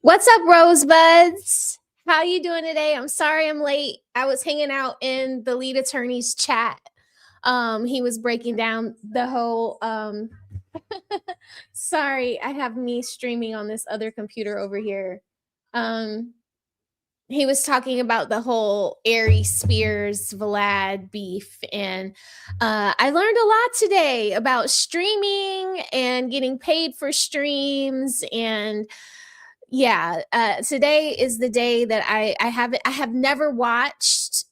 What's up, Rosebuds? How you doing today? I'm sorry I'm late. I was hanging out in the lead attorney's chat. He was breaking down the whole sorry, I have me streaming on this other computer over here. Um he was talking about the whole Aries Spears Vlad beef, and I learned a lot today about streaming and getting paid for streams. And yeah, today is the day that I have never watched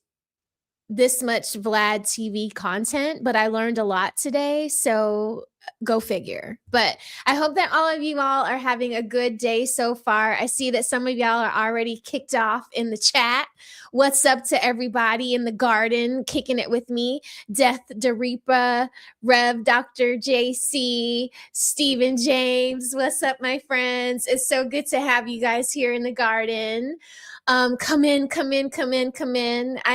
this much Vlad TV content, but I learned a lot today. So go figure. But I hope that all of you all are having a good day so far. I see that some of y'all are already kicked off in the chat. What's up to everybody in the garden kicking it with me? Death Daripa, Rev Dr. JC, Stephen James. What's up, my friends? It's so good to have you guys here in the garden. Come in. I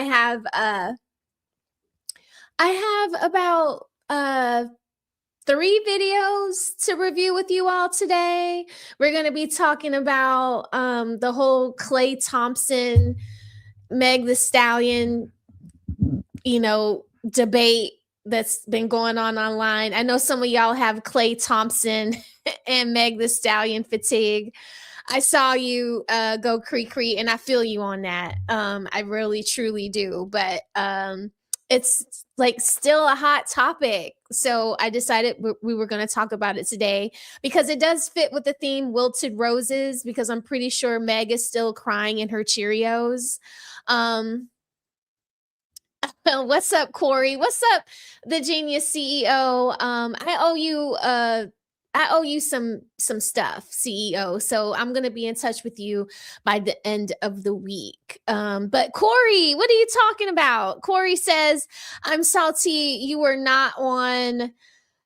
have about 3 videos to review with you all today. We're going to be talking about the whole Klay Thompson, Meg the Stallion, debate that's been going on online. I know some of y'all have Klay Thompson and Meg the Stallion fatigue. I saw you go cree, and I feel you on that. I really, truly do. But it's like still a hot topic. So I decided we were going to talk about it today because it does fit with the theme Wilted Roses, because I'm pretty sure Meg is still crying in her Cheerios. What's up, Corey? What's up, the Genius CEO? I owe you some stuff, CEO. So I'm gonna be in touch with you by the end of the week. But Corey, what are you talking about? Corey says, I'm salty you were not on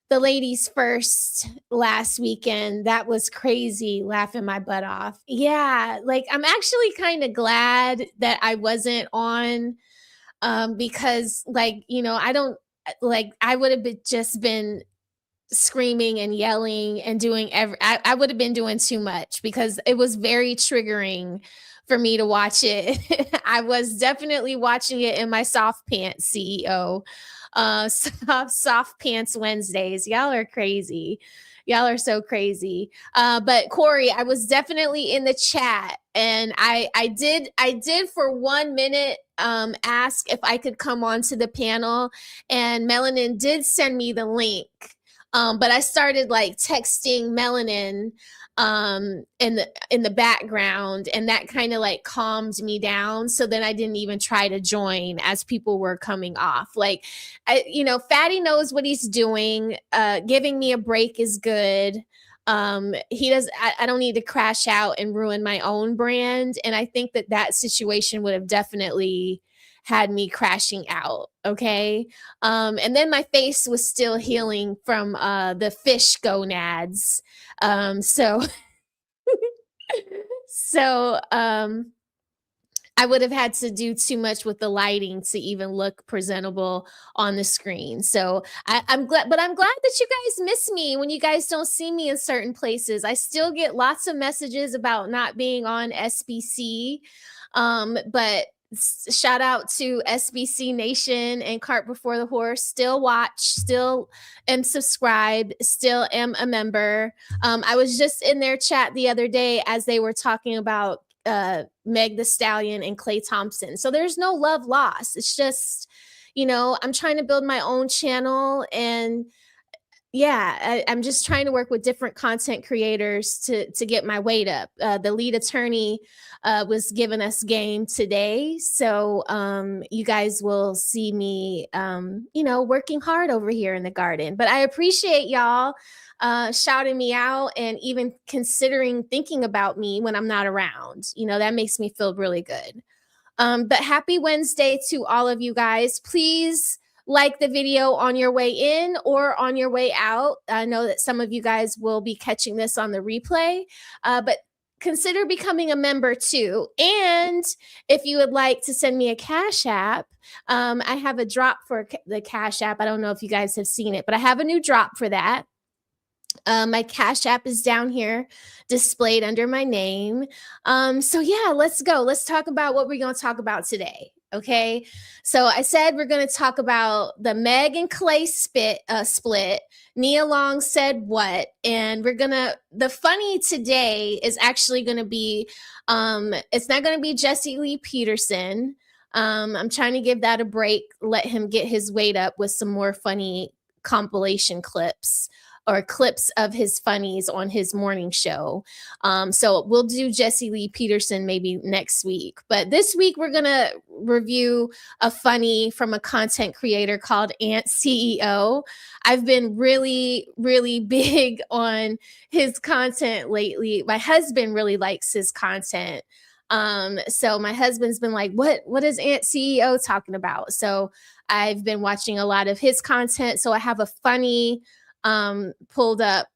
the ladies first last weekend. That was crazy, laughing my butt off. Yeah, like I'm actually kind of glad that I wasn't on, because I don't I would have just been screaming and yelling and doing I would have been doing too much, because it was very triggering for me to watch it. I was definitely watching it in my soft pants, CEO. Soft pants Wednesdays. Y'all are crazy. Y'all are so crazy. But Corey, I was definitely in the chat, and I did for 1 minute ask if I could come onto the panel, and Melanin did send me the link. But I started texting Melanin in the background, and that kind of calmed me down. So then I didn't even try to join as people were coming off. Fatty knows what he's doing. Giving me a break is good. He does. I don't need to crash out and ruin my own brand. And I think that situation would have definitely had me crashing out. Okay. And then my face was still healing from the fish gonads. So I would have had to do too much with the lighting to even look presentable on the screen. So I'm glad that you guys miss me when you guys don't see me in certain places. I still get lots of messages about not being on SBC. But shout out to SBC Nation and Cart Before the Horse. Still watch, still am subscribed, still am a member. I was just in their chat the other day as they were talking about Meg the Stallion and Klay Thompson. So there's no love lost. It's just, I'm trying to build my own channel, and yeah, I'm just trying to work with different content creators to get my weight up. The lead attorney was giving us game today. So you guys will see me, working hard over here in the garden. But I appreciate y'all shouting me out and even considering thinking about me when I'm not around. That makes me feel really good. But happy Wednesday to all of you guys. Please like the video on your way in or on your way out. I know that some of you guys will be catching this on the replay, but consider becoming a member too. And if you would like to send me a Cash App, I have a drop for the Cash App. I don't know if you guys have seen it, but I have a new drop for that. My Cash App is down here displayed under my name. So yeah, let's go. Let's talk about what we're going to talk about today. Okay. So I said we're going to talk about the Meg and Klay split. Nia Long said what? And the funny today is actually going to be, it's not going to be Jesse Lee Peterson. I'm trying to give that a break, let him get his weight up with some more funny compilation clips or clips of his funnies on his morning show. So we'll do Jesse Lee Peterson maybe next week. But this week, we're going to review a funny from a content creator called Ant CEO. I've been really, really big on his content lately. My husband really likes his content. So my husband's been like, what is Ant CEO talking about? So I've been watching a lot of his content. So I have a funny pulled up.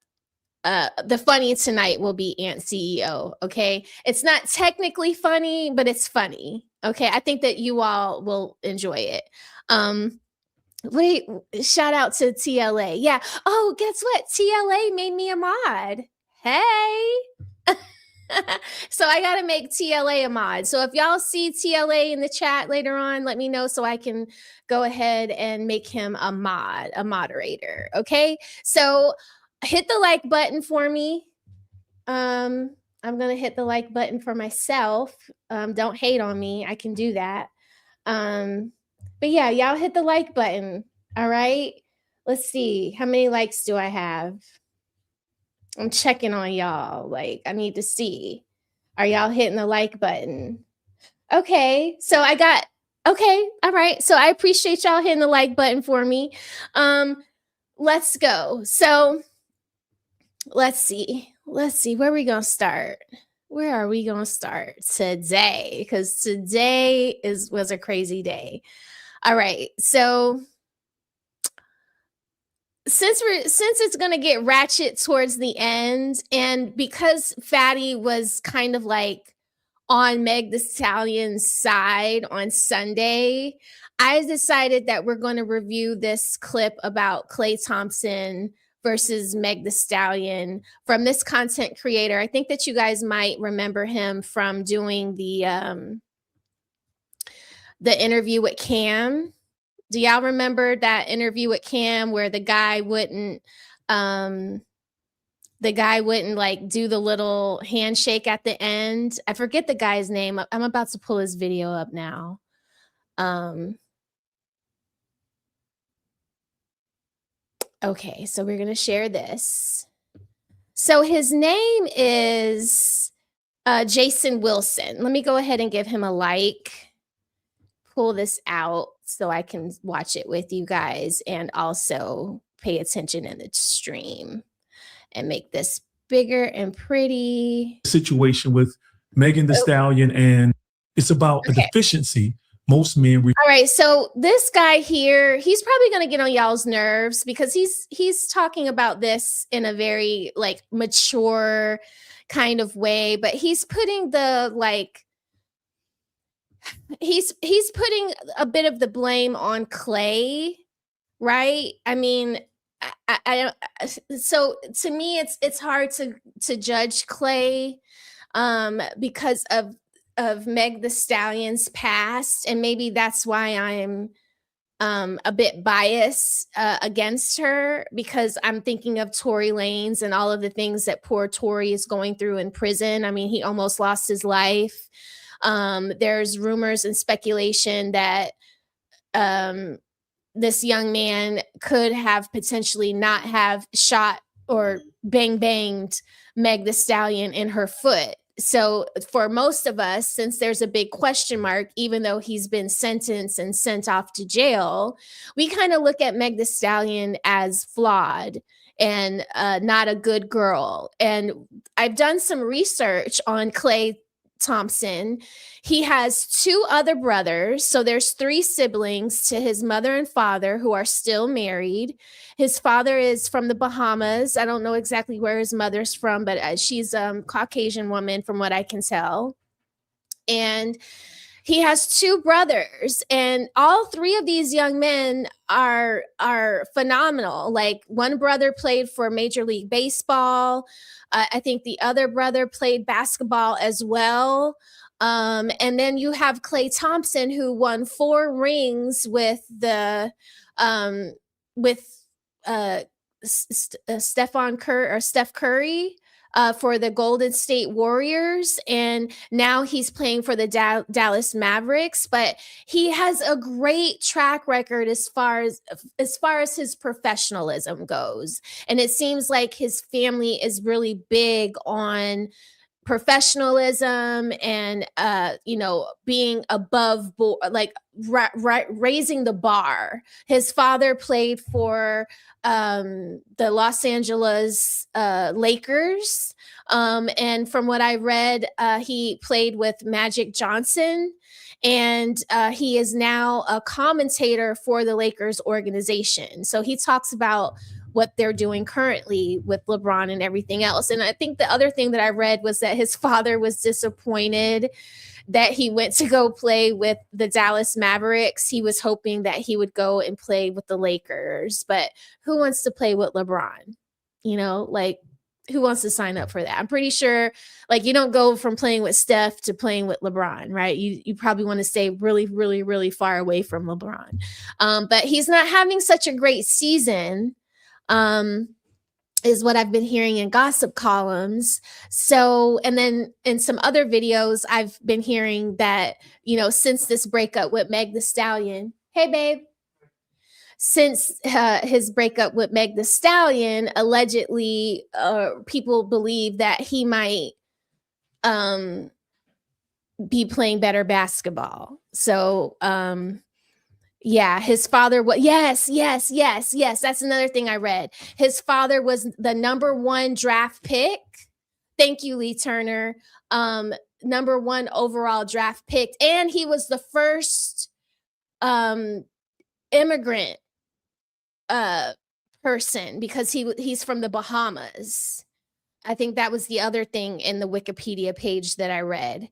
The funny tonight will be Ant CEO. Okay. It's not technically funny, but it's funny. Okay. I think that you all will enjoy it. Wait, shout out to TLA. Yeah. Oh, guess what? TLA made me a mod. Hey. So I got to make TLA a mod. So if y'all see TLA in the chat later on, let me know so I can go ahead and make him a moderator. Okay. So hit the like button for me. I'm going to hit the like button for myself. Don't hate on me. I can do that. But yeah, y'all hit the like button. All right. Let's see. How many likes do I have? I'm checking on y'all. Like, I need to see. Are y'all hitting the like button? Okay. So okay. All right. So I appreciate y'all hitting the like button for me. Let's go. So let's see. Where are we going to start? Where are we going to start today? Because today was a crazy day. All right. So since it's going to get ratchet towards the end, and because Fatty was kind of like on Meg the Stallion's side on Sunday, I decided that we're going to review this clip about Klay Thompson versus Meg the Stallion from this content creator. I think that you guys might remember him from doing the interview with Cam. Do y'all remember that interview with Cam where the guy wouldn't like do the little handshake at the end? I forget the guy's name. I'm about to pull his video up now. Okay, so we're going to share this. So his name is Jason Wilson. Let me go ahead and give him a like. Pull this out so I can watch it with you guys and also pay attention in the stream and make this bigger and pretty. Situation with Megan the Stallion, and it's about a deficiency most men. All right, so this guy here, he's probably going to get on y'all's nerves because he's talking about this in a very like mature kind of way, but he's putting the like he's putting a bit of the blame on Klay, right? I mean, I so to me it's hard to judge Klay because of Meg the Stallion's past, and maybe that's why I'm a bit biased against her, because I'm thinking of Tory Lanez and all of the things that poor Tory is going through in prison. I mean, he almost lost his life. There's rumors and speculation that this young man could have potentially not have shot or banged Meg the Stallion in her foot. So for most of us, since there's a big question mark, even though he's been sentenced and sent off to jail, we kind of look at Meg the Stallion as flawed and not a good girl. And I've done some research on Klay Thompson. He has 2 other brothers. So there's 3 siblings to his mother and father who are still married. His father is from the Bahamas. I don't know exactly where his mother's from, but she's a Caucasian woman from what I can tell. And He has two brothers, and all three of these young men are phenomenal. Like, one brother played for Major League Baseball. I think the other brother played basketball as well. And then you have Klay Thompson, who won 4 rings with the with Steph Curry for the Golden State Warriors, and now he's playing for the Dallas Mavericks. But he has a great track record as far as his professionalism goes, and it seems like his family is really big on professionalism and being above board, like raising the bar. His father played for the Los Angeles Lakers, and from what I read, he played with Magic Johnson, and he is now a commentator for the Lakers organization. So he talks about what they're doing currently with LeBron and everything else. And I think the other thing that I read was that his father was disappointed that he went to go play with the Dallas Mavericks. He was hoping that he would go and play with the Lakers, but who wants to play with LeBron? Like, who wants to sign up for that? I'm pretty sure, like, you don't go from playing with Steph to playing with LeBron, right? You probably want to stay really, really, really far away from LeBron. But he's not having such a great season, is what I've been hearing in gossip columns. So, and then in some other videos, I've been hearing that, since this breakup with Meg the Stallion, hey babe, since his breakup with Meg the Stallion, allegedly, people believe that he might be playing better basketball. So, yeah, his father was, yes. That's another thing I read. His father was the #1 draft pick. Thank you, Lee Turner. #1 overall draft pick. And he was the first immigrant person, because he's from the Bahamas. I think that was the other thing in the Wikipedia page that I read.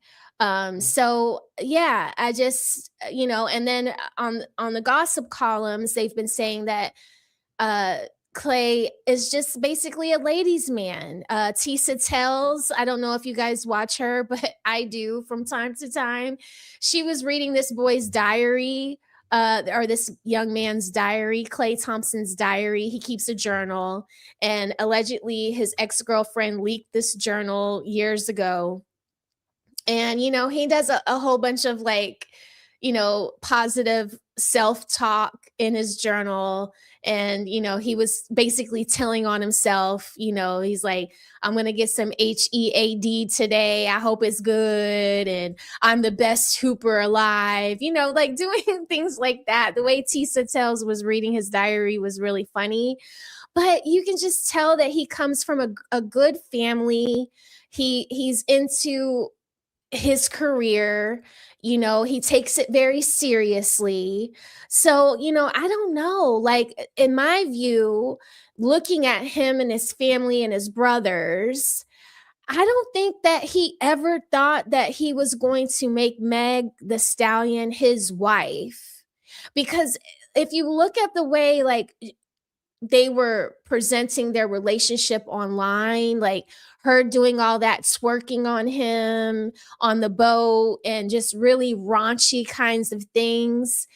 So yeah, I just, and then on the gossip columns, they've been saying that Klay is just basically a ladies' man. Tisa Tells, I don't know if you guys watch her, but I do from time to time. She was reading this boy's diary, or this young man's diary, Klay Thompson's diary. He keeps a journal, and allegedly his ex-girlfriend leaked this journal years ago. And, he does a whole bunch of, like, positive self-talk in his journal. And, he was basically telling on himself, he's like, I'm going to get some HEAD today. I hope it's good. And I'm the best hooper alive, like doing things like that. The way Tisa Tells was reading his diary was really funny. But you can just tell that he comes from a good family. He's into his career, he takes it very seriously. So, I don't know, like, in my view, looking at him and his family and his brothers, I don't think that he ever thought that he was going to make Meg the Stallion his wife. Because if you look at the way, like, they were presenting their relationship online, like her doing all that twerking on him on the boat and just really raunchy kinds of things,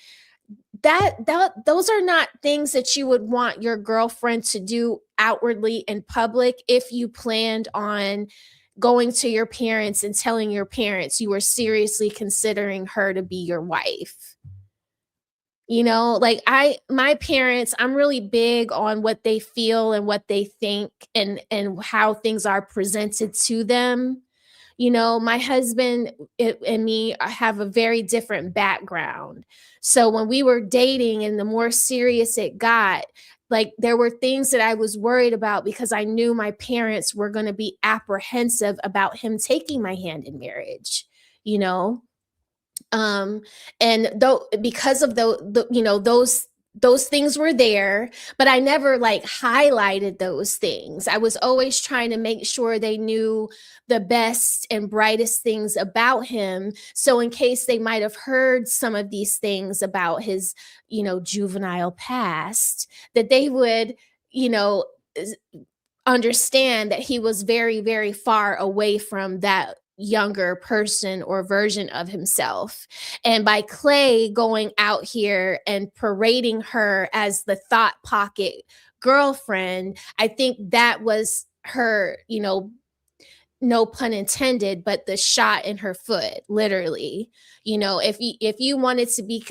that those are not things that you would want your girlfriend to do outwardly in public if you planned on going to your parents and telling your parents you were seriously considering her to be your wife. Like, my parents, I'm really big on what they feel and what they think, and how things are presented to them. My husband and me have a very different background. So when we were dating and the more serious it got, like, there were things that I was worried about because I knew my parents were going to be apprehensive about him taking my hand in marriage, and though, because of those those things were there, but I never like highlighted those things. I was always trying to make sure they knew the best and brightest things about him. So in case they might have heard some of these things about his, juvenile past, that they would, understand that he was very, very far away from that younger person or version of himself. And by Klay going out here and parading her as the thought pocket girlfriend, I think that was her, no pun intended, but the shot in her foot, literally. If you wanted to be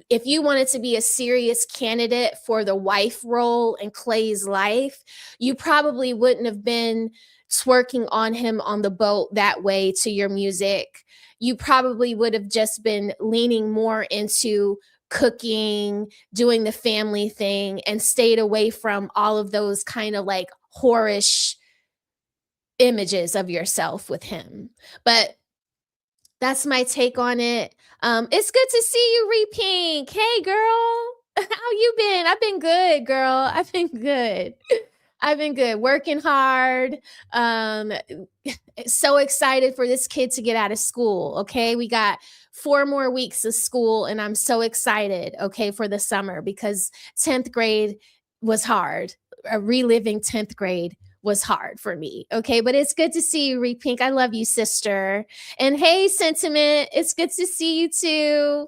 if you wanted to be a serious candidate for the wife role in Klay's life, you probably wouldn't have been twerking on him on the boat that way to your music. You probably would have just been leaning more into cooking, doing the family thing, and stayed away from all of those kind of like whorish images of yourself with him. But that's my take on it. It's good to see you, Repink. Hey, girl. How you been? I've been good, girl. I've been good. I've been good. Working hard. So excited for this kid to get out of school. Okay. We got 4 more weeks of school, and I'm so excited, okay, for the summer, because 10th grade was hard. Reliving 10th grade was hard for me. Okay. But it's good to see you, Repink. I love you, sister. And hey, Sentiment, it's good to see you too.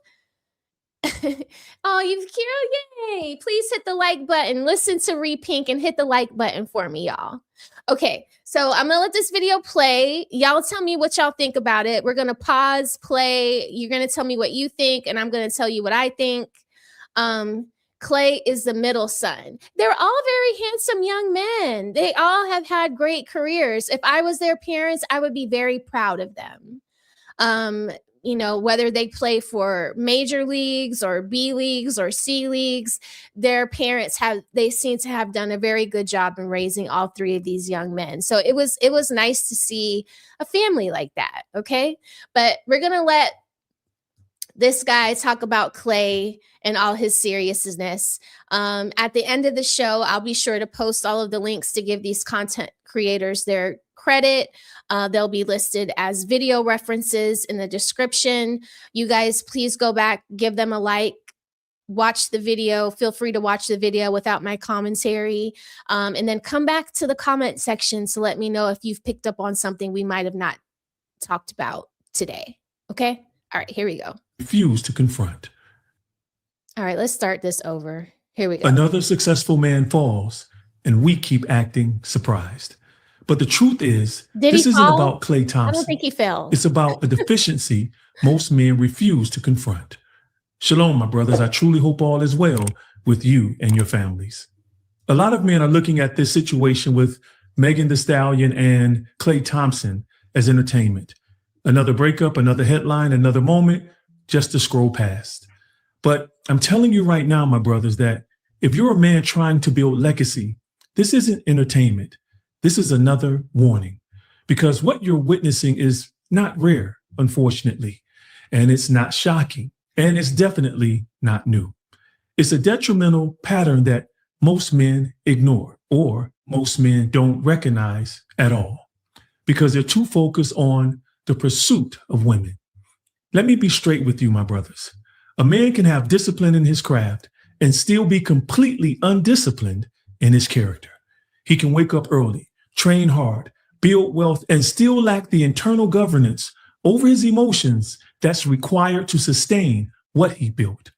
Oh, you've Kira, yay. Please hit the like button. Listen to Repink and hit the like button for me, y'all. Okay. So I'm going to let this video play. Y'all tell me what y'all think about it. We're going to pause, play. You're going to tell me what you think, and I'm going to tell you what I think. Klay is the middle son. They're all very handsome young men. They all have had great careers. If I was their parents, I would be very proud of them. Whether they play for major leagues or B leagues or C leagues, their parents they seem to have done a very good job in raising all 3 of these young men. So it was nice to see a family like that. Okay. But we're going to let this guy talk about Klay and all his seriousness. At the end of the show, I'll be sure to post all of the links to give these content creators their credit. They'll be listed as video references in the description. You guys, please go back, give them a like, watch the video. Feel free to watch the video without my commentary. And then come back to the comment section to let me know if you've picked up on something we might have not talked about today. Okay? All right, here we go. Refuse to confront. All right, let's start this over. Here we go. Another successful man falls, and we keep acting surprised. But the truth is, this isn't about Klay Thompson. I don't think he fell. It's about a deficiency most men refuse to confront. Shalom, my brothers. I truly hope all is well with you and your families. A lot of men are looking at this situation with Megan Thee Stallion and Klay Thompson as entertainment. Another breakup, another headline, another moment, just to scroll past. But I'm telling you right now, my brothers, that if you're a man trying to build legacy, this isn't entertainment. This is another warning, because what you're witnessing is not rare, unfortunately, and it's not shocking, and it's definitely not new. It's a detrimental pattern that most men ignore, or most men don't recognize at all, because they're too focused on the pursuit of women. Let me be straight with you, my brothers. A man can have discipline in his craft and still be completely undisciplined in his character. He can wake up early, train hard, build wealth, and still lack the internal governance over his emotions that's required to sustain what he built.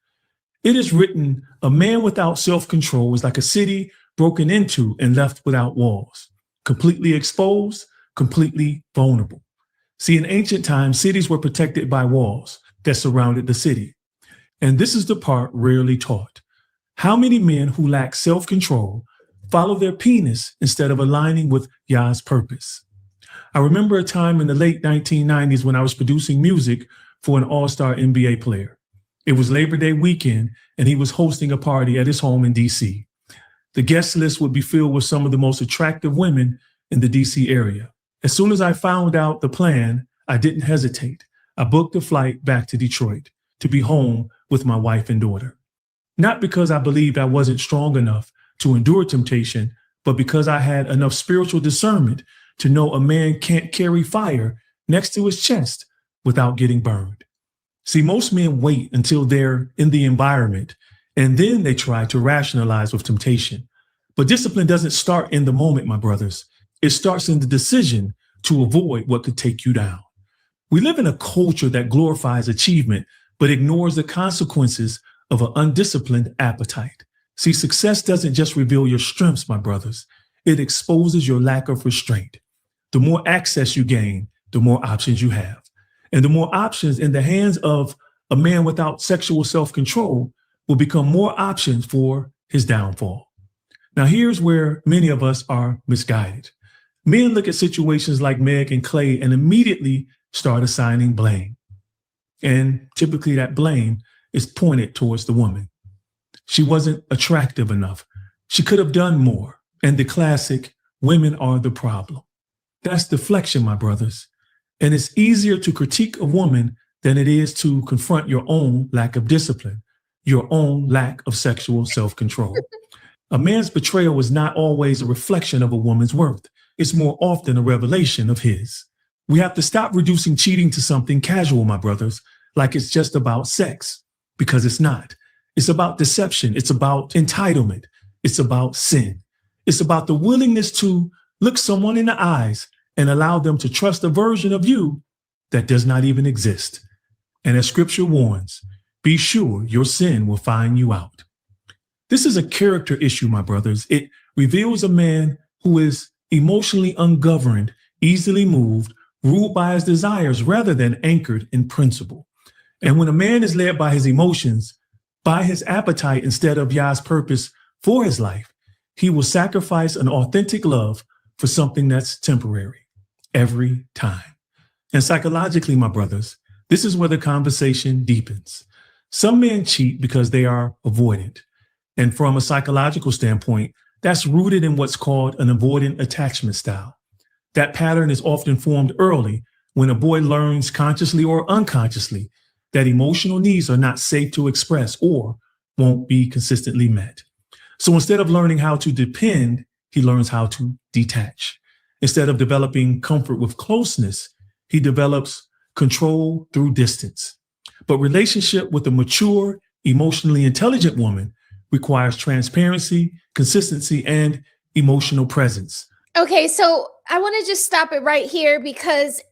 It is written, a man without self-control is like a city broken into and left without walls, completely exposed, completely vulnerable. See, in ancient times, cities were protected by walls that surrounded the city. And this is the part rarely taught. How many men who lack self-control follow their penis instead of aligning with Yah's purpose? I remember a time in the late 1990s when I was producing music for an all-star NBA player. It was Labor Day weekend, and he was hosting a party at his home in D.C. The guest list would be filled with some of the most attractive women in the D.C. area. As soon as I found out the plan, I didn't hesitate. I booked a flight back to Detroit to be home with my wife and daughter. not because I believed I wasn't strong enough to endure temptation, but because I had enough spiritual discernment to know a man can't carry fire next to his chest without getting burned. See, most men wait until they're in the environment and then they try to rationalize with temptation. But discipline doesn't start in the moment, my brothers. It starts in the decision to avoid what could take you down. We live in a culture that glorifies achievement, but ignores the consequences of an undisciplined appetite. See, success doesn't just reveal your strengths, my brothers. It exposes your lack of restraint. The more access you gain, the more options you have. And the more options in the hands of a man without sexual self-control will become more options for his downfall. Now, here's where many of us are misguided. Men look at situations like Meg and Klay and immediately start assigning blame. And typically that blame is pointed towards the woman. She wasn't attractive enough. She could have done more. And the classic, women are the problem. That's deflection, my brothers. And it's easier to critique a woman than it is to confront your own lack of discipline, your own lack of sexual self-control. A man's betrayal is not always a reflection of a woman's worth. It's more often a revelation of his. We have to stop reducing cheating to something casual, my brothers, like it's just about sex, because it's not. It's about deception. It's about entitlement. It's about sin. It's about the willingness to look someone in the eyes and allow them to trust a version of you that does not even exist. And as scripture warns, be sure your sin will find you out. This is a character issue, my brothers. It reveals a man who is emotionally ungoverned, easily moved, ruled by his desires rather than anchored in principle. And when a man is led by his emotions, by his appetite instead of Yah's purpose for his life, he will sacrifice an authentic love for something that's temporary every time. And psychologically, my brothers, this is where the conversation deepens. Some men cheat because they are avoidant. And from a psychological standpoint, that's rooted in what's called an avoidant attachment style. That pattern is often formed early when a boy learns consciously or unconsciously that emotional needs are not safe to express or won't be consistently met. So instead of learning how to depend, he learns how to detach. Instead of developing comfort with closeness, he develops control through distance. But relationship with a mature, emotionally intelligent woman requires transparency, consistency, and emotional presence. Okay, so I want to just stop it right here because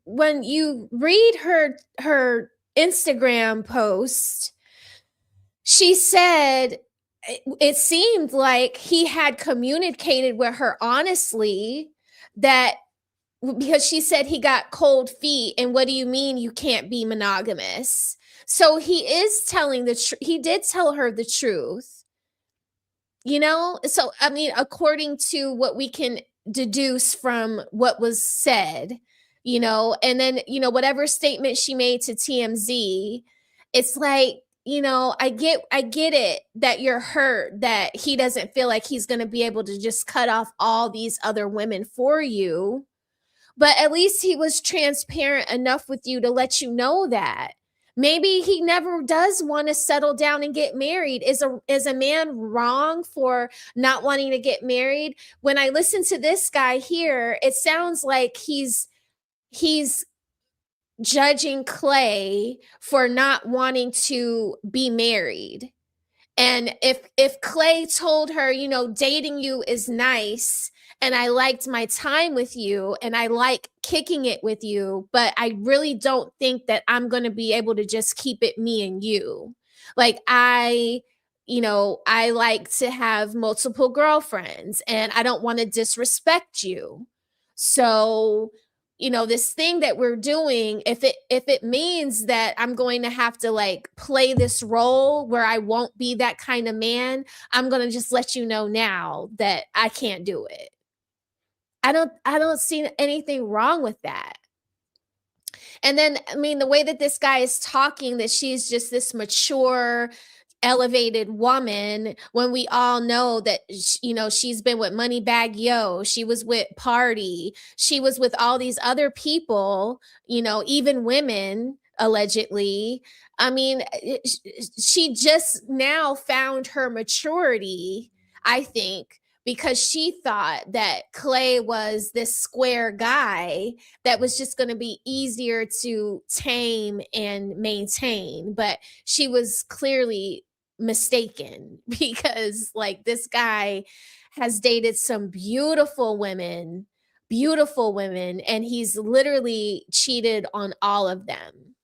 when you read her Instagram post, she said it seemed like he had communicated with her honestly that because she said he got cold feet. And what do you mean you can't be monogamous? So he is telling the truth. He did tell her the truth, you know? So, I mean, according to what we can deduce from what was said, you know, and then, you know, whatever statement she made to TMZ, it's like, you know, I get it that you're hurt that he doesn't feel like he's going to be able to just cut off all these other women for you. But at least he was transparent enough with you to let you know that. Maybe he never does want to settle down and get married. Is a man wrong for not wanting to get married? When I listen to this guy here, it sounds like he's judging Klay for not wanting to be married. And if Klay told her, you know, dating you is nice and I liked my time with you and I like kicking it with you, but I really don't think that I'm going to be able to just keep it me and you. Like I like to have multiple girlfriends and I don't want to disrespect you. So, you know, this thing that we're doing, if it means that I'm going to have to like play this role where I won't be that kind of man, I'm going to just let you know now that I can't do it. I don't see anything wrong with that. And then, I mean, the way that this guy is talking, that she's just this mature, elevated woman, when we all know that, you know, she's been with Moneybag Yo, she was with Party, she was with all these other people, you know, even women allegedly. I mean, she just now found her maturity, I think, because she thought that Klay was this square guy that was just going to be easier to tame and maintain. But she was clearly mistaken because, like, this guy has dated some beautiful women, and he's literally cheated on all of them,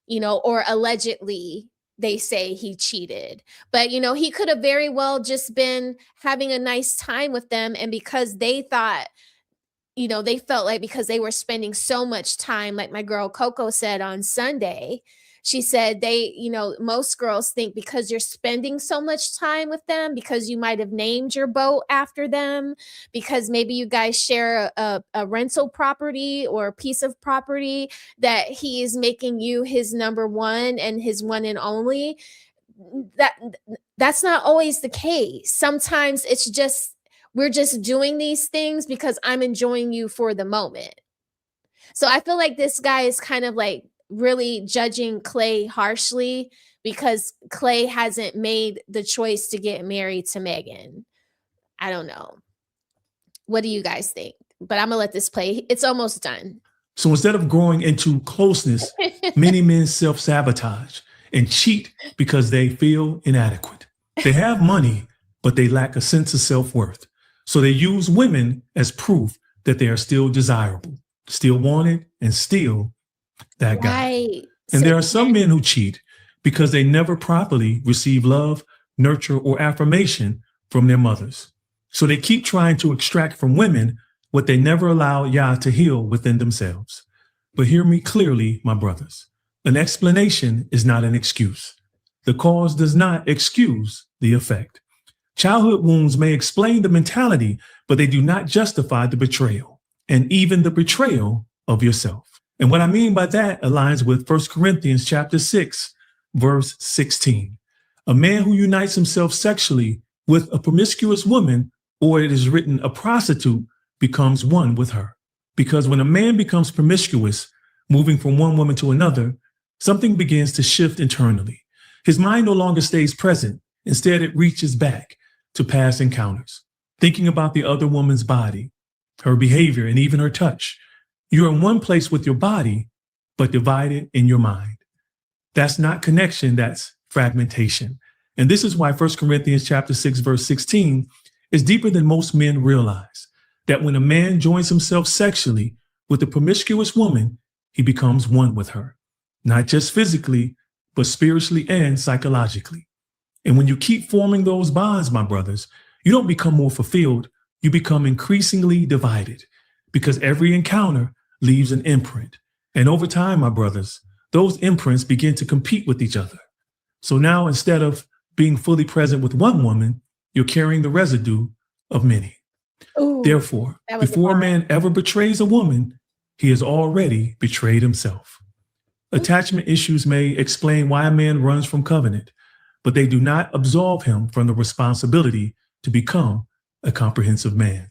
or allegedly they say he cheated. But, he could have very well just been having a nice time with them. And because they thought, they felt like because they were spending so much time, like my girl Coco said on Sunday, she said most girls think because you're spending so much time with them, because you might have named your boat after them, because maybe you guys share a rental property or a piece of property, that he is making you his number one and his one and only. That's not always the case. Sometimes it's just, we're just doing these things because I'm enjoying you for the moment. So I feel like this guy is kind of like really judging Klay harshly because Klay hasn't made the choice to get married to Megan. I don't know. What do you guys think? But I'm gonna let this play. It's almost done. So instead of growing into closeness, many men self-sabotage and cheat because they feel inadequate. They have money, but they lack a sense of self-worth. So they use women as proof that they are still desirable, still wanted, and still that guy. Right. And there are some men who cheat because they never properly receive love, nurture, or affirmation from their mothers. So they keep trying to extract from women what they never allow Yah to heal within themselves. But hear me clearly, my brothers. An explanation is not an excuse. The cause does not excuse the effect. Childhood wounds may explain the mentality, but they do not justify the betrayal, and even the betrayal of yourself. And what I mean by that aligns with 1 Corinthians chapter 6, verse 16. A man who unites himself sexually with a promiscuous woman, or it is written, a prostitute, becomes one with her. Because when a man becomes promiscuous, moving from one woman to another, something begins to shift internally. His mind no longer stays present. Instead, it reaches back to past encounters, thinking about the other woman's body, her behavior, and even her touch. You're in one place with your body, but divided in your mind. That's not connection, that's fragmentation. And this is why 1 Corinthians chapter 6, verse 16 is deeper than most men realize, that when a man joins himself sexually with a promiscuous woman, he becomes one with her, not just physically, but spiritually and psychologically. And when you keep forming those bonds, my brothers, you don't become more fulfilled, you become increasingly divided, because every encounter leaves an imprint. And over time, my brothers, those imprints begin to compete with each other. So now, instead of being fully present with one woman, you're carrying the residue of many. Ooh, therefore, before a man ever betrays a woman, he has already betrayed himself. Attachment issues may explain why a man runs from covenant, but they do not absolve him from the responsibility to become a comprehensive man.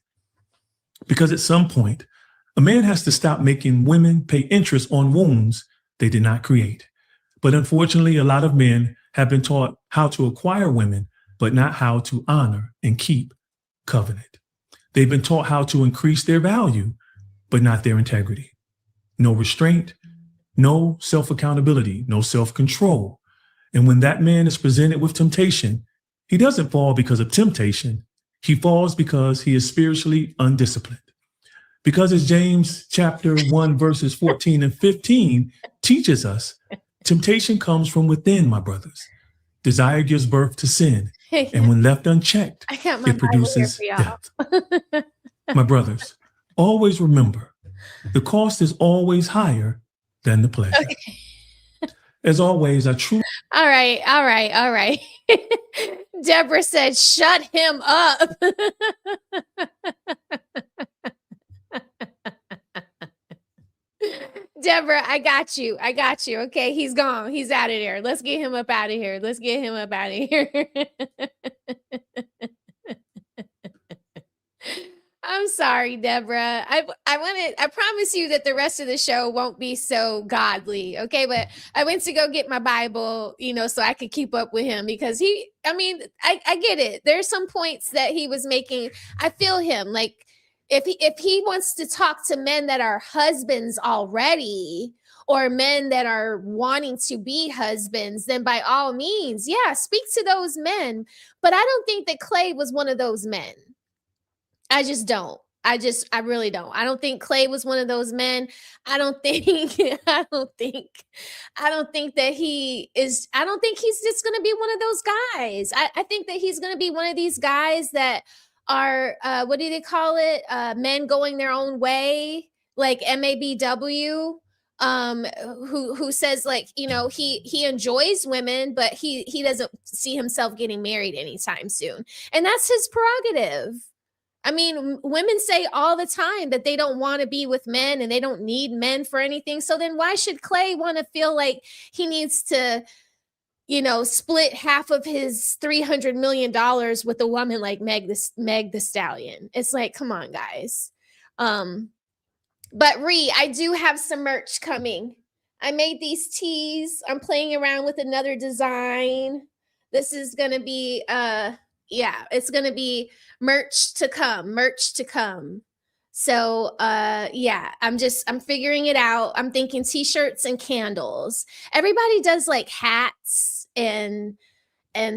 Because at some point, a man has to stop making women pay interest on wounds they did not create. But unfortunately, a lot of men have been taught how to acquire women, but not how to honor and keep covenant. They've been taught how to increase their value, but not their integrity. No restraint, no self-accountability, no self-control. And when that man is presented with temptation, he doesn't fall because of temptation. He falls because he is spiritually undisciplined. Because as James chapter 1, verses 14 and 15 teaches us, temptation comes from within, my brothers. Desire gives birth to sin. And when left unchecked, it produces death. My brothers, always remember, the cost is always higher than the pleasure. Okay. As always, I truly... All right. Deborah said, shut him up. Deborah, I got you. Okay, he's gone. He's out of there. Let's get him up out of here. I'm sorry, Deborah. I I promise you that the rest of the show won't be so godly. Okay. But I went to go get my Bible, so I could keep up with him because I get it. There's some points that he was making. I feel him. Like if he wants to talk to men that are husbands already, or men that are wanting to be husbands, then by all means, yeah, speak to those men. But I don't think that Klay was one of those men. I just don't. I really don't. I don't think Klay was one of those men. I don't think that he is. I don't think he's just going to be one of those guys. I think that he's going to be one of these guys that are, what do they call it? Men going their own way, like MABW. Who says, like, he enjoys women, but he doesn't see himself getting married anytime soon. And that's his prerogative. I mean, women say all the time that they don't want to be with men and they don't need men for anything. So then why should Klay want to feel like he needs to, split half of his $300 million with a woman like Meg the Stallion? It's like, come on, guys. But Ree, I do have some merch coming. I made these tees. I'm playing around with another design. This is going to be, it's going to be merch to come. So, I'm figuring it out. I'm thinking t-shirts and candles. Everybody does like hats and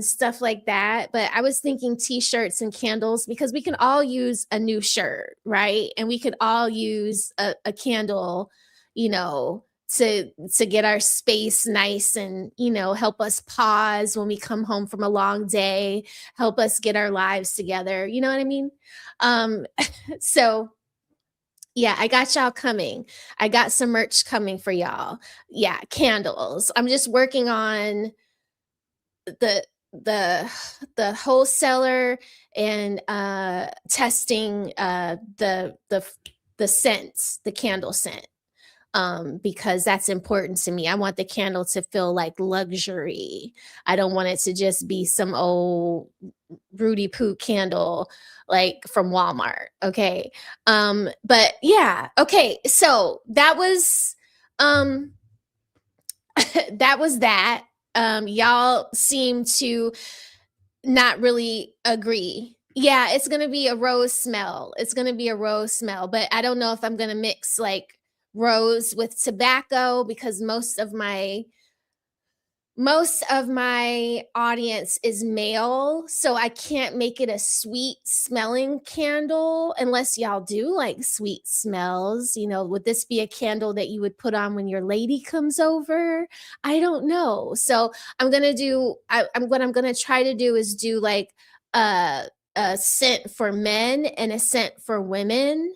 stuff like that. But I was thinking t-shirts and candles because we can all use a new shirt, right? And we could all use a candle, to get our space nice and, help us pause when we come home from a long day, help us get our lives together. You know what I mean? So yeah, I got y'all coming. I got some merch coming for y'all. Yeah, candles. I'm just working on the wholesaler and testing the scents, the candle scent, because that's important to me. I want the candle to feel like luxury. I don't want it to just be some old Rudy Poo candle like from Walmart. Okay. But yeah, okay. So that was that. Y'all seem to not really agree. Yeah, it's going to be a rose smell. But I don't know if I'm going to mix like rose with tobacco because most of my audience is male, so I can't make it a sweet smelling candle unless y'all do like sweet smells. Would this be a candle that you would put on when your lady comes over? I don't know. So what I'm gonna try to do is do like a scent for men and a scent for women,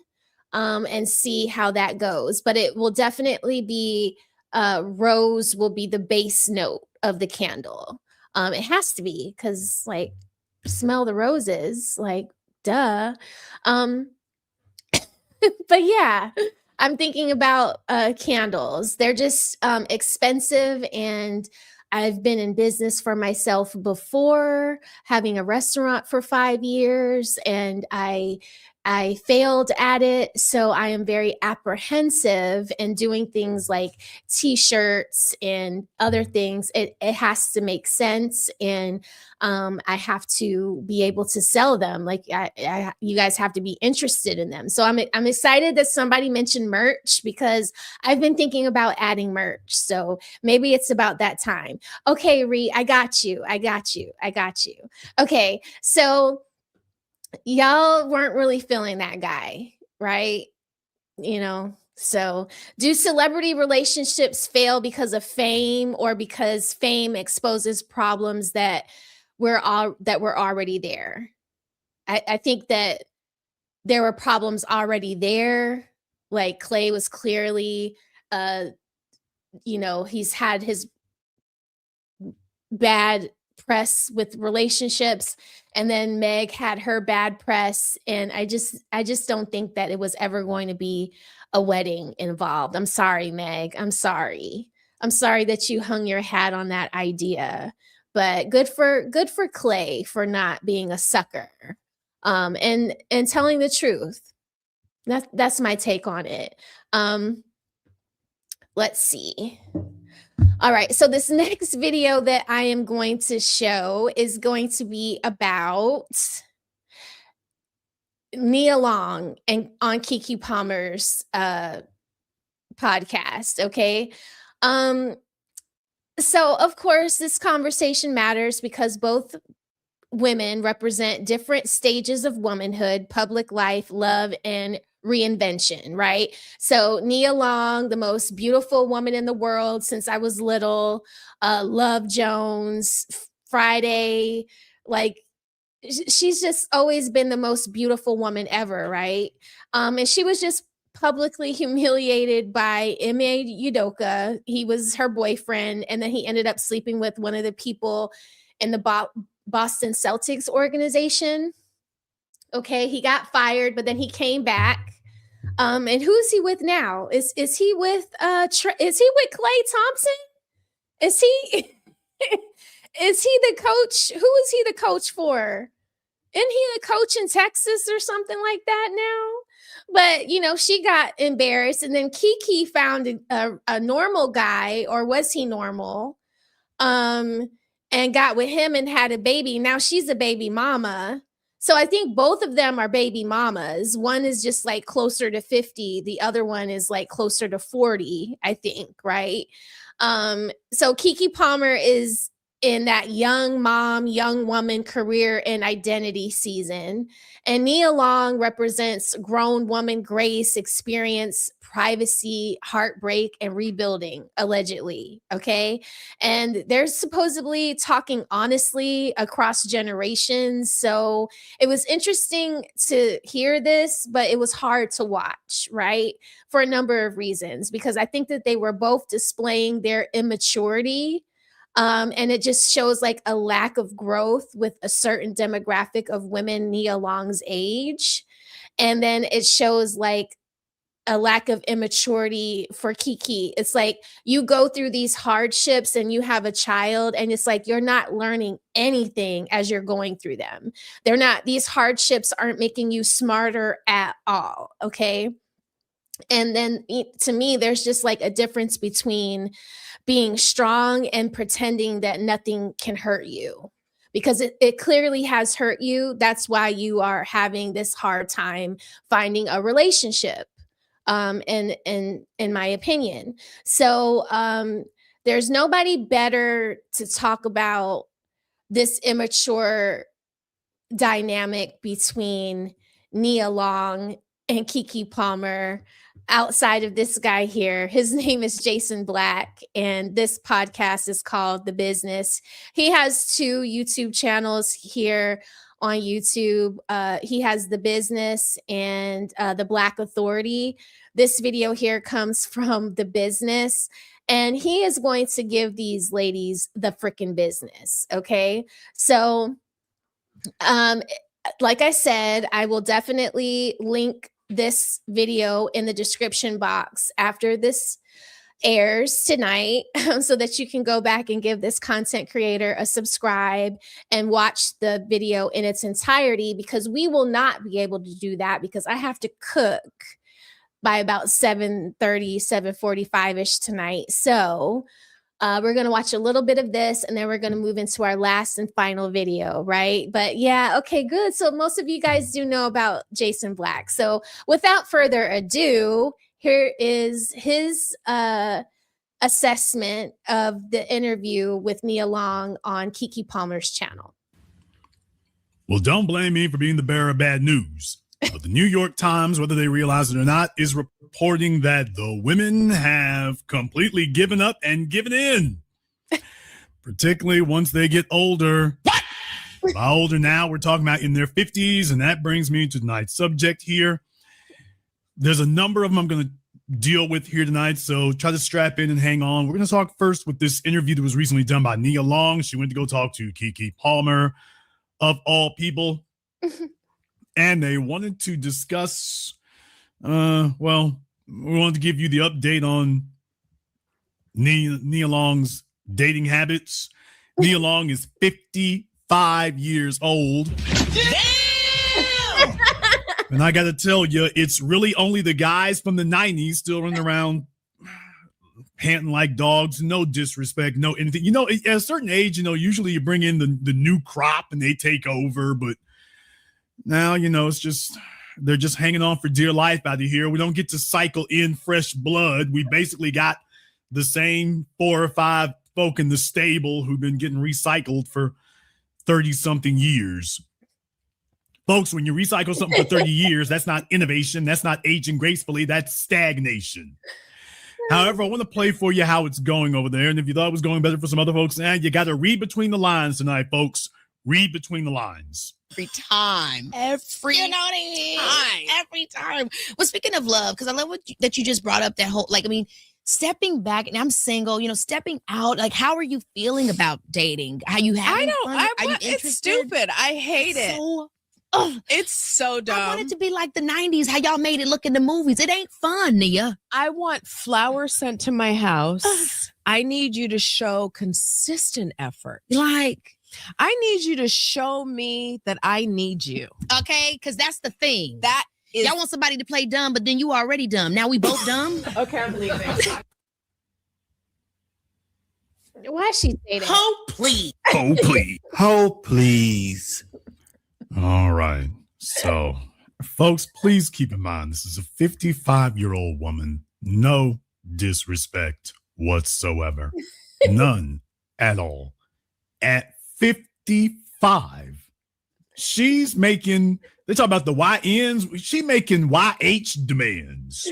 and see how that goes. But it will definitely be rose will be the base note of the candle. It has to be because like smell the roses, like duh. But yeah, I'm thinking about candles. They're just expensive, and I've been in business for myself before, having a restaurant for 5 years, and I failed at it. So I am very apprehensive in doing things like t-shirts and other things. It has to make sense. And I have to be able to sell them. Like you guys have to be interested in them. So I'm excited that somebody mentioned merch because I've been thinking about adding merch. So maybe it's about that time. Okay, Ree, I got you. Okay. So y'all weren't really feeling that guy, right? So do celebrity relationships fail because of fame or because fame exposes problems that were already there? I think that there were problems already there. Like Klay was clearly, he's had his bad press with relationships, and then Meg had her bad press, and I just don't think that it was ever going to be a wedding involved. I'm sorry, Meg. I'm sorry that you hung your hat on that idea, but good for Klay for not being a sucker, and telling the truth. That's my take on it. Let's see. All right, so this next video that I am going to show is going to be about Nia Long and on Keke Palmer's podcast. Okay. So of course this conversation matters because both women represent different stages of womanhood, public life, love, and reinvention, right? So Nia Long, the most beautiful woman in the world since I was little, Love Jones, Friday, like she's just always been the most beautiful woman ever, right? And she was just publicly humiliated by Ime Udoka. He was her boyfriend, and then he ended up sleeping with one of the people in the Boston Celtics organization. Okay, he got fired, but then he came back. And who's he with now? Is he with Klay Thompson? Is he is he the coach? Who is he the coach for? Isn't he the coach in Texas or something like that now? But you know, she got embarrassed, and then Keke found a normal guy, or was he normal? And got with him and had a baby. Now she's a baby mama. So I think both of them are baby mamas. One is just like closer to 50. The other one is like closer to 40, I think, right? So Keke Palmer is in that young mom, young woman career and identity season. And Nia Long represents grown woman grace, experience, privacy, heartbreak, and rebuilding, allegedly. Okay. And they're supposedly talking honestly across generations. So it was interesting to hear this, but it was hard to watch, right? For a number of reasons, because I think that they were both displaying their immaturity. And it just shows like a lack of growth with a certain demographic of women Nia Long's age. And then it shows like a lack of immaturity for Keke. It's like you go through these hardships and you have a child, and it's like you're not learning anything as you're going through them. These hardships aren't making you smarter at all. Okay. And then to me, there's just like a difference between being strong and pretending that nothing can hurt you, because it clearly has hurt you. That's why you are having this hard time finding a relationship, in my opinion. So there's nobody better to talk about this immature dynamic between Nia Long and Keke Palmer outside of this guy here. His name is Jason Black, and this podcast is called The Business. He has 2 YouTube channels here on YouTube. He has The Business and The Black Authority. This video here comes from The Business, and he is going to give these ladies the freaking business. Okay. So, like I said, I will definitely link this video in the description box after this airs tonight so that you can go back and give this content creator a subscribe and watch the video in its entirety, because we will not be able to do that because I have to cook by about 7:30, 7:45-ish tonight. So we're going to watch a little bit of this, and then we're going to move into our last and final video, right? But yeah, okay, good. So most of you guys do know about Jason Black. So without further ado, here is his assessment of the interview with Nia Long on Keke Palmer's channel. Well, don't blame me for being the bearer of bad news. But the New York Times, whether they realize it or not, is reporting that the women have completely given up and given in, particularly once they get older. What? By older now, we're talking about in their 50s, and that brings me to tonight's subject here. There's a number of them I'm going to deal with here tonight, so try to strap in and hang on. We're going to talk first with this interview that was recently done by Nia Long. She went to go talk to Keke Palmer, of all people. And they wanted to discuss, well, we wanted to give you the update on Nia Long's dating habits. Nia Long is 55 years old. Damn! And I got to tell you, it's really only the guys from the 90s still running around panting like dogs. No disrespect, no anything. At a certain age, usually you bring in the new crop and they take over. But now, it's just, they're just hanging on for dear life out of here. We don't get to cycle in fresh blood. We basically got the same 4 or 5 folk in the stable who've been getting recycled for 30-something years. Folks, when you recycle something for 30 years, that's not innovation. That's not aging gracefully. That's stagnation. However, I want to play for you how it's going over there. And if you thought it was going better for some other folks, you got to read between the lines tonight, folks. Read between the lines. Every time. Every time. Well, speaking of love, because I love that you just brought up that whole, stepping back, and I'm single, stepping out, how are you feeling about dating? How you having fun? Are you interested? It's stupid. I hate it. It's so dumb. I want it to be like the 90s, how y'all made it look in the movies. It ain't fun, Nia. I want flowers sent to my house. I need you to show consistent effort. I need you to show me that I need you. Okay, because that's the thing. Y'all want somebody to play dumb, but then you already dumb. Now we both dumb? Okay, I'm leaving. Why is she say that? Oh, please. Oh, please. Oh, please. All right. So, folks, please keep in mind, this is a 55-year-old woman. No disrespect whatsoever. None at all. At 55, she's making, they talk about the YNs, she's making YH demands.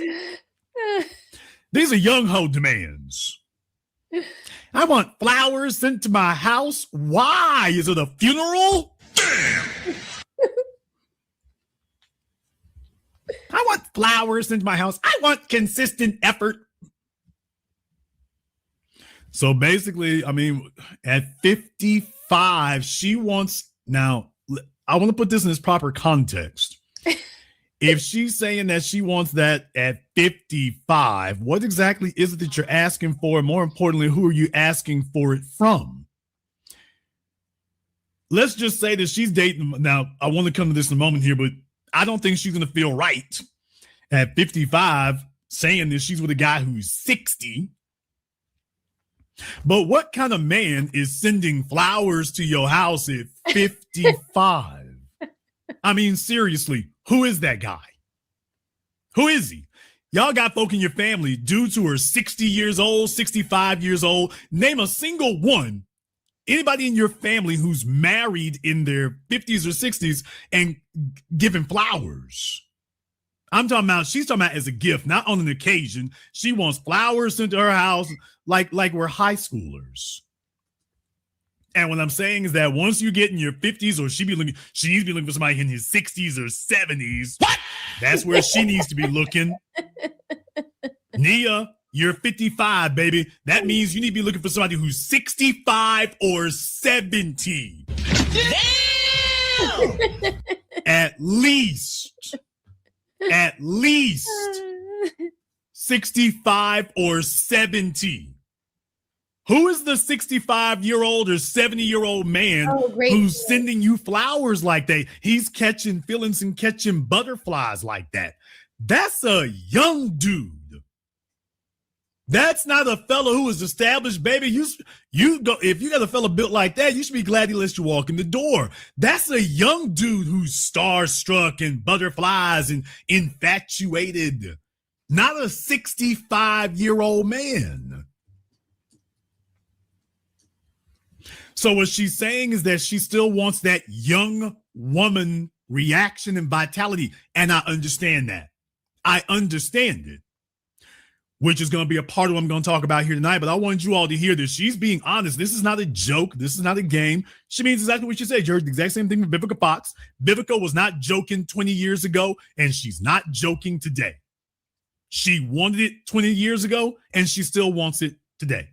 These are young ho demands. I want flowers sent to my house. Why? Is it a funeral? Damn. I want flowers sent to my house. I want consistent effort. So basically, at 55, she wants, now, I want to put this in its proper context. If she's saying that she wants that at 55, what exactly is it that you're asking for? More importantly, who are you asking for it from? Let's just say that she's dating. Now, I want to come to this in a moment here, but I don't think she's going to feel right at 55 saying that she's with a guy who's 60. But what kind of man is sending flowers to your house at 55? Seriously, who is that guy? Who is he? Y'all got folk in your family, dudes who are 60 years old, 65 years old. Name a single one. Anybody in your family who's married in their 50s or 60s and giving flowers. She's talking about as a gift, not on an occasion. She wants flowers sent to her house like we're high schoolers. And what I'm saying is that once you get in your 50s, or she needs to be looking for somebody in his 60s or 70s. What? That's where she needs to be looking. Nia, you're 55, baby. That means you need to be looking for somebody who's 65 or 70. Damn! At least 65 or 70. Who is the 65-year-old or 70-year-old man who's sending you flowers like that? He's catching feelings and catching butterflies like that. That's a young dude. That's not a fella who is established, baby. You go, if you got a fella built like that, you should be glad he lets you walk in the door. That's a young dude who's starstruck and butterflies and infatuated. Not a 65-year-old man. So what she's saying is that she still wants that young woman reaction and vitality. And I understand that. I understand it, which is going to be a part of what I'm going to talk about here tonight. But I wanted you all to hear this. She's being honest. This is not a joke. This is not a game. She means exactly what she said. You heard the exact same thing with Vivica Fox. Vivica was not joking 20 years ago, and she's not joking today. She wanted it 20 years ago, and she still wants it today.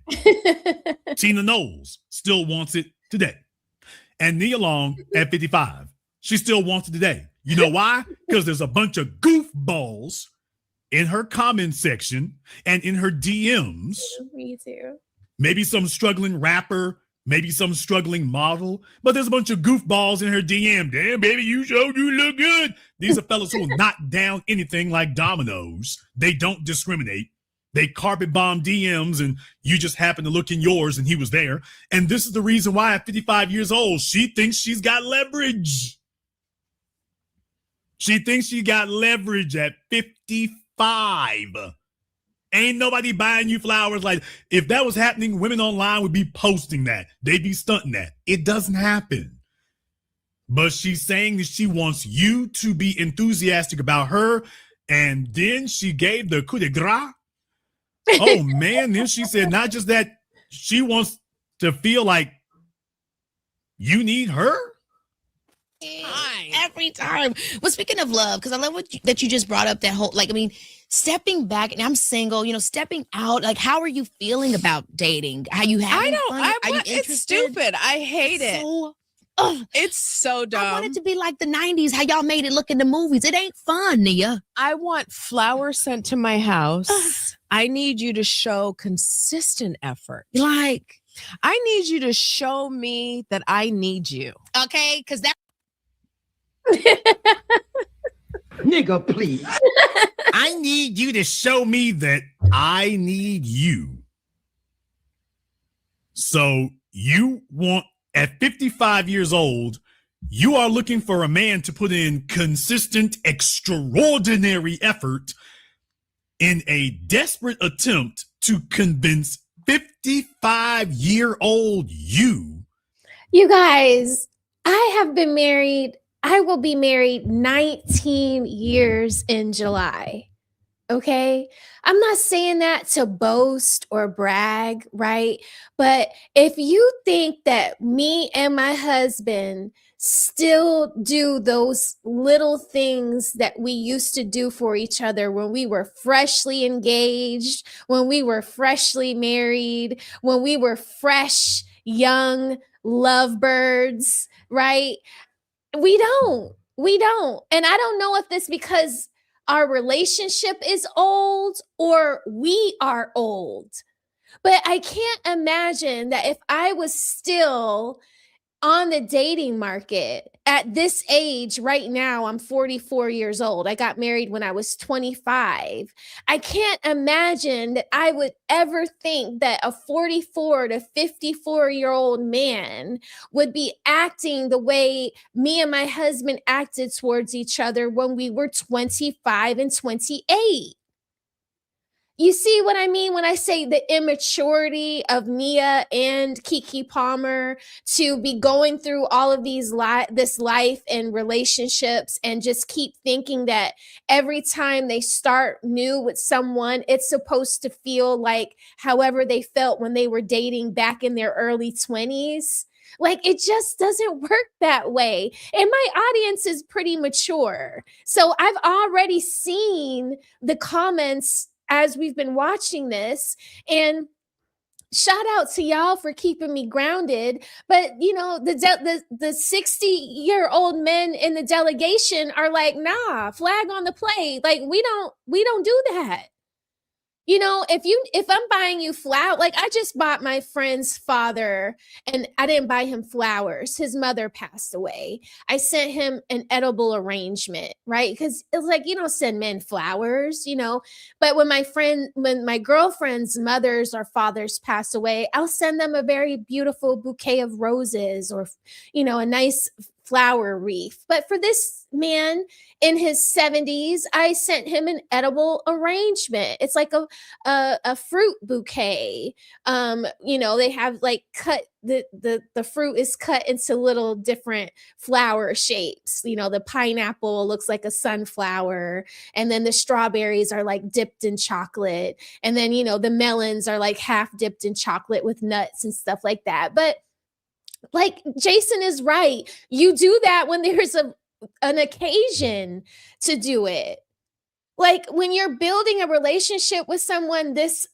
Tina Knowles still wants it today. And Nia Long at 55, she still wants it today. You know why? Because there's a bunch of goofballs in her comment section and in her DMs. Me too. Maybe some struggling rapper, maybe some struggling model, but there's a bunch of goofballs in her DM. Damn, baby, you look good. These are fellas who will knock down anything like dominoes. They don't discriminate. They carpet bomb DMs and you just happen to look in yours and he was there. And this is the reason why at 55 years old, she thinks she's got leverage. She thinks she got leverage at 55. Ain't nobody buying you flowers. Like, if that was happening, women online would be posting that. They'd be stunting that. It doesn't happen. But she's saying that she wants you to be enthusiastic about her. And then she gave the coup de grace. Oh, man. Then she said not just that, she wants to feel like you need her. Every time. Well, speaking of love, because I love that you just brought up that whole, like, I mean, stepping back, and I'm single, stepping out, like, how are you feeling about dating? How you having fun? Are you it's stupid. I hate it. It's so dumb. I want it to be like the 90s, how y'all made it look in the movies. It ain't fun, Nia. I want flowers sent to my house. I need you to show consistent effort. Like, I need you to show me that I need you. Okay, because that. Nigga, please. I need you to show me that I need you. So you want, at 55 years old, you are looking for a man to put in consistent, extraordinary effort in a desperate attempt to convince 55-year-old you. You guys, I have been married. I will be married 19 years in July. Okay. I'm not saying that to boast or brag, right? But if you think that me and my husband still do those little things that we used to do for each other when we were freshly engaged, when we were freshly married, when we were fresh, young lovebirds, right? We don't. And I don't know if this because our relationship is old or we are old. But I can't imagine that if I was still on the dating market at this age right now, I'm 44 years old. I got married when I was 25. I can't imagine that I would ever think that a 44 to 54-year-old man would be acting the way me and my husband acted towards each other when we were 25 and 28. You see what I mean when I say the immaturity of Nia and Keke Palmer to be going through all of these this life and relationships and just keep thinking that every time they start new with someone, it's supposed to feel like however they felt when they were dating back in their early 20s. Like, it just doesn't work that way. And my audience is pretty mature. So I've already seen the comments as we've been watching this, and shout out to y'all for keeping me grounded. But the 60-year-old men in the delegation are like, nah, flag on the play. Like, we don't do that. If I'm buying you flowers, like I just bought my friend's father, and I didn't buy him flowers. His mother passed away. I sent him an edible arrangement, right? Because it's like, you don't send men flowers, But when my girlfriend's mothers or fathers pass away, I'll send them a very beautiful bouquet of roses or, a nice flower wreath. But for this man in his 70s, I sent him an edible arrangement. It's like a fruit bouquet. They have like cut the fruit is cut into little different flower shapes. The pineapple looks like a sunflower, and then the strawberries are like dipped in chocolate, and then the melons are like half dipped in chocolate with nuts and stuff like that. But like Jason is right. You do that when there's an occasion to do it. Like when you're building a relationship with someone this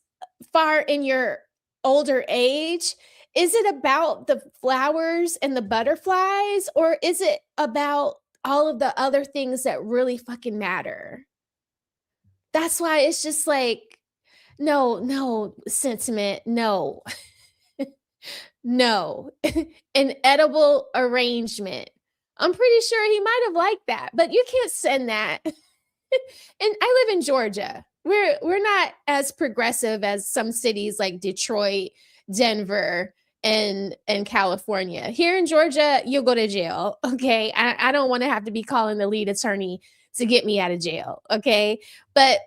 far in your older age, is it about the flowers and the butterflies, or is it about all of the other things that really fucking matter? That's why it's just like, no, sentiment, no. No, an edible arrangement. I'm pretty sure he might have liked that, but you can't send that. And I live in Georgia. We're not as progressive as some cities like Detroit, Denver, and California. Here in Georgia, you'll go to jail. Okay. I don't want to have to be calling the lead attorney to get me out of jail. Okay. But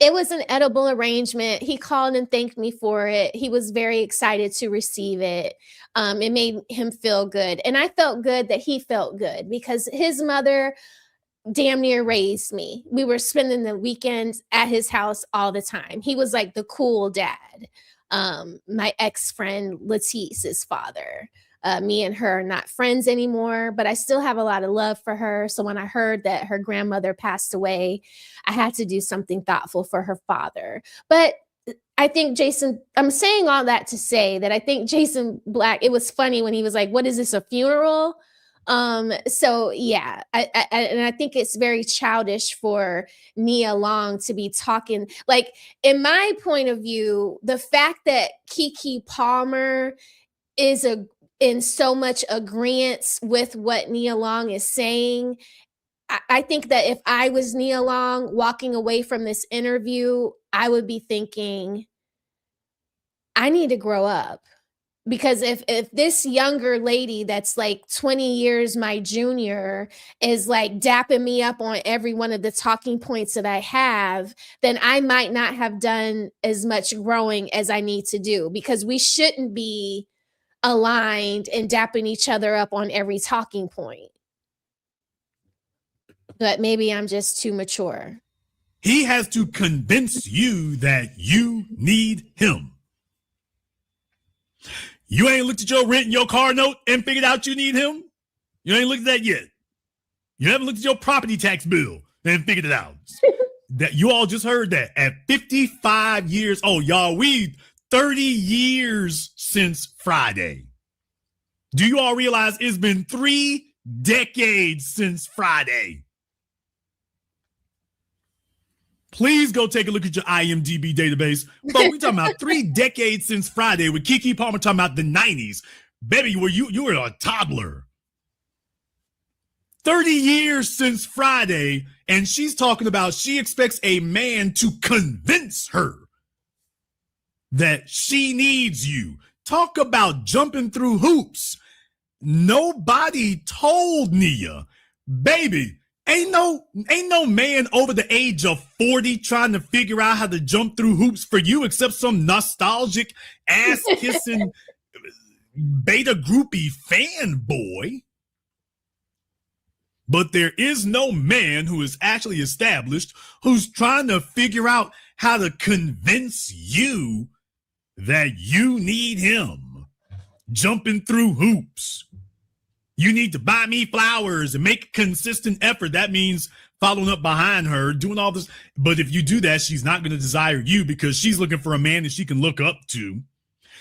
it was an edible arrangement. He called and thanked me for it. He was very excited to receive it. It made him feel good. And I felt good that he felt good because his mother damn near raised me. We were spending the weekends at his house all the time. He was like the cool dad. My ex-friend Latisse's father. Me and her are not friends anymore, but I still have a lot of love for her. So when I heard that her grandmother passed away, I had to do something thoughtful for her father. But I think Jason, I'm saying all that to say that I think Jason Black, it was funny when he was like, what is this, a funeral? So yeah, I think it's very childish for Nia Long to be talking, like, in my point of view, the fact that Keke Palmer is in so much agreement with what Nia Long is saying. I think that if I was Nia Long walking away from this interview, I would be thinking, I need to grow up. Because if this younger lady that's like 20 years my junior is like dapping me up on every one of the talking points that I have, then I might not have done as much growing as I need to do, because we shouldn't be aligned and dapping each other up on every talking point. But maybe I'm just too mature. He has to convince you that you need him. You ain't looked at your rent and your car note and figured out you need him? You ain't looked at that yet. You haven't looked at your property tax bill and figured it out. That you all just heard that at 55 years old, y'all, we 30 years since Friday. Do you all realize it's been 3 decades since Friday? Please go take a look at your IMDb database. But we're talking about 3 decades since Friday, with Keke Palmer talking about the 90s. Baby, you were a toddler. 30 years since Friday, and she's talking about she expects a man to convince her that she needs you. Talk about jumping through hoops. Nobody told Nia, baby, Ain't no man over the age of 40 trying to figure out how to jump through hoops for you except some nostalgic, ass-kissing, beta groupie fanboy. But there is no man who is actually established who's trying to figure out how to convince you that you need him. Jumping through hoops. You need to buy me flowers and make a consistent effort. That means following up behind her, doing all this. But if you do that, she's not going to desire you because she's looking for a man that she can look up to.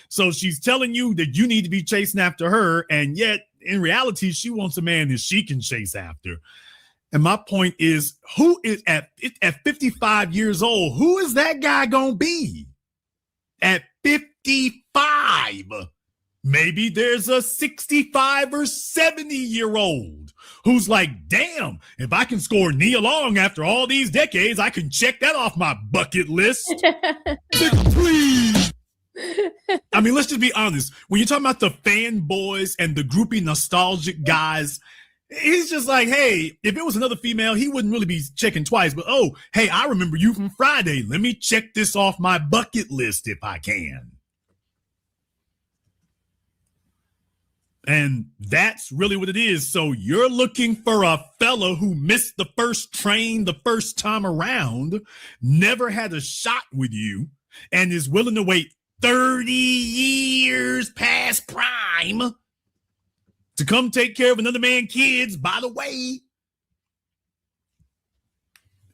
So she's telling you that you need to be chasing after her. And yet, in reality, she wants a man that she can chase after. And my point is, who is at 55 years old, who is that guy going to be? At 55. Maybe there's a 65 or 70-year-old who's like, damn, if I can score Nia Long after all these decades, I can check that off my bucket list. Please. I mean, let's just be honest. When you're talking about the fanboys and the groupie nostalgic guys, he's just like, hey, if it was another female, he wouldn't really be checking twice. But, oh, hey, I remember you from Friday. Let me check this off my bucket list if I can. And that's really what it is. So you're looking for a fella who missed the first train the first time around, never had a shot with you, and is willing to wait 30 years past prime to come take care of another man's kids. By the way,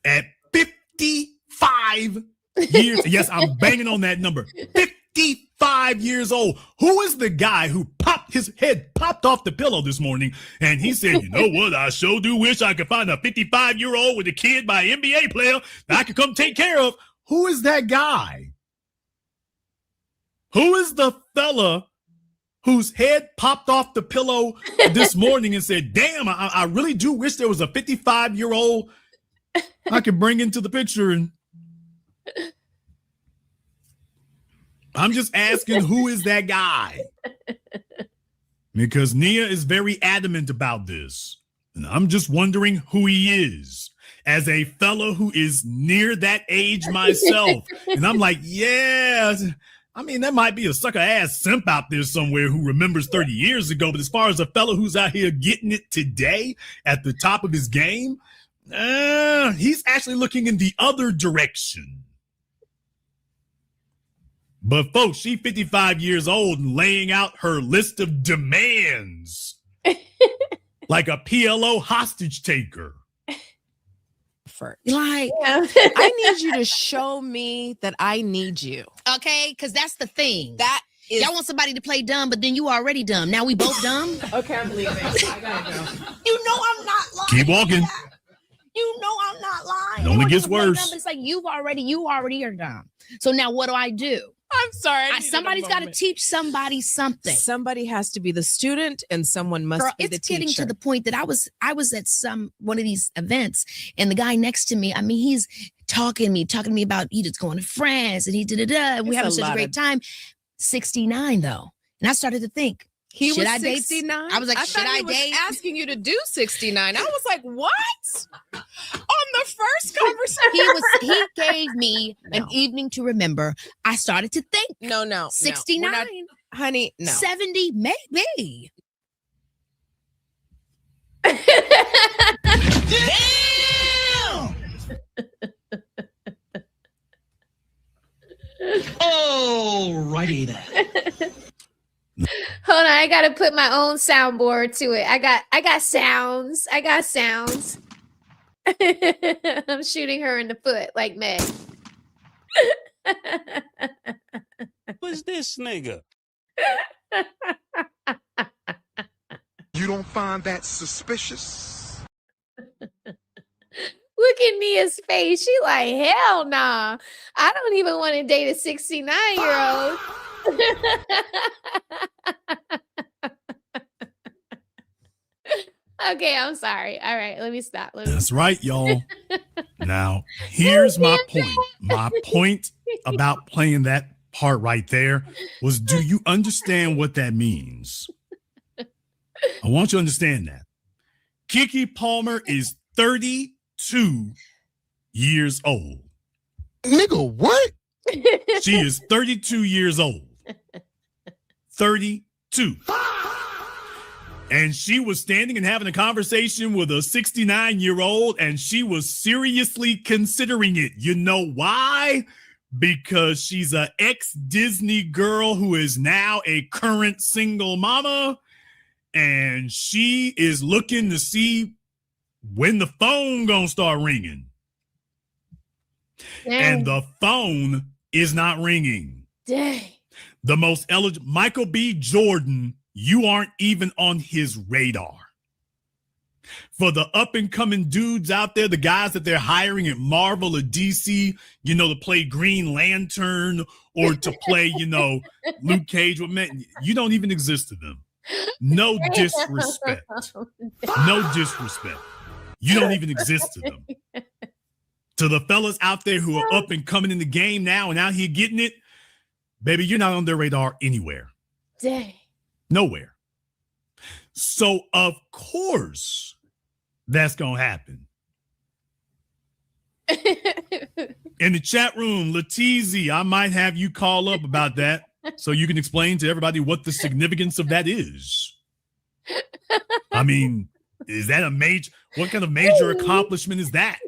at 55 years, yes, I'm banging on that number, 55 years old. Who is the guy who his head popped off the pillow this morning and he said, you know what, I sure do wish I could find a 55-year-old with a kid by an NBA player that I could come take care of? Who is that guy? Who is the fella whose head popped off the pillow this morning and said, damn, I really do wish there was a 55-year-old I could bring into the picture? And I'm just asking, who is that guy? Because Nia is very adamant about this. And I'm just wondering who he is as a fellow who is near that age myself. And I'm like, yeah, I mean, there might be a sucker ass simp out there somewhere who remembers 30 years ago. But as far as a fellow who's out here getting it today at the top of his game, he's actually looking in the other direction. But folks, she's 55 years old and laying out her list of demands like a PLO hostage taker. Like, I need you to show me that I need you. Okay, because that's the thing. That is. Y'all want somebody to play dumb, but then you already dumb. Now we both dumb. Okay, I'm leaving. I gotta go. You know I'm not lying. Keep walking. You know I'm not lying. It only gets worse. Dumb, but it's like you already are dumb. So now what do I do? I'm sorry. Somebody's got to teach somebody something. Somebody has to be the student, and someone must be the teacher. It's getting to the point that I was at one of these events, and the guy next to me, I mean, he's talking to me about he just going to France, and and we're having such a great time. 69 though, and I started to think. He was 69. I was like, should I date? Asking you to do 69. I was like, what? On the first conversation, he gave me an evening to remember. I started to think. No. 69, not, honey. No. 70, maybe. Damn! Alrighty then. Hold on, I gotta put my own soundboard to it. I got sounds. I'm shooting her in the foot like Meg. What's this nigga? You don't find that suspicious? Look at Nia's face. She like, hell nah. I don't even want to date a 69-year-old. Okay, I'm sorry. All right, let me stop. That's right, y'all. Now, here's my point. My point about playing that part right there was, do you understand what that means? I want you to understand that. Keke Palmer is 32 years old. Nigga, what? She is 32 years old. 32. And she was standing and having a conversation with a 69-year-old, and she was seriously considering it. You know why? Because she's an ex-Disney girl who is now a current single mama, and she is looking to see when the phone gonna start ringing. Dang. And the phone is not ringing. Dang. The most eligible, Michael B. Jordan, you aren't even on his radar. For the up-and-coming dudes out there, the guys that they're hiring at Marvel or DC, you know, to play Green Lantern or to play, you know, Luke Cage, you don't even exist to them. No disrespect. No disrespect. You don't even exist to them. To the fellas out there who are up and coming in the game now and out here getting it, baby, you're not on their radar anywhere. Dang. Nowhere. So, of course, that's going to happen. In the chat room, Latizi, I might have you call up about that so you can explain to everybody what the significance of that is. I mean, is that what kind of major accomplishment is that?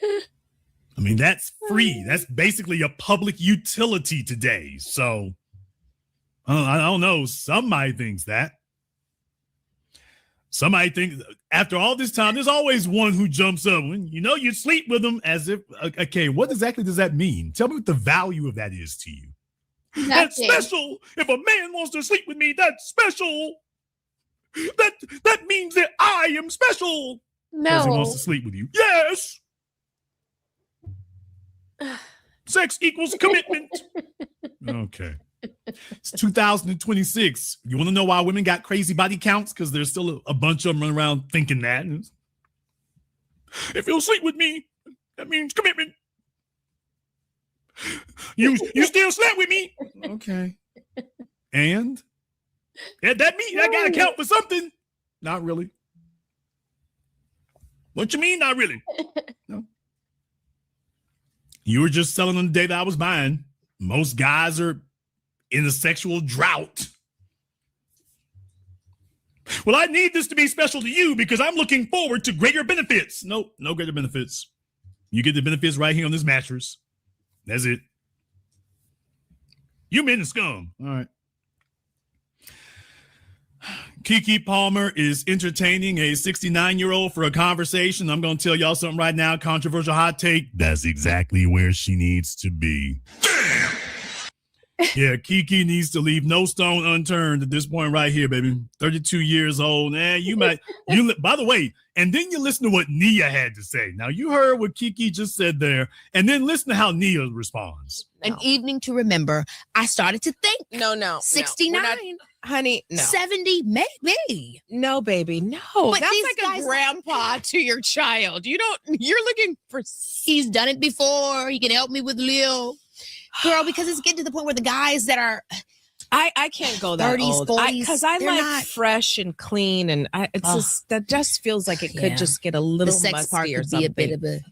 I mean, that's free. That's basically a public utility today. So, I don't know. Somebody thinks that. Somebody thinks after all this time, there's always one who jumps up when you know you sleep with them as if, okay, what exactly does that mean? Tell me what the value of that is to you. Nothing. That's special. If a man wants to sleep with me, that's special. That means that I am special. Because he wants to sleep with you. Yes. Sex equals commitment. Okay. It's 2026. You want to know why women got crazy body counts? Because there's still a bunch of them running around thinking that. If you'll sleep with me, that means commitment. You still slept with me. Okay. And? Yeah, that means I gotta count for something. Not really. What you mean, not really? No. You were just selling on the day that I was buying. Most guys are in a sexual drought. Well, I need this to be special to you because I'm looking forward to greater benefits. Nope, no greater benefits. You get the benefits right here on this mattress. That's it. You men are scum. All right. Keke Palmer is entertaining a 69-year-old for a conversation. I'm going to tell y'all something right now. Controversial hot take. That's exactly where she needs to be. Damn. Yeah, Keke needs to leave no stone unturned at this point right here, baby. 32 years old. By the way, and then you listen to what Nia had to say. Now, you heard what Keke just said there, and then listen to how Nia responds. An evening to remember. I started to think. No. 69. Honey, no. 70, maybe. No, baby, no. But that's these like guys- a grandpa to your child. You're looking for. He's done it before. He can help me with Lil. Girl, because it's getting to the point where the guys that are I can't go that 30s, old. 40s, Because I they're like not- fresh and clean, and that just feels like it could Yeah. just get a the little sex part musty or could be a something. bit of a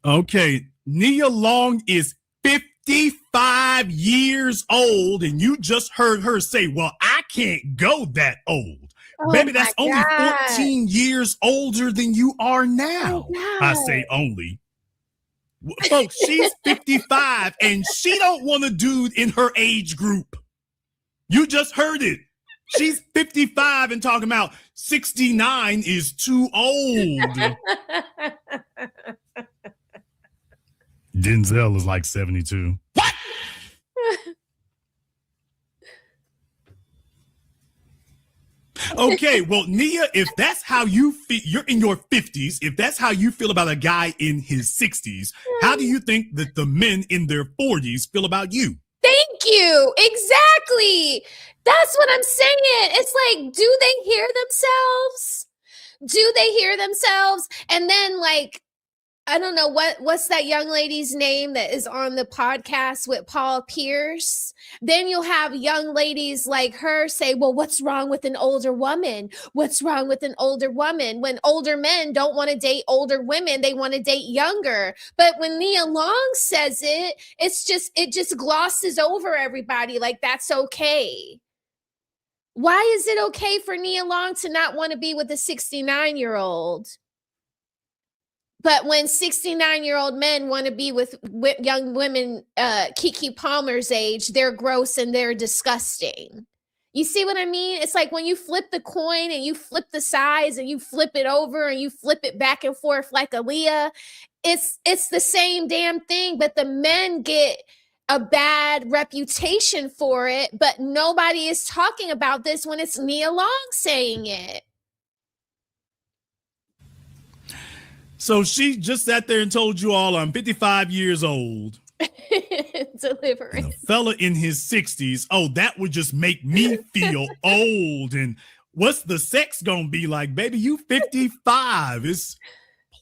Okay, Nia Long is 55 years old, and you just heard her say, well, I can't go that old. Oh Baby, that's my only God. 14 years older than you are now. Oh, I God. say only. Folks, she's 55, and she don't want a dude in her age group. You just heard it. She's 55 and talking about 69 is too old. Denzel is like 72. What? Okay, well, Nia, if that's how you feel, you're in your 50s. If that's how you feel about a guy in his 60s, how do you think that the men in their 40s feel about you? Thank you. Exactly. That's what I'm saying. It's like, do they hear themselves? Do they hear themselves? And then, like, I don't know what's that young lady's name that is on the podcast with Paul Pierce. Then you'll have young ladies like her say, well, what's wrong with an older woman? What's wrong with an older woman? When older men don't want to date older women, they want to date younger. But when Nia Long says it, it just glosses over everybody like that's okay. Why is it okay for Nia Long to not want to be with a 69-year-old? But when 69-year-old men want to be with young women, Keke Palmer's age, they're gross and they're disgusting. You see what I mean? It's like when you flip the coin and you flip the sides and you flip it over and you flip it back and forth like Aaliyah, it's the same damn thing, but the men get a bad reputation for it, but nobody is talking about this when it's Nia Long saying it. So she just sat there and told you all I'm 55 years old. Deliverance. And a fella in his 60s, oh, that would just make me feel old. And what's the sex gonna be like? Baby, you 55.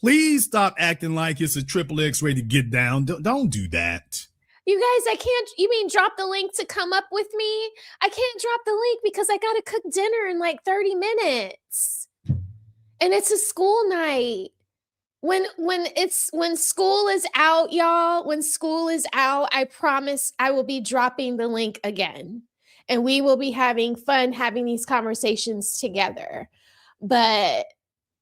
Please stop acting like it's a triple X ray to get down. Don't do that. You guys, you mean drop the link to come up with me? I can't drop the link because I gotta cook dinner in like 30 minutes. And it's a school night. When school is out, y'all, when school is out, I promise I will be dropping the link again. And we will be having fun having these conversations together. But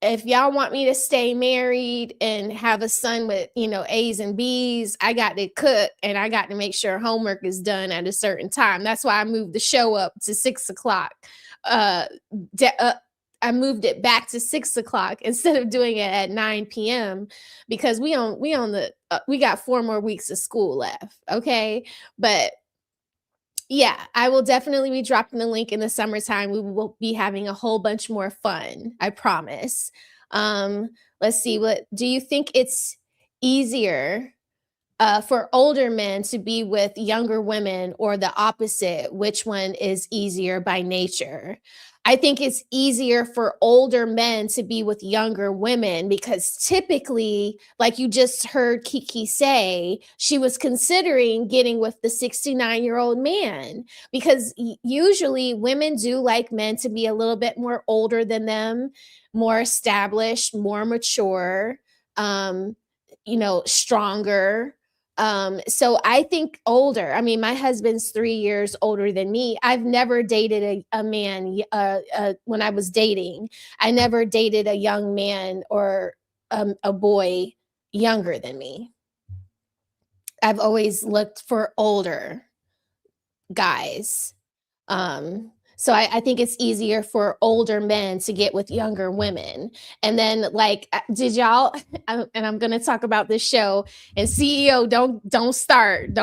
if y'all want me to stay married and have a son with, A's and B's, I got to cook and I got to make sure homework is done at a certain time. That's why I moved the show up to 6 o'clock. I moved it back to 6 o'clock instead of doing it at 9 p.m. because we got 4 more weeks of school left. Okay. But yeah, I will definitely be dropping the link in the summertime. We will be having a whole bunch more fun. I promise. Let's see. What do you think it's easier for older men to be with younger women, or the opposite, which one is easier by nature? I think it's easier for older men to be with younger women because typically, like you just heard Keke say, she was considering getting with the 69-year-old man because usually women do like men to be a little bit more older than them, more established, more mature, stronger. So I think older. I mean, my husband's 3 years older than me. I've never dated a man when I was dating. I never dated a young man or a boy younger than me. I've always looked for older guys. So I think it's easier for older men to get with younger women. And then, like, did y'all? And I'm gonna talk about this show. And CEO, don't start.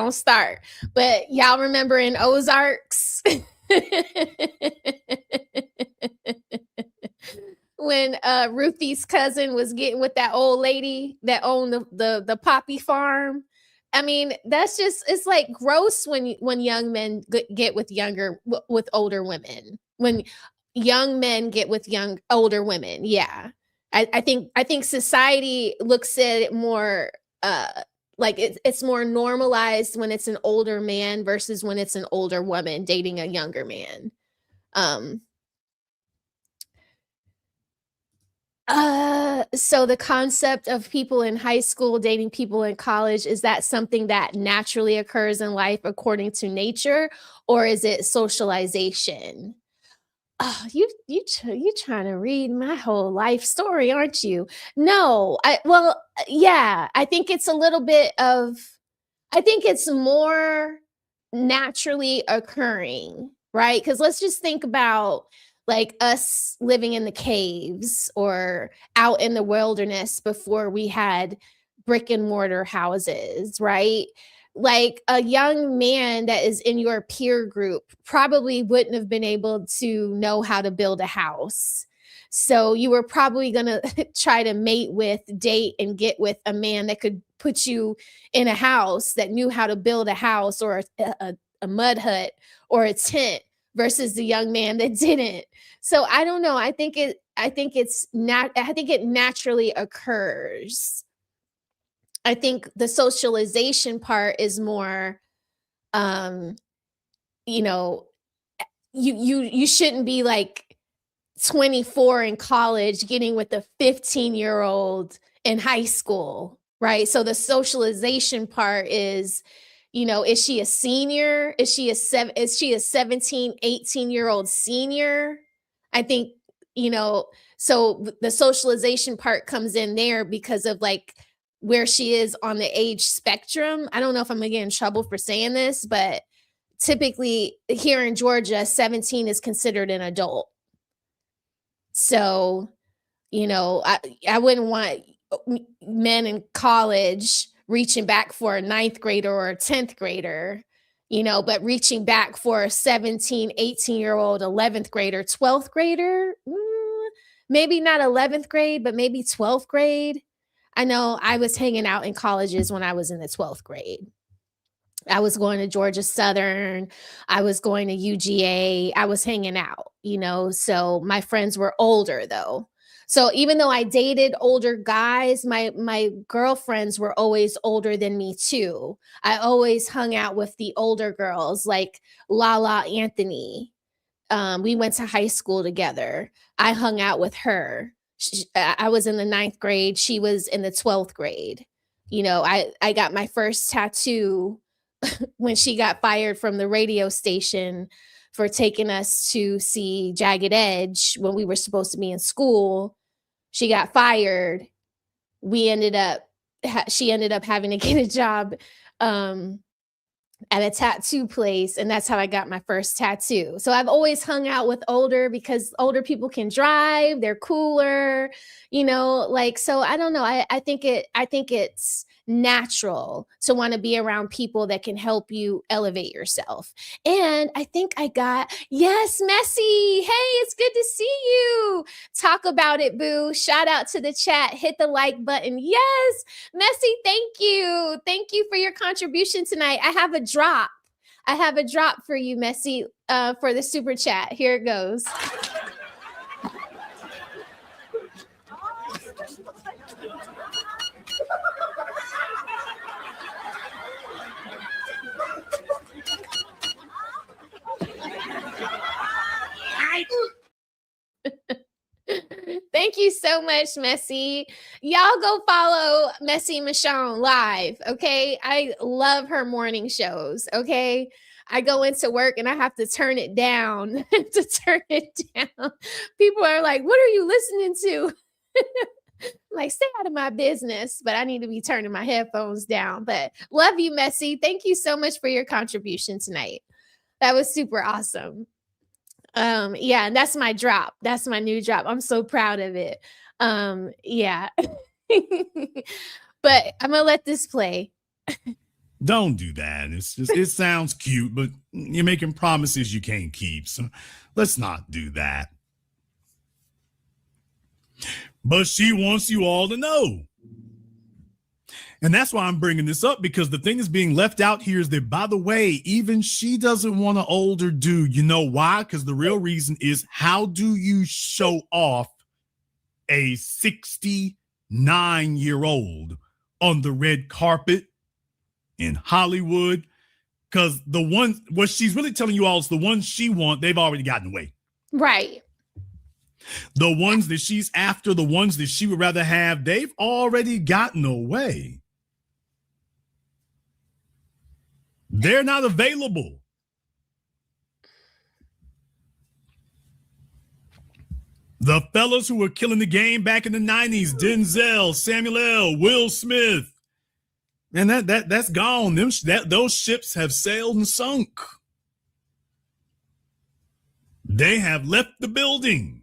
But y'all remember in Ozarks when Ruthie's cousin was getting with that old lady that owned the poppy farm? I mean, it's like gross when young men get with older women. When young men get with older women, yeah. I think society looks at it more like it's more normalized when it's an older man versus when it's an older woman dating a younger man. So the concept of people in high school dating people in college, is that something that naturally occurs in life according to nature, or is it socialization? Oh, you trying to read my whole life story, aren't you? No, yeah, I think it's a little bit of, I think it's more naturally occurring, right? Because let's just think about like us living in the caves or out in the wilderness before we had brick and mortar houses, right? Like a young man that is in your peer group probably wouldn't have been able to know how to build a house. So you were probably going to try to date and get with a man that could put you in a house, that knew how to build a house or a mud hut or a tent, versus the young man that didn't. So I don't know. I think it naturally occurs. I think the socialization part is more, you shouldn't be like 24 in college getting with a 15-year-old in high school, right? So the socialization part is, is she a senior? Is she a 17, 18-year-old senior? I think, so the socialization part comes in there because of like where she is on the age spectrum. I don't know if I'm gonna get in trouble for saying this, but typically here in Georgia, 17 is considered an adult. So, I wouldn't want men in college reaching back for a 9th grader or a 10th grader, but reaching back for a 17, 18-year-old 11th grader, 12th grader, maybe not 11th grade, but maybe 12th grade. I know I was hanging out in colleges when I was in the 12th grade. I was going to Georgia Southern. I was going to UGA. I was hanging out, so my friends were older though. So even though I dated older guys, my girlfriends were always older than me too. I always hung out with the older girls like Lala Anthony. We went to high school together. I hung out with her. I was in the 9th grade. She was in the 12th grade. I got my first tattoo when she got fired from the radio station for taking us to see Jagged Edge when we were supposed to be in school. She got fired. She ended up having to get a job at a tattoo place, and that's how I got my first tattoo. So I've always hung out with older because older people can drive, they're cooler, so I don't know. I think it's natural to want to be around people that can help you elevate yourself. And I think I got, yes, Messy. Hey, it's good to see you. Talk about it, boo. Shout out to the chat. Hit the like button. Yes, Messy, thank you. Thank you for your contribution tonight. I have a drop. For you, Messy, for the super chat. Here it goes. Thank you so much, Messy. Y'all go follow Messy Michonne live, okay? I love her morning shows, okay? I go into work and I have to turn it down People are like, what are you listening to? Like, stay out of my business, but I need to be turning my headphones down. But love you, Messy. Thank you so much for your contribution tonight. That was super awesome. Yeah, and that's my drop. That's my new drop. I'm so proud of it. Yeah. But I'm gonna let this play. Don't do that. It's just, it sounds cute, but you're making promises you can't keep. So let's not do that. But she wants you all to know. And that's why I'm bringing this up, because the thing is being left out here is that, by the way, even she doesn't want an older dude. You know why? Because the real reason is, how do you show off a 69-year-old on the red carpet in Hollywood? Because the ones, what she's really telling you all is the ones she wants, they've already gotten away. Right. The ones that she's after, the ones that she would rather have, they've already gotten away. They're not available. The fellas who were killing the game back in the 90s, Denzel, Samuel L., Will Smith, and that's gone. Those ships have sailed and sunk. They have left the building.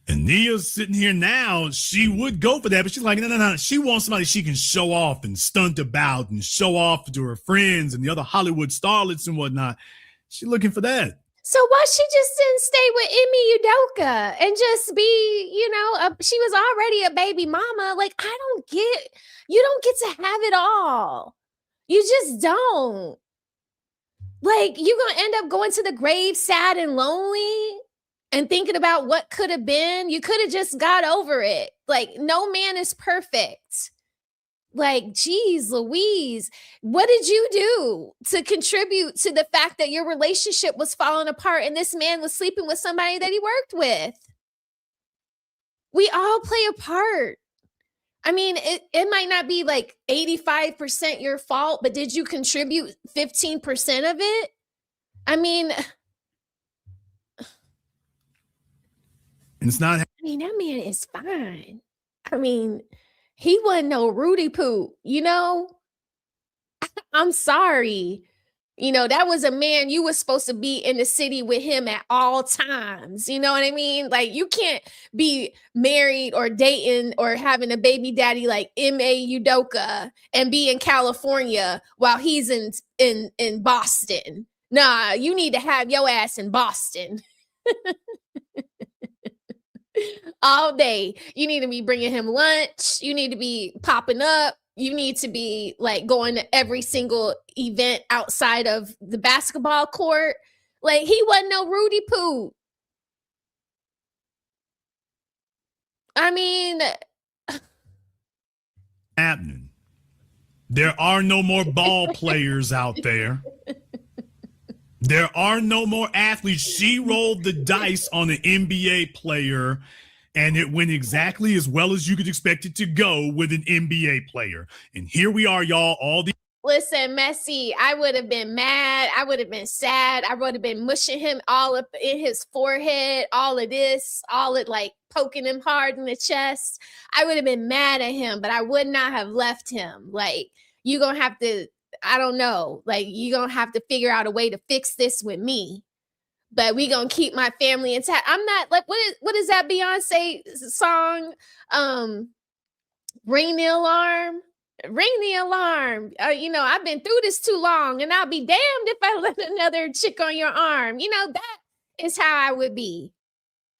And Nia's sitting here now. She would go for that, but she's like, no. She wants somebody she can show off and stunt about and show off to her friends and the other Hollywood starlets and whatnot. She's looking for that. So why she just didn't stay with Emmy Udoka and just be, she was already a baby mama. Like, you don't get to have it all. You just don't. Like, you're going to end up going to the grave sad and lonely and thinking about what could have been. You could have just got over it. Like, no man is perfect. Like, geez, Louise, what did you do to contribute to the fact that your relationship was falling apart and this man was sleeping with somebody that he worked with? We all play a part. I mean, it might not be like 85% your fault, but did you contribute 15% of it? I mean, it's not. I mean, that man is fine. I mean, he wasn't no Rudy Poo, I'm sorry. That was a man you were supposed to be in the city with him at all times. You know what I mean? Like, you can't be married or dating or having a baby daddy like M.A. Udoka and be in California while he's in Boston. Nah, you need to have your ass in Boston. All day. You need to be bringing him lunch. You need to be popping up. You need to be like going to every single event outside of the basketball court. Like, he wasn't no Rudy Poo. I mean, happening. There are no more ball players out there. There are no more athletes. She rolled the dice on an NBA player, and it went exactly as well as you could expect it to go with an NBA player. And here we are, y'all. Listen, Messi, I would have been mad. I would have been sad. I would have been mushing him all up in his forehead, all of this, all of like poking him hard in the chest. I would have been mad at him, but I would not have left him. Like, you're going to have to, I don't know, like, you're going to have to figure out a way to fix this with me. But we going to keep my family intact. I'm not like, what is that Beyonce song? Ring the alarm. Ring the alarm. I've been through this too long, and I'll be damned if I let another chick on your arm. That is how I would be.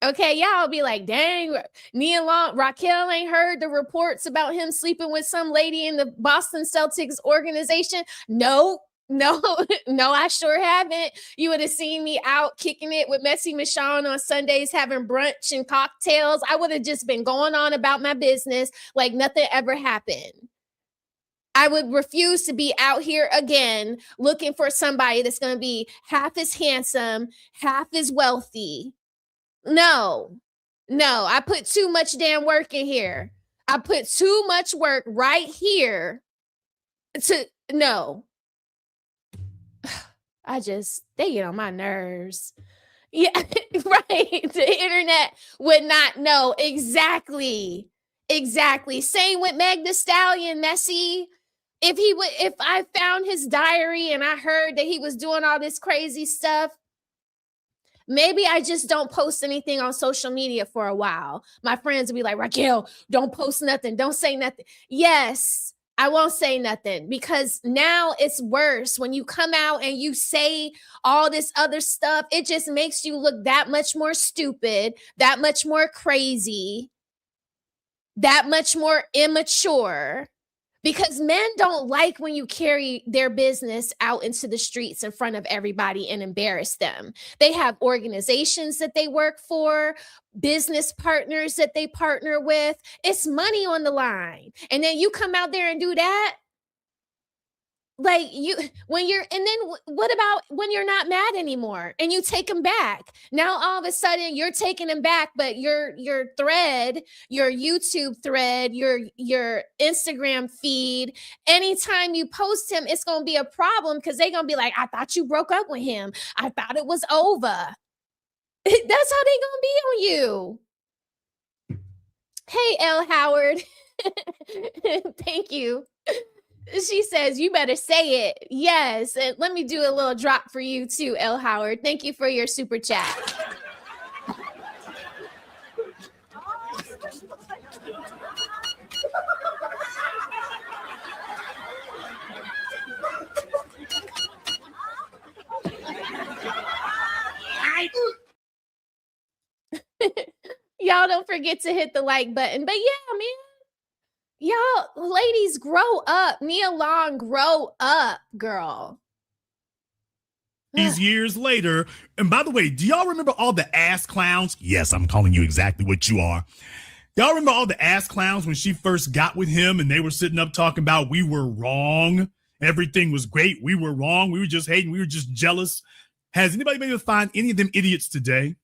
Okay, y'all be like, dang, Nia Long, Raquel ain't heard the reports about him sleeping with some lady in the Boston Celtics organization. No, I sure haven't. You would have seen me out kicking it with Messy Michonne on Sundays, having brunch and cocktails. I would have just been going on about my business like nothing ever happened. I would refuse to be out here again looking for somebody that's going to be half as handsome, half as wealthy. No, I put too much damn work in here. I put too much work right here no. They get on my nerves. Yeah, right. The internet would not know. Exactly. Same with Meg the Stallion, Messy. If I found his diary and I heard that he was doing all this crazy stuff, maybe I just don't post anything on social media for a while. My friends will be like, Raquel, don't post nothing. Don't say nothing. Yes, I won't say nothing, because now it's worse. When you come out and you say all this other stuff, it just makes you look that much more stupid, that much more crazy, that much more immature. Because men don't like when you carry their business out into the streets in front of everybody and embarrass them. They have organizations that they work for, business partners that they partner with. It's money on the line. And then you come out there and do that? What about when you're not mad anymore and you take them back? Now all of a sudden you're taking them back, but your thread, your YouTube thread, your Instagram feed, anytime you post him, it's going to be a problem, because they're going to be like, I thought you broke up with him. I thought it was over. That's how they going to be on you. Hey, L. Howard. Thank you. She says, you better say it. Yes. And let me do a little drop for you too, L. Howard. Thank you for your super chat. Y'all don't forget to hit the like button. But yeah, man. Y'all, ladies, grow up. Nia Long, grow up, girl. These years later, and by the way, do y'all remember all the ass clowns? Yes, I'm calling you exactly what you are. Y'all remember all the ass clowns when she first got with him and they were sitting up talking about we were wrong, everything was great, we were wrong, we were just hating, we were just jealous. Has anybody been able to find any of them idiots today?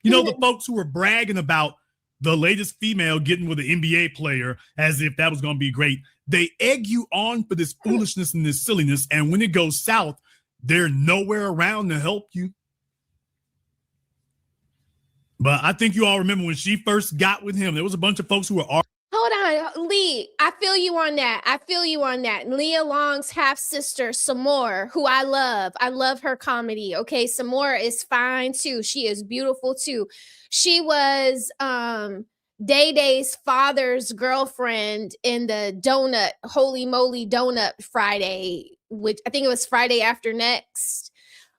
You know, the folks who were bragging about the latest female getting with an NBA player as if that was going to be great. They egg you on for this foolishness and this silliness. And when it goes south, they're nowhere around to help you. But I think you all remember when she first got with him, there was a bunch of folks who were Hold on, Lee. I feel you on that. Nia Long's half-sister, Samore, who I love. I love her comedy. Okay, Samore is fine too. She is beautiful too. She was Day Day's father's girlfriend in the Holy Moly Donut Friday, which I think it was Friday after next.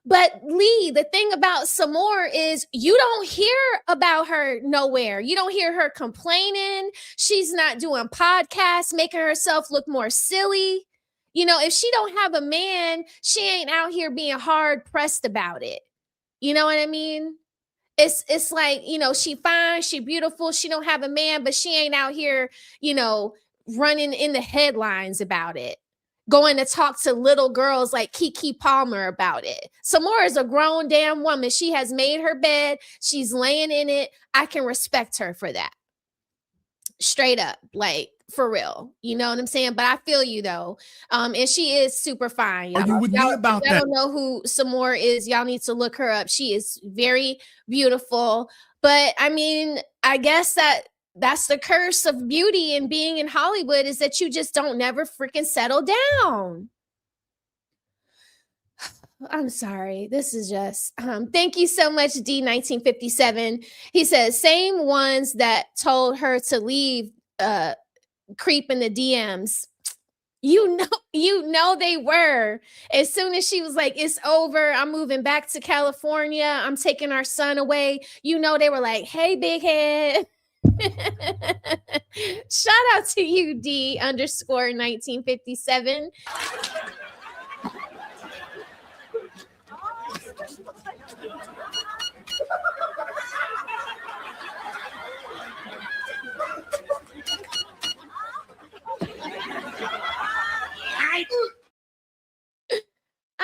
But Lee, the thing about Samore is you don't hear about her nowhere. You don't hear her complaining. She's not doing podcasts, making herself look more silly. You know, if she don't have a man, she ain't out here being hard pressed about it. You know what I mean? It's like, you know, she fine, she beautiful, she don't have a man, but she ain't out here, you know, running in the headlines about it. Going to talk to little girls like Keke Palmer about it. Samora is a grown damn woman. She has made her bed. She's laying in it. I can respect her for that. Straight up, like for real. You know what I'm saying? But I feel you though. And she is super fine. Y'all. Are you with me about that? I don't know who Samora is. Y'all need to look her up. She is very beautiful. But I mean, I guess that's the curse of beauty and being in Hollywood, is that you just don't never freaking settle down. I'm sorry. This is just, thank you so much, D1957. He says, same ones that told her to leave creep in the DMs. You know they were. As soon as she was like, it's over, I'm moving back to California, I'm taking our son away. You know they were like, hey, big head. Shout out to you, D_1957.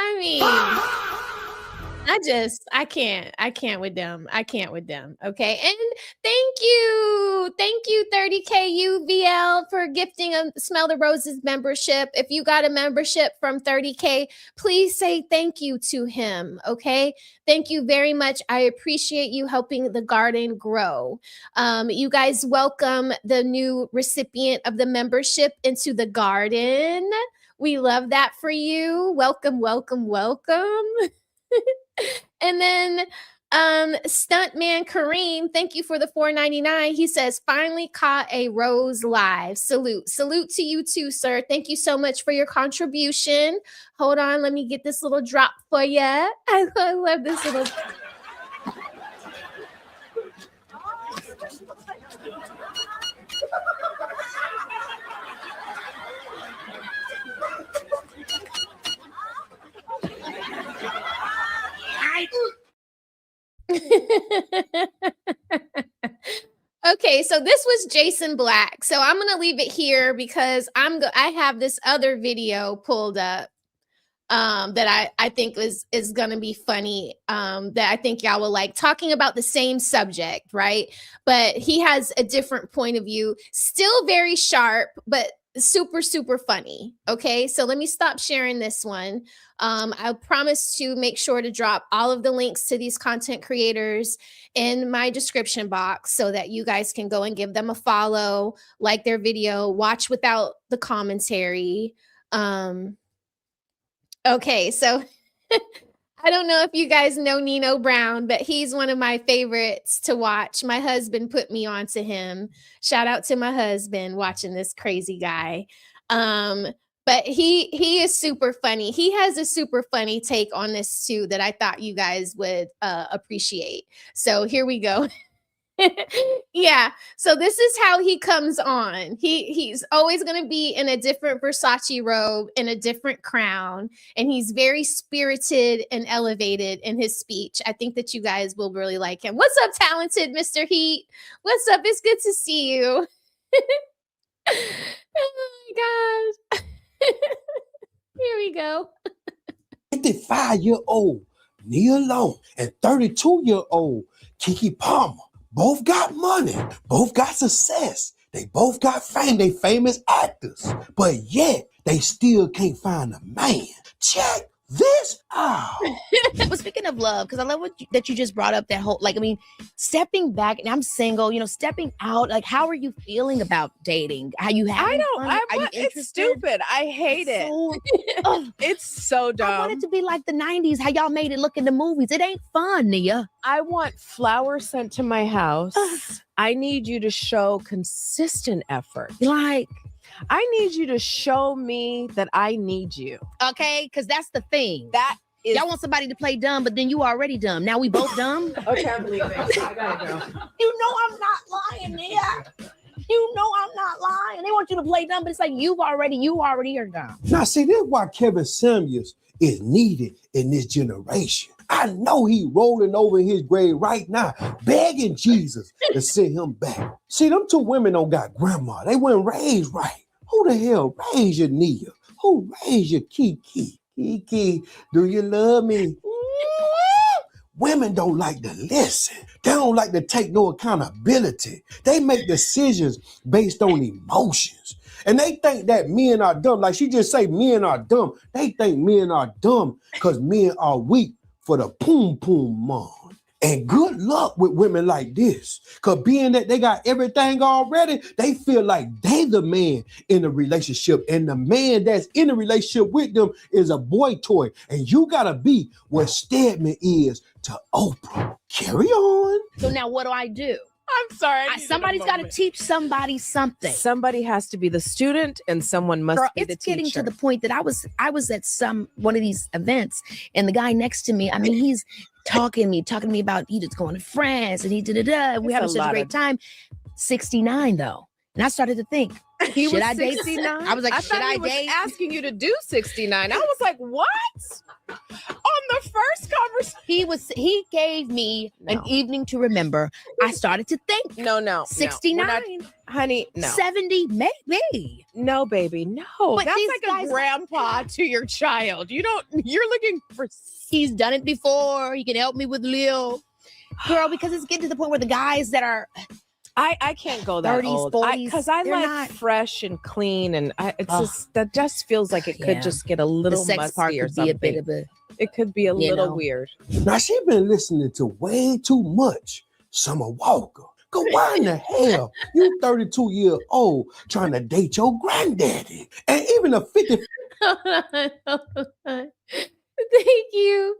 I mean, I can't with them. Okay. And thank you 30K UVL for gifting a Smell the Roses membership. If you got a membership from 30K, please say thank you to him. Okay. Thank you very much. I appreciate you helping the garden grow. You guys welcome the new recipient of the membership into the garden. We love that for you. Welcome. And then Stuntman Kareem, thank you for the $4.99. He says, finally caught a rose live. Salute to you too, sir. Thank you so much for your contribution. Hold on, let me get this little drop for you. I love this little. Okay, so this was Jason Black. So I'm gonna leave it here because I have this other video pulled up that I think is gonna be funny, that I think y'all will like, talking about the same subject, right? But he has a different point of view, still very sharp, but super funny. Okay, so let me stop sharing this one. I promise to make sure to drop all of the links to these content creators in my description box so that you guys can go and give them a follow, like their video, watch without the commentary. Okay, so I don't know if you guys know Nino Brown, but he's one of my favorites to watch. My husband put me on to him. Shout out to my husband watching this crazy guy. But he is super funny. He has a super funny take on this too that I thought you guys would appreciate. So here we go. Yeah, so this is how he comes on. He's always going to be in a different Versace robe and a different crown, and he's very spirited and elevated in his speech. I think that you guys will really like him. What's up, talented Mr. Heat? What's up? It's good to see you. Oh my gosh. Here we go. 55-year-old Nia Long and 32-year-old Keke Palmer both got money, both got success, they both got fame, they famous actors, but yet they still can't find a man. Check this out. But speaking of love, because I love that you just brought up that whole, like, I mean, stepping back, and I'm single, you know, stepping out, like, how are you feeling about dating? How you having fun? It's stupid. I hate it. It's so dumb. I want it to be like the 90s, how y'all made it look in the movies. It ain't fun, Nia. I want flowers sent to my house. I need you to show consistent effort. Like, I need you to show me that I need you. Okay, because that's the thing. That is. Y'all want somebody to play dumb, but then you already dumb. Now we both dumb. Okay, I'm leaving. I gotta go. You know I'm not lying, Nia. You know I'm not lying. They want you to play dumb, but it's like you already are dumb. Now, see, this is why Kevin Samuels is needed in this generation. I know he rolling over in his grave right now, begging Jesus to send him back. See, them two women don't got grandma. They weren't raised right. Who the hell raised your Nia? Who raised your Keke? Keke, do you love me? Women don't like to listen. They don't like to take no accountability. They make decisions based on emotions. And they think that men are dumb. Like she just say men are dumb. They think men are dumb because men are weak for the poom man. And good luck with women like this. Because being that they got everything already, they feel like they the man in the relationship. And the man that's in the relationship with them is a boy toy. And you got to be what Stedman is to Oprah. Carry on. So now what do? I'm sorry. I needed a Somebody's got to moment. teach somebody something. Somebody has to be the student and someone must Girl, be the it's getting teacher. to the point that I was at one of these events, and the guy next to me, I mean, he's talking to me about he just going to France and he and we It's having a such a lot great of- time. 69 though, and I started to think, He should was I date? 69? I was like, I should thought I he was date? asking you to do 69. I was like, what? On the first conversation. He gave me an evening to remember. I started to think. No. 69, We're not- honey, no. 70, maybe. No, baby, no. But That's these like guys- a grandpa to your child. You're looking for. He's done it before. He can help me with Lil. Girl, because it's getting to the point where the guys that are I can't go that 30s, old. 40s, Because I they're like not- fresh and clean, and that just feels like it could Yeah. just get a the little sex musty part or could be a bit something. of a It could be a you little know. weird. Now she been listening to way too much Summer Walker. Go why in the hell you 32 years old trying to date your granddaddy? And even a 50 Hold on. Thank you.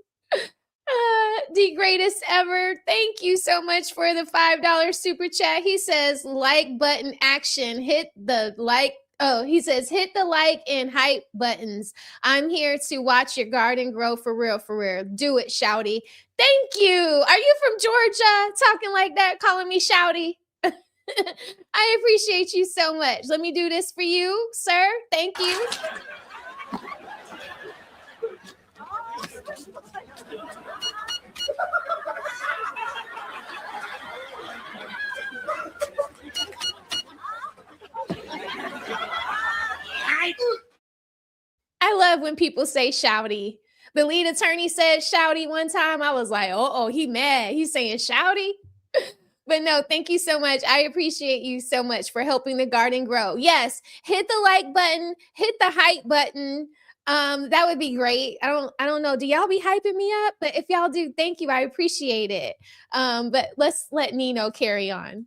The greatest ever. Thank you so much for the $5 super chat. He says, like button action. Hit the like. Oh, he says, hit the like and hype buttons. I'm here to watch your garden grow for real, for real. Do it, Shouty. Thank you. Are you from Georgia talking like that, calling me Shouty? I appreciate you so much. Let me do this for you, sir. Thank you. I love when people say shouty. The lead attorney said shouty one time. I was like, oh, he mad. He's saying shouty. But no, thank you so much. I appreciate you so much for helping the garden grow. Yes, hit the like button, hit the hype button. That would be great. I don't know. Do y'all be hyping me up? But if y'all do, thank you. I appreciate it. But let's let Nino carry on.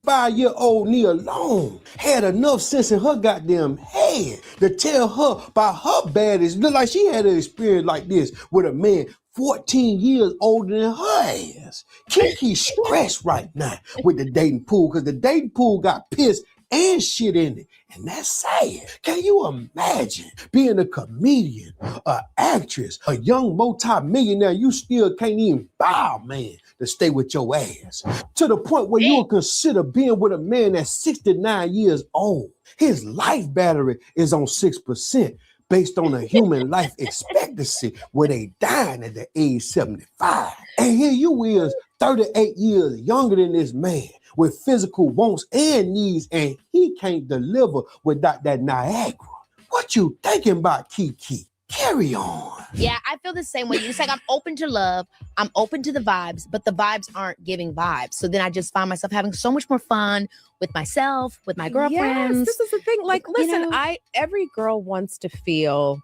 5-year-old Nia Long had enough sense in her goddamn head to tell her about her baddest. Look like she had an experience like this with a man 14 years older than her ass. Keke's stressed right now with the dating pool because the dating pool got piss and shit in it. And that's sad. Can you imagine being a comedian, an actress, a young multi-millionaire? You still can't even buy a man to stay with your ass. To the point where you'll consider being with a man that's 69 years old. His life battery is on 6%. Based on a human life expectancy where they dying at the age 75. And here you is 38 years younger than this man with physical wants and needs, and he can't deliver without that Niagara. What you thinking about, Keke? Carry on. Yeah, I feel the same way. It's like I'm open to love. I'm open to the vibes, but the vibes aren't giving vibes. So then I just find myself having so much more fun with myself, with my girlfriends. Yes, this is the thing. Like, You listen, know? every girl wants to feel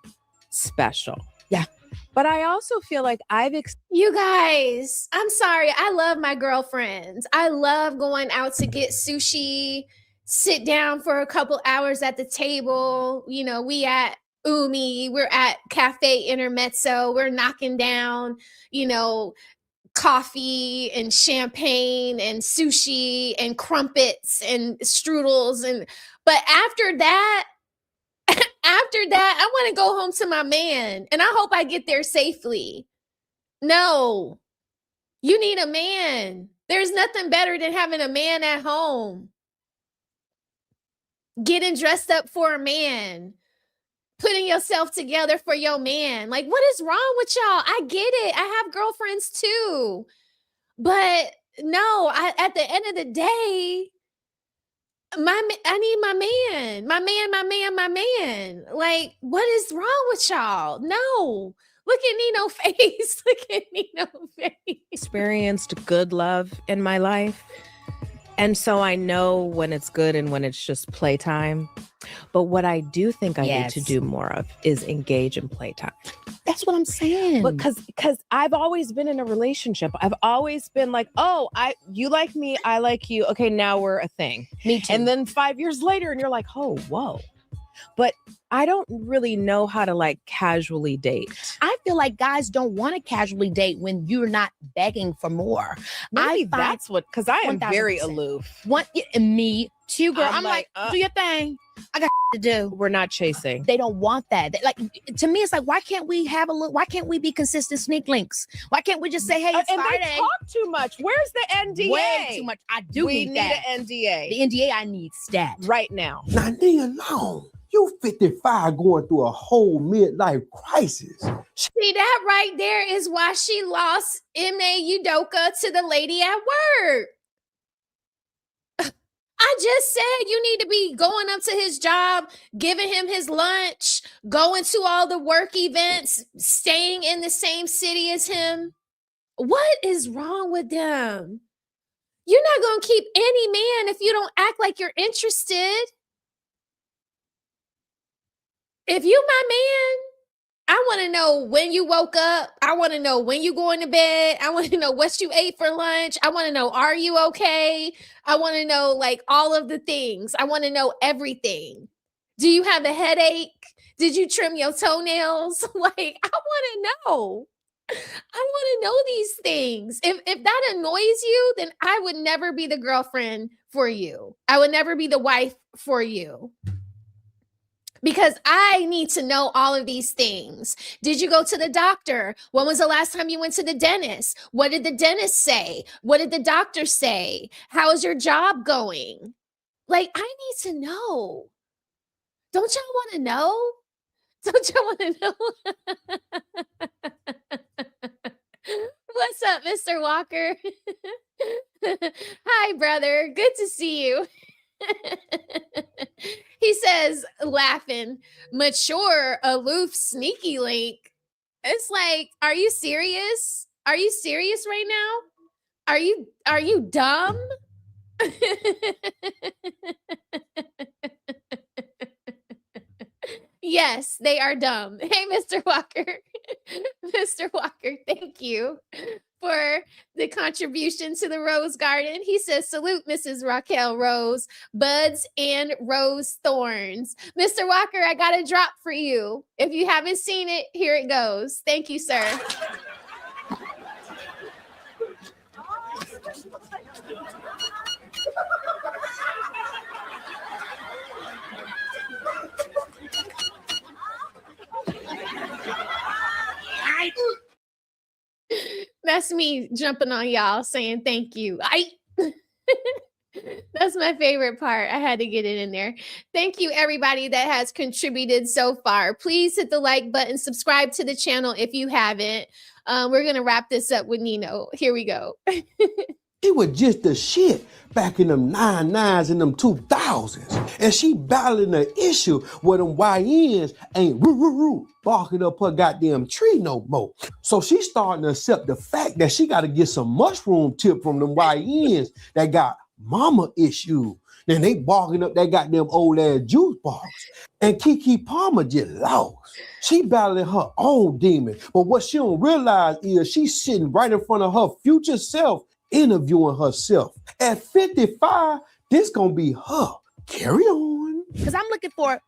special. Yeah. But I also feel like You guys, I'm sorry. I love my girlfriends. I love going out to get sushi, sit down for a couple hours at the table. You know, we at Umi, we're at Cafe Intermezzo. We're knocking down, coffee and champagne and sushi and crumpets and strudels. But after that, I want to go home to my man, and I hope I get there safely. No, you need a man. There's nothing better than having a man at home. Getting dressed up for a man. Putting yourself together for your man. Like, what is wrong with y'all? I get it. I have girlfriends too. But no, at the end of the day, I need my man. My man. Like, what is wrong with y'all? No. Look at Nino's face. Look at Nino's face. experienced good love in my life. And so I know when it's good and when it's just playtime. But what I do think I need to Yes. do more of is engage in playtime. That's what I'm saying. Because I've always been in a relationship. I've always been like, oh, you like me, I like you. Okay, now we're a thing. Me too. And then 5 years later, and you're like, oh, whoa. But I don't really know how to like casually date. I feel like guys don't want to casually date when you're not begging for more. Maybe find that's what, because I am very 1000%. aloof. Me too, girl. I'm like, like, do your thing. I got to do. We're not chasing. They don't want that. Like, to me, it's like, why can't we have a look? Why can't we be consistent sneak links? Why can't we just say, hey, it's and Friday? they talk too much. Where's the NDA? Way too much. I do We need need that. an NDA The NDA I need stat. right now. Now, Nia Long, you 55 going through a whole midlife crisis. See, that right there is why she lost M.A. Udoka to the lady at work. I just said you need to be going up to his job, giving him his lunch, going to all the work events, staying in the same city as him. What is wrong with them? You're not going to keep any man if you don't act like you're interested. If you my man, I want to know when you woke up. I want to know when you going to bed. I want to know what you ate for lunch. I want to know, are you okay? I want to know like all of the things. I want to know everything. Do you have a headache? Did you trim your toenails? Like, I want to know. I want to know these things. If that annoys you, then I would never be the girlfriend for you. I would never be the wife for you. Because I need to know all of these things. Did you go to the doctor? When was the last time you went to the dentist? What did the dentist say? What did the doctor say? How is your job going? Like, I need to know. Don't y'all want to know? Don't y'all want to know? What's up, Mr. Walker? Hi, brother. Good to see you. He says, laughing, mature, aloof, sneaky link. It's like, are you serious? Are you serious right now? Are you dumb? Yes, they are dumb. Hey, Mr. Walker. Mr. Walker, thank you for the contribution to the Rose Garden. He says, salute Mrs. Raquel Rose, buds and rose thorns. Mr. Walker, I got a drop for you. If you haven't seen it, here it goes. Thank you, sir. That's me jumping on y'all saying thank you. That's my favorite part. I had to get it in there. Thank you, everybody that has contributed so far. Please hit the like button, subscribe to the channel if you haven't. We're going to wrap this up with Nino. Here we go. She was just the shit back in them 99s and them 2000s. And she battling the issue where them YNs ain't barking up her goddamn tree no more. So she's starting to accept the fact that she got to get some mushroom tip from them YNs that got mama issue. Then they barking up that goddamn old ass juice box. And Keke Palmer just lost. She battling her own demon. But what she don't realize is she's sitting right in front of her future self, interviewing herself. At 55, this gonna be her. Carry on. Because I'm looking for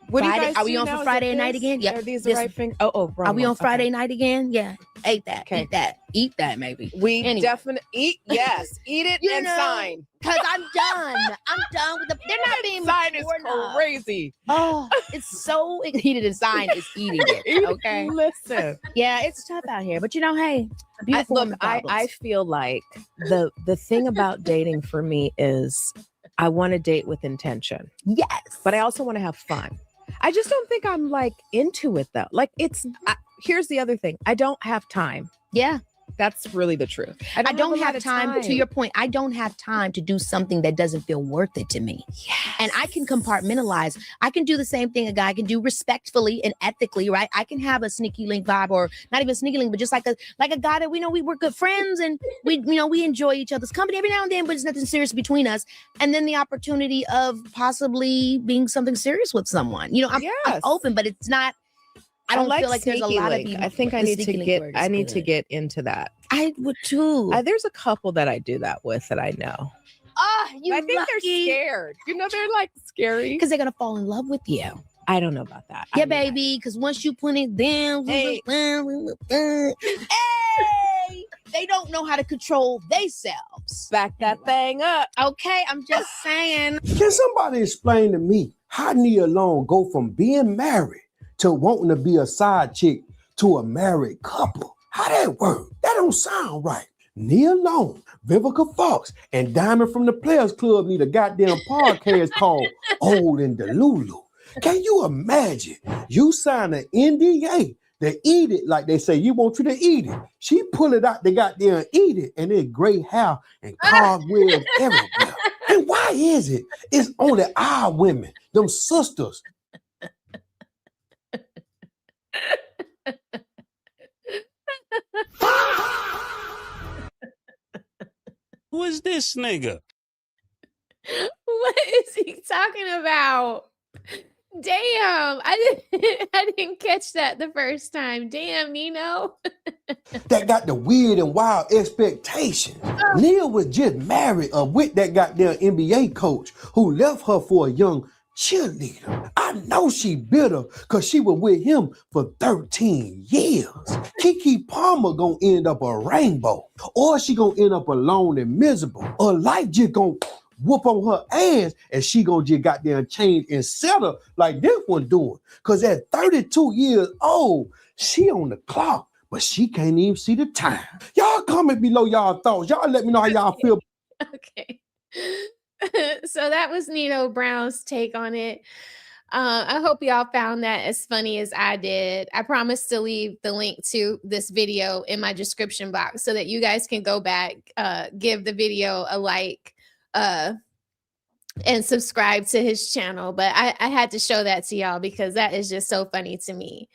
What do you Friday. guys Are we do on now? for Is Friday it night this? again? Yeah. Are these the This- right thing? Oh, wrong Are we one. on Friday Okay. night again? Yeah. Ate that. Okay. Eat that. Eat that, maybe. We Anyway. definitely eat. Yes, eat it You and know, sign. Because I'm done. I'm done with the. They're not being Sign is mature enough. crazy. Oh, it's so eating and sign is eating it. Okay. Listen. Yeah, it's tough out here, but hey, beautiful Look, women I problems. feel like the thing about dating for me is I want to date with intention, yes, but I also want to have fun. I just don't think I'm like into it though. Like here's the other thing. I don't have time. yeah. That's really the truth. I don't a lot have of time. To your point, I don't have time to do something that doesn't feel worth it to me. Yes. And I can compartmentalize. I can do the same thing a guy can do respectfully and ethically, right? I can have a sneaky link vibe, or not even sneaky link, but just like a guy that we know we're good friends and we enjoy each other's company every now and then, but it's nothing serious between us. And then the opportunity of possibly being something serious with someone. I'm Yes. open, but it's not. I don't feel like there's a sneaky lot link. of people. I think I the need to sneaky link get. word is I need to good. get into that. I would too. There's a couple that I do that with that I know. Oh, you I think they're lucky. scared. They're like scary. Because they're gonna fall in love with you. I don't know about that. Yeah, baby, because once you put it down, Hey. hey, they don't know how to control themselves. Back that thing up. Okay, I'm just saying. Can somebody explain to me how Nia Long go from being married to wanting to be a side chick to a married couple? How that work? That don't sound right. Nia Long, Vivica Fox, and Diamond from the Players Club need a goddamn podcast called Old and Delulu. Can you imagine? You sign an NDA to eat it like they say you want you to eat it. She pull it out, they goddamn eat it, and then gray hair and cobwebs everywhere. And why is it? It's only our women, them sisters. Who is this nigga? What is he talking about? Damn, I didn't catch that the first time. Damn, Nino. That got the weird and wild expectations. Nia was just married with that goddamn NBA coach who left her for a young cheerleader. I know she bitter because she was with him for 13 years. Keke Palmer gonna end up a rainbow, or she gonna end up alone and miserable, or life just gonna whoop on her ass and she gonna just goddamn change and settle like this one doing. Cause at 32 years old, she on the clock, but she can't even see the time. Y'all comment below y'all thoughts. Y'all let me know how y'all feel. Okay. So that was Nino Brown's take on it. I hope y'all found that as funny as I did. I promise to leave the link to this video in my description box so that you guys can go back, give the video a like, and subscribe to his channel. But I had to show that to y'all because that is just so funny to me.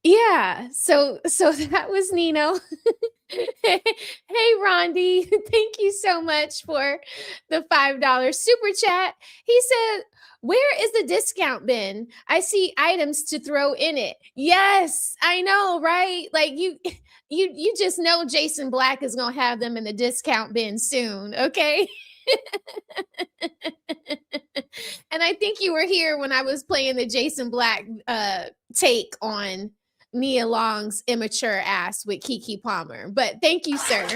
Yeah, so that was Nino. Hey, Rondi, thank you so much for the $5 super chat. He said, where is the discount bin? I see items to throw in it. Yes, I know, right? Like you just know Jason Black is going to have them in the discount bin soon, okay? And I think you were here when I was playing the Jason Black take on Nia Long's immature ass with Keke Palmer. But thank you, sir.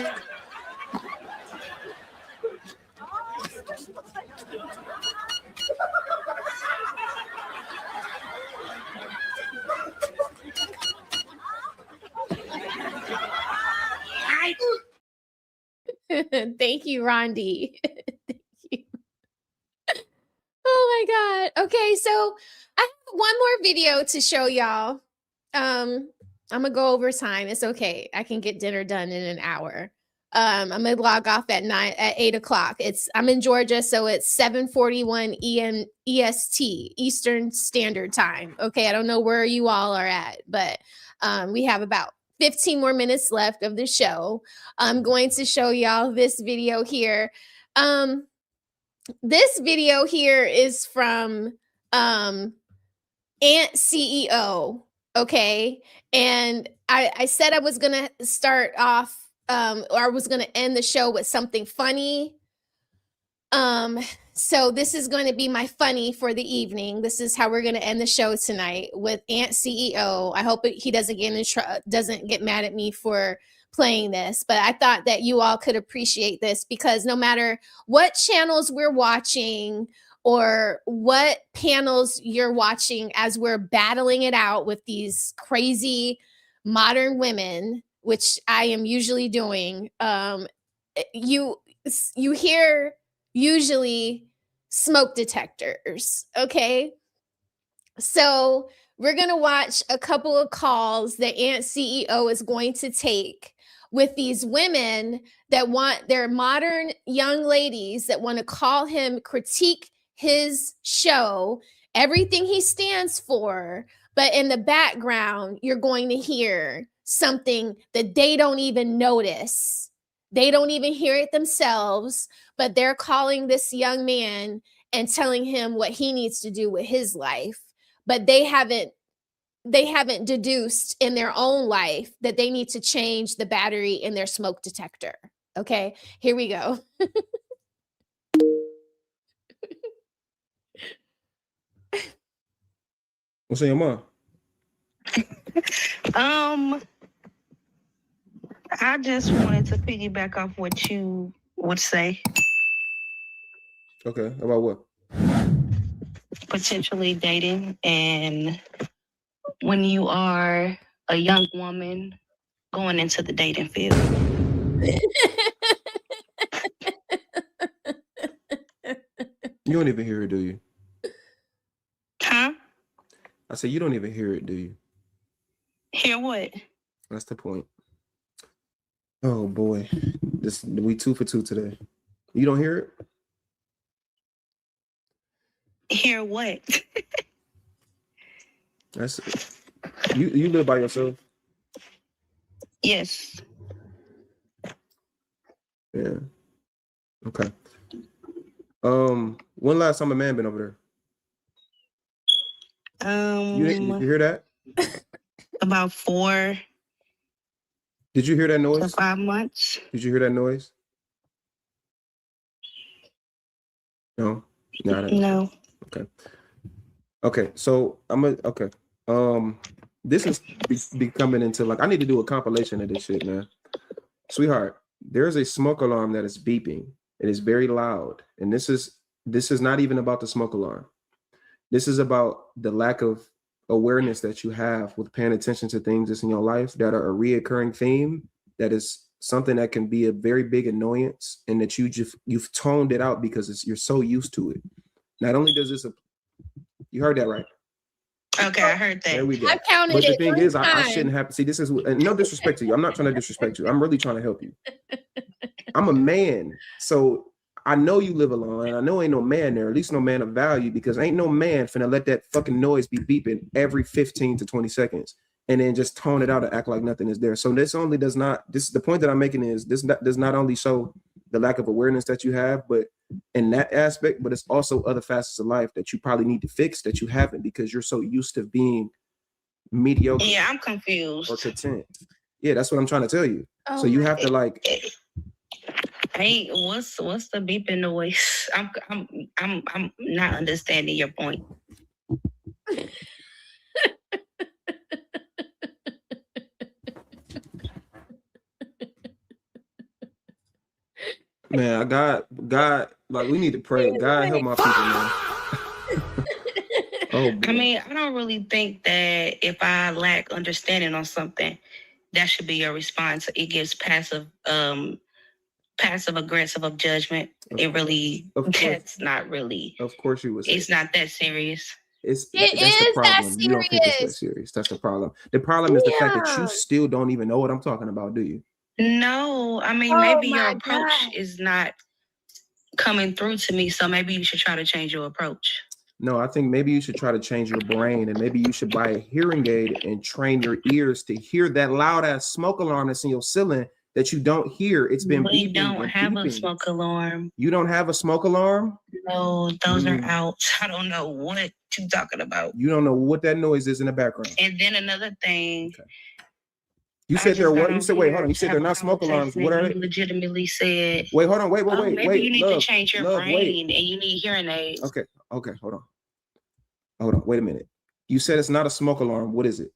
Thank you, Rondi. Thank you. Oh my God. Okay, so I have one more video to show y'all. I'm gonna go over time. It's okay. I can get dinner done in an hour. I'm gonna log off at 8 o'clock. I'm in Georgia, so it's 7:41 EST, Eastern Standard Time. Okay, I don't know where you all are at, but we have about 15 more minutes left of the show. I'm going to show y'all this video here. This video here is from Aunt CEO. Okay. And I said I was going to start off or I was going to end the show with something funny. So this is going to be my funny for the evening. This is how we're going to end the show tonight with Aunt CEO. I hope he doesn't get mad at me for playing this, but I thought that you all could appreciate this because no matter what channels we're watching or what panels you're watching as we're battling it out with these crazy modern women, which I am usually doing, you hear usually smoke detectors, okay? So we're going to watch a couple of calls that Aunt CEO is going to take with these women that want, they're modern young ladies that want to call him, critique his show, everything he stands for, but in the background, you're going to hear something that they don't even notice. They don't even hear it themselves, but they're calling this young man and telling him what he needs to do with his life. But they haven't deduced in their own life that they need to change the battery in their smoke detector. Okay, here we go. What's on your mind? I just wanted to piggyback off what you would say. Okay, about what? Potentially dating, and when you are a young woman going into the dating field. You don't even hear it, do you? Huh? I said you don't even hear it, do you? Hear what? That's the point. Oh boy, we 2 for 2 today. You don't hear it? Hear what? That's you live by yourself? Yes. Yeah. Okay. When last time a man been over there? You hear that? About 4 Did you hear that to noise? 5 months. Did you hear that noise? No. No. Okay. So okay. This is becoming into like I need to do a compilation of this shit, man. Sweetheart, there's a smoke alarm that is beeping. It is very loud, and this is not even about the smoke alarm. This is about the lack of awareness that you have with paying attention to things that's in your life that are a reoccurring theme. That is something that can be a very big annoyance, and that you've toned it out because you're so used to it. Not only does this, you heard that right? Okay, I heard that. There we go. I've counted But the it thing 3 is, I times. shouldn't have to see. This is no disrespect to you. I'm not trying to disrespect you. I'm really trying to help you. I'm a man, so I know you live alone, and I know ain't no man there, at least no man of value, because ain't no man finna let that fucking noise be beeping every 15 to 20 seconds and then just tone it out and act like nothing is there. So the point that I'm making is this does not only show the lack of awareness that you have, but in that aspect, but it's also other facets of life that you probably need to fix that you haven't because you're so used to being mediocre. Yeah, I'm confused. Or content. Yeah, that's what I'm trying to tell you. Oh so you have to like. Hey, what's the beeping noise? I'm not understanding your point. Man, God, like we need to pray. God help my people, man. Oh, boy. I mean, I don't really think that if I lack understanding on something, that should be your response. It gives passive aggressive of judgment. That's not really. Of course you would say. It's not that serious. That's the problem. You don't think it's that serious. That's the problem. The problem is the fact that you still don't even know what I'm talking about, do you? No, I mean, maybe your approach is not coming through to me, so maybe you should try to change your approach. No, I think maybe you should try to change your brain, and maybe you should buy a hearing aid and train your ears to hear that loud ass smoke alarm that's in your ceiling that you don't hear. It's been We beeping. don't have a smoke alarm. You don't have a smoke alarm? No, those are out. I don't know what you're talking about. You don't know what that noise is in the background. And then another thing. Okay. You said they're what? You said, wait, hold on. You said they're not smoke alarms. What are they? You legitimately said. Wait, hold on. Wait. Maybe you need to change your brain and you need hearing aids. Okay, hold on. Wait a minute. You said it's not a smoke alarm. What is it?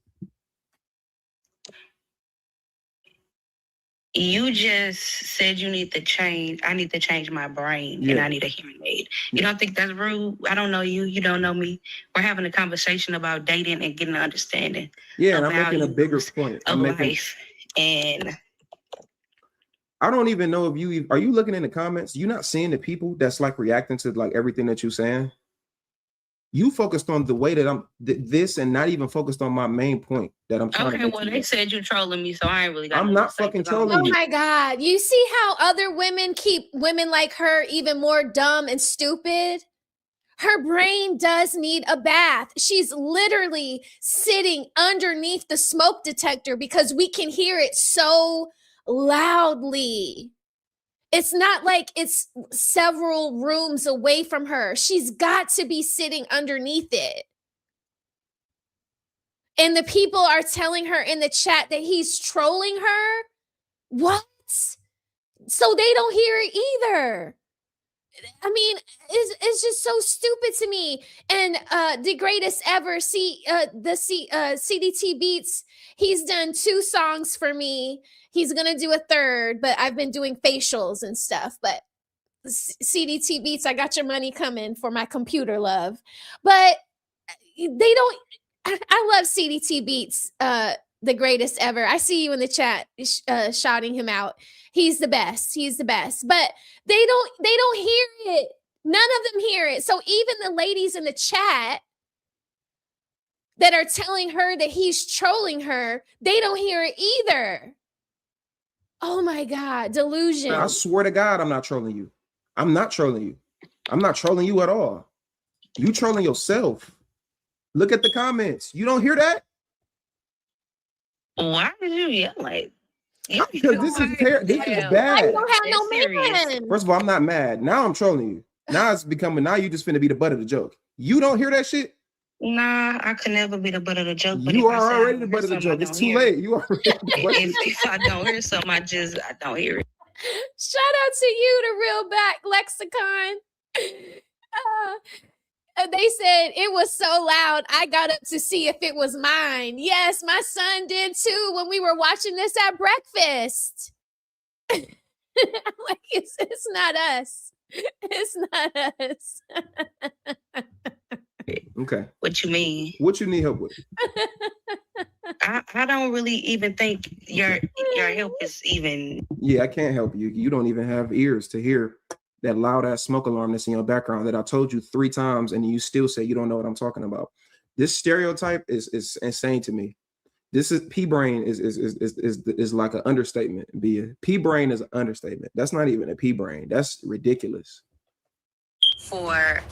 You just said you need to change. I need to change my brain and I need a hearing aid. You don't think that's rude? I don't know you. You don't know me. We're having a conversation about dating and getting an understanding. Yeah, and I'm making a bigger point. And I don't even know if are you looking in the comments? You're not seeing the people that's like reacting to like everything that you're saying. You focused on the way that I'm this and not even focused on my main point that I'm trying to make. Okay, well, they said you're trolling me, so I ain't really got I'm not fucking trolling you. Oh my God. You see how other women keep women like her even more dumb and stupid? Her brain does need a bath. She's literally sitting underneath the smoke detector because we can hear it so loudly. It's not like it's several rooms away from her. She's got to be sitting underneath it. And the people are telling her in the chat that he's trolling her. What? So they don't hear it either. I mean, it's just so stupid to me. And the greatest ever, CDT Beats, he's done 2 songs for me. He's gonna do a third, but I've been doing facials and stuff. But CDT Beats, I got your money coming for my computer, love. But they don't. I love CDT Beats, the greatest ever. I see you in the chat shouting him out. He's the best. He's the best. But they don't hear it. None of them hear it. So even the ladies in the chat that are telling her that he's trolling her, they don't hear it either. Oh my God, delusion. I swear to God, I'm not trolling you. I'm not trolling you. I'm not trolling you at all. You trolling yourself. Look at the comments. You don't hear that? Why did you yell like? Because this is bad. I don't have no man. First of all, I'm not mad. Now I'm trolling you. Now it's becoming, now you just finna be the butt of the joke. You don't hear that shit? Nah, I could never be the butt of the joke. But you are already the butt of the joke. It's too late. You are if I don't hear something, I don't hear it. Shout out to you, the Real Back Lexicon. They said it was so loud, I got up to see if it was mine. Yes, my son did too when we were watching this at breakfast. Like it's not us. It's not us. Okay. What you mean? What you need help with? I don't really even think your help is even. Yeah, I can't help you. You don't even have ears to hear that loud ass smoke alarm that's in your background that I told you 3 times and you still say you don't know what I'm talking about. This stereotype is insane to me. This is P brain is like an understatement. P brain is an understatement. That's not even a P brain. That's ridiculous. For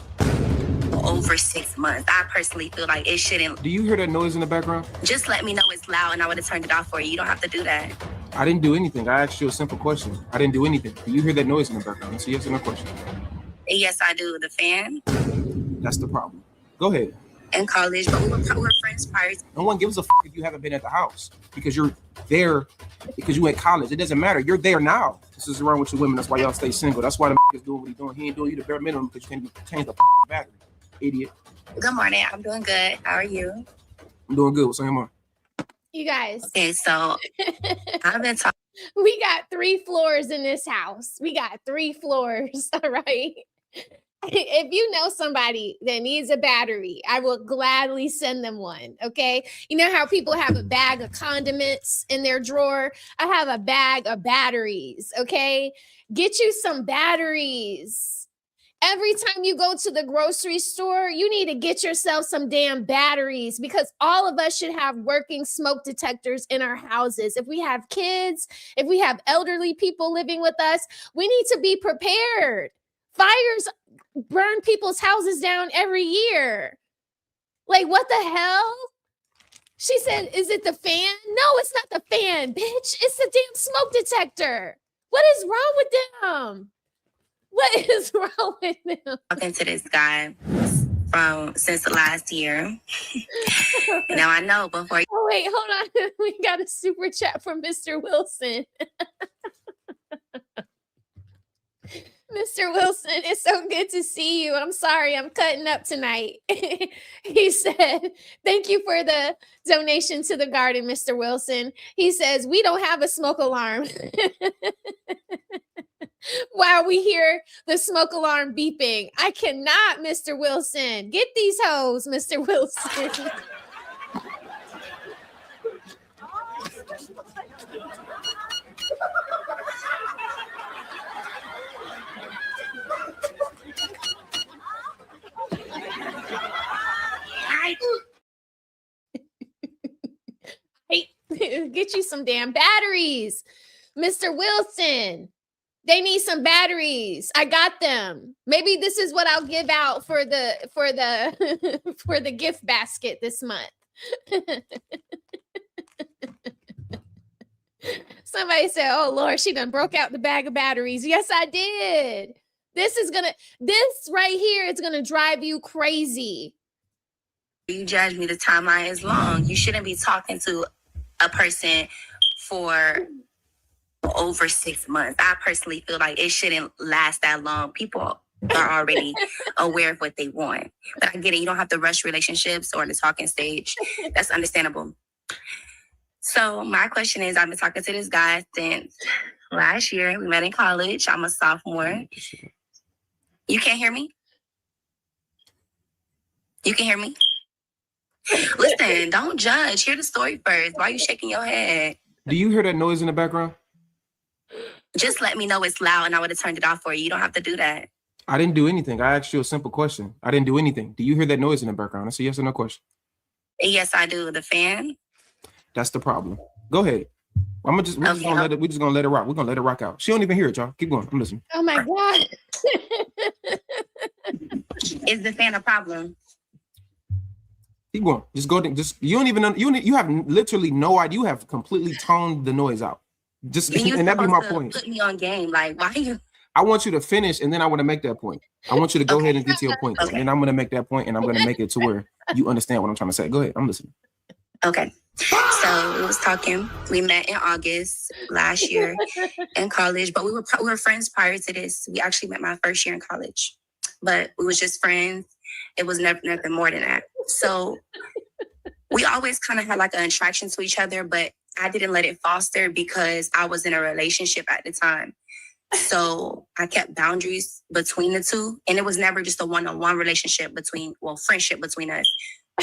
over 6 months, I personally feel like it shouldn't. Do you hear that noise in the background? Just let me know it's loud and I would have turned it off for you. You don't have to do that. I didn't do anything. I asked you a simple question. I didn't do anything. Do you hear that noise in the background? It's a yes or no question. Yes, I do. The fan. That's the problem. Go ahead. In college, but we were friends prior. No one gives a f if you haven't been at the house because you're there because you at college. It doesn't matter. You're there now. This is wrong with you women. That's why y'all stay single. That's why the is doing what he's doing. He ain't doing you the bare minimum because you can't change the battery. Idiot. Good morning. I'm doing good. How are you? I'm doing good. What's on your mind? You guys. Okay, so I've been talking. We got 3 floors in this house. We got 3 floors. All right. If you know somebody that needs a battery, I will gladly send them one. Okay. You know how people have a bag of condiments in their drawer? I have a bag of batteries. Okay. Get you some batteries. Every time you go to the grocery store, you need to get yourself some damn batteries because all of us should have working smoke detectors in our houses. If we have kids, if we have elderly people living with us, we need to be prepared. Fires burn people's houses down every year. Like, what the hell? She said, is it the fan? No, it's not the fan, bitch. It's the damn smoke detector. What is wrong with them? What is wrong with them? Talking to this guy since last year. Now I know before. Oh, wait, hold on. We got a super chat from Mr. Wilson. Mr. Wilson, it's so good to see you. I'm sorry, I'm cutting up tonight. He said, thank you for the donation to the garden, Mr. Wilson. He says, we don't have a smoke alarm. While we hear the smoke alarm beeping. I cannot, Mr. Wilson. Get these hoes, Mr. Wilson. Get you some damn batteries, Mr. Wilson. They need some batteries. I got them. Maybe this is what I'll give out for the for the gift basket this month. Somebody said, "Oh Lord, she done broke out the bag of batteries." Yes, I did. This right here is gonna drive you crazy. You judge me, the timeline is long. You shouldn't be talking to a person for over 6 months. I personally feel like it shouldn't last that long. People are already aware of what they want. But I get it. You don't have to rush relationships or the talking stage. That's understandable. So my question is, I've been talking to this guy since last year. We met in college. I'm a sophomore. You can't hear me? You can hear me? Listen, don't judge. Hear the story first. Why are you shaking your head? Do you hear that noise in the background? Just let me know it's loud and I would have turned it off for you. You don't have to do that. I didn't do anything. I asked you a simple question. I didn't do anything. Do you hear that noise in the background? That's a yes or no question. Yes, I do. The fan. That's the problem. Go ahead. We're just gonna let it rock. We're gonna let it rock out. She don't even hear it, y'all. Keep going. I'm listening. Oh my God. Is the fan a problem? Keep going. Just go. You don't even know. You have literally no idea. You have completely toned the noise out. And that'd be my point. Put me on game. Like, why you? I want you to finish, and then I want to make that point. I want you to go ahead and get to your point, and then I'm going to make that point, and I'm going to make it to where you understand what I'm trying to say. Go ahead. I'm listening. Okay. So we was talking. We met in August last year in college, but we were friends prior to this. We actually met my first year in college, but we was just friends. It was nothing more than that. So we always kind of had like an attraction to each other, but I didn't let it foster because I was in a relationship at the time. So I kept boundaries between the two. And it was never just a one-on-one relationship friendship between us.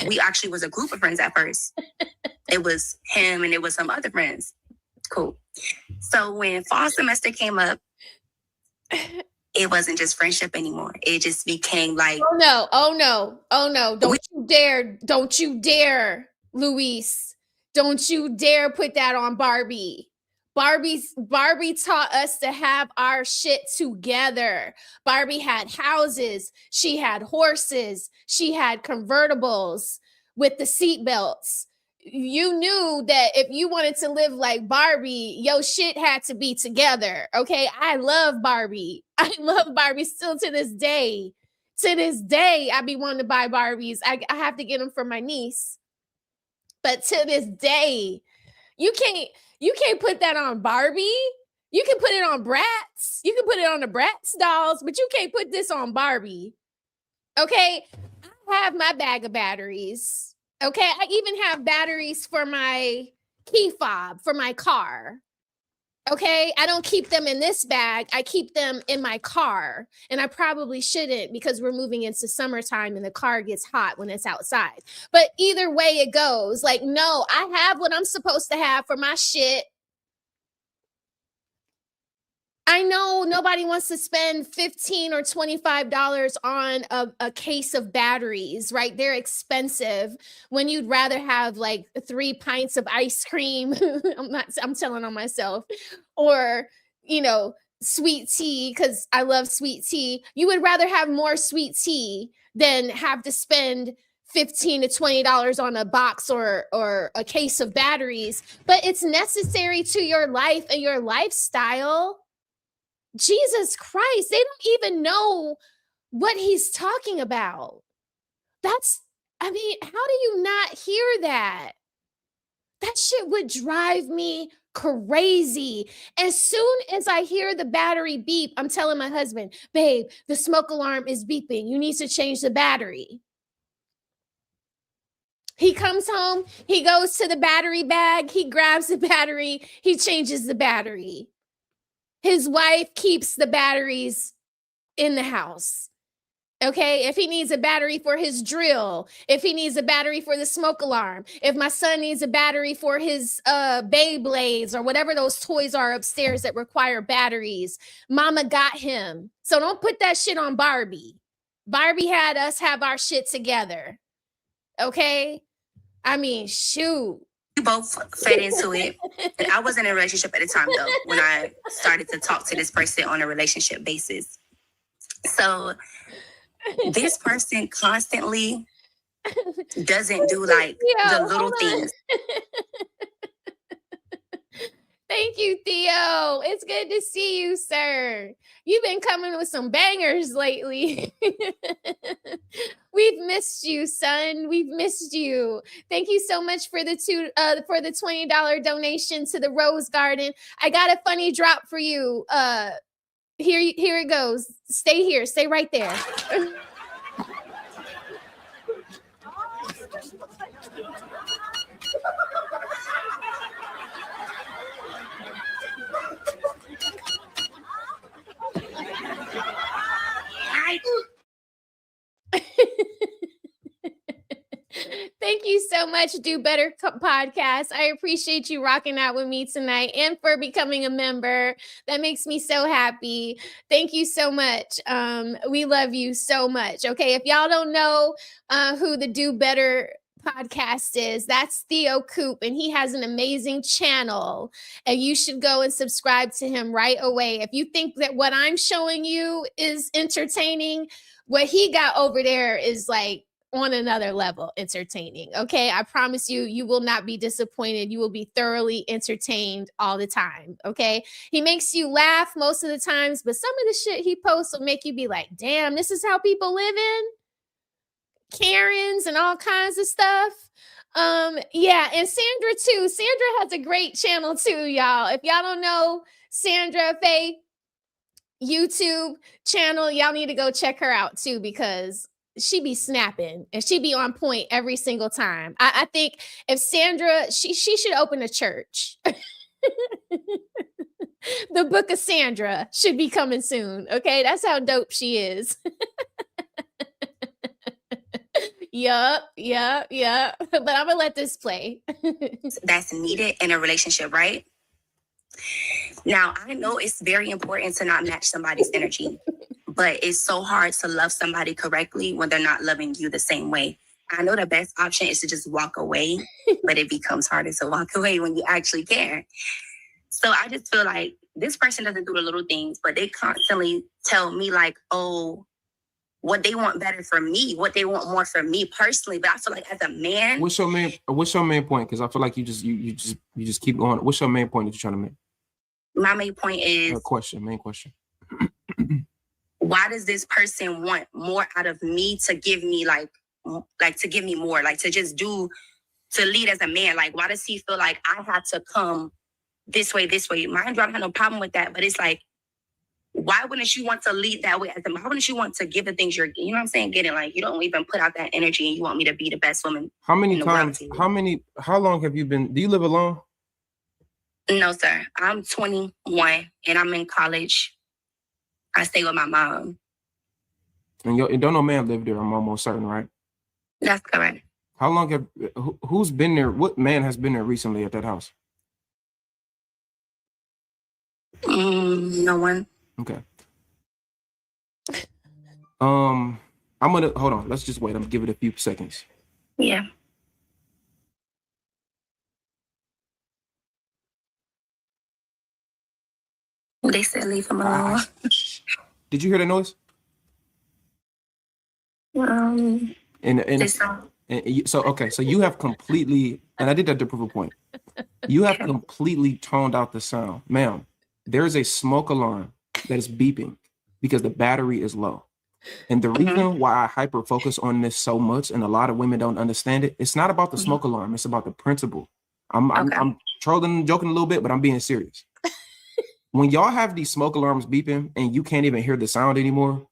We actually was a group of friends at first. It was him and it was some other friends. Cool. So when fall semester came up, it wasn't just friendship anymore. It just became like, Oh no. Don't you dare, Luis. Don't you dare put that on Barbie. Barbie taught us to have our shit together. Barbie had houses. She had horses. She had convertibles with the seatbelts. You knew that if you wanted to live like Barbie, your shit had to be together. Okay. I love Barbie. I love Barbie still to this day. To this day, I be wanting to buy Barbies. I have to get them for my niece. But to this day, you can't put that on Barbie. You can put it on Bratz. You can put it on the Bratz dolls, but you can't put this on Barbie. Okay? I have my bag of batteries. Okay? I even have batteries for my key fob for my car. Okay? I don't keep them in this bag. I keep them in my car. And I probably shouldn't because we're moving into summertime and the car gets hot when it's outside. But either way it goes, like, no, I have what I'm supposed to have for my shit. I know nobody wants to spend $15 or $25 on a case of batteries, right? They're expensive when you'd rather have like 3 pints of ice cream. I'm telling on myself, or, sweet tea, because I love sweet tea. You would rather have more sweet tea than have to spend $15 to $20 on a box or a case of batteries, but it's necessary to your life and your lifestyle. Jesus Christ, they don't even know what he's talking about. How do you not hear that? That shit would drive me crazy. As soon as I hear the battery beep, I'm telling my husband, babe, the smoke alarm is beeping. You need to change the battery. He comes home, he goes to the battery bag, he grabs the battery, he changes the battery. His wife keeps the batteries in the house. Okay, if he needs a battery for his drill, if he needs a battery for the smoke alarm, if my son needs a battery for his Beyblades or whatever those toys are upstairs that require batteries, mama got him. So don't put that shit on Barbie. Barbie had us have our shit together. Okay? I mean, shoot. We both fed into it. And I wasn't in a relationship at the time, though, when I started to talk to this person on a relationship basis. So this person constantly doesn't do like the little things. Thank you, Theo. It's good to see you, sir. You've been coming with some bangers lately. We've missed you, son. We've missed you. Thank you so much for the $20 donation to the Rose Garden. I got a funny drop for you, Here it goes. Stay here. Stay right there. Thank you so much, Do Better Podcast. I appreciate you rocking out with me tonight and for becoming a member. That makes me so happy. Thank you so much. We love you so much. Okay, if y'all don't know who the Do Better Podcast is, that's Theo Coop, and he has an amazing channel, and you should go and subscribe to him right away. If you think that what I'm showing you is entertaining, what he got over there is like on another level entertaining. Okay, I promise you, you will not be disappointed. You will be thoroughly entertained all the time. Okay, he makes you laugh most of the times, but some of the shit he posts will make you be like, damn, this is how people live in Karens and all kinds of stuff. Yeah, and Sandra too. Sandra has a great channel too, y'all. If y'all don't know Sandra Faye YouTube channel, y'all need to go check her out too, because she be snapping and she be on point every single time. I think if Sandra, she should open a church. The Book of Sandra should be coming soon. Okay, that's how dope she is. Yup. But I'm gonna let this play. That's needed in a relationship, right? Now, I know it's very important to not match somebody's energy, but it's so hard to love somebody correctly when they're not loving you the same way. I know the best option is to just walk away, but it becomes harder to walk away when you actually care. So I just feel like this person doesn't do the little things, but they constantly tell me like, oh, what they want better for me, what they want more for me personally. But I feel like as a man, What's your main point? Because I feel like you just keep going. What's your main point that you're trying to make? my main point is main question. Why does this person want more out of me to give me like to give me more, like to just do, to lead as a man? Like, why does he feel like I have to come this way? Mind you, I don't have no problem with that, but it's like, why wouldn't you want to lead that way? Why wouldn't you want to give the things you know what I'm saying? Getting like, you don't even put out that energy and you want me to be the best woman. How long have you been, do you live alone? No, sir. I'm 21 and I'm in college. I stay with my mom. And don't no man live there, I'm almost certain, right? That's correct. How long who's been there? What man has been there recently at that house? No one. Okay. I'm gonna hold on. Let's just wait. I'm gonna give it a few seconds. Yeah. They said leave him alone. Did you hear the noise? So you have completely, and I did that to prove a point. You have completely toned out the sound, ma'am. There is a smoke alarm that is beeping because the battery is low. And the reason why I hyper focus on this so much, and a lot of women don't understand it, it's not about the smoke alarm. It's about the principle. I'm trolling and joking a little bit, but I'm being serious. When y'all have these smoke alarms beeping and you can't even hear the sound anymore,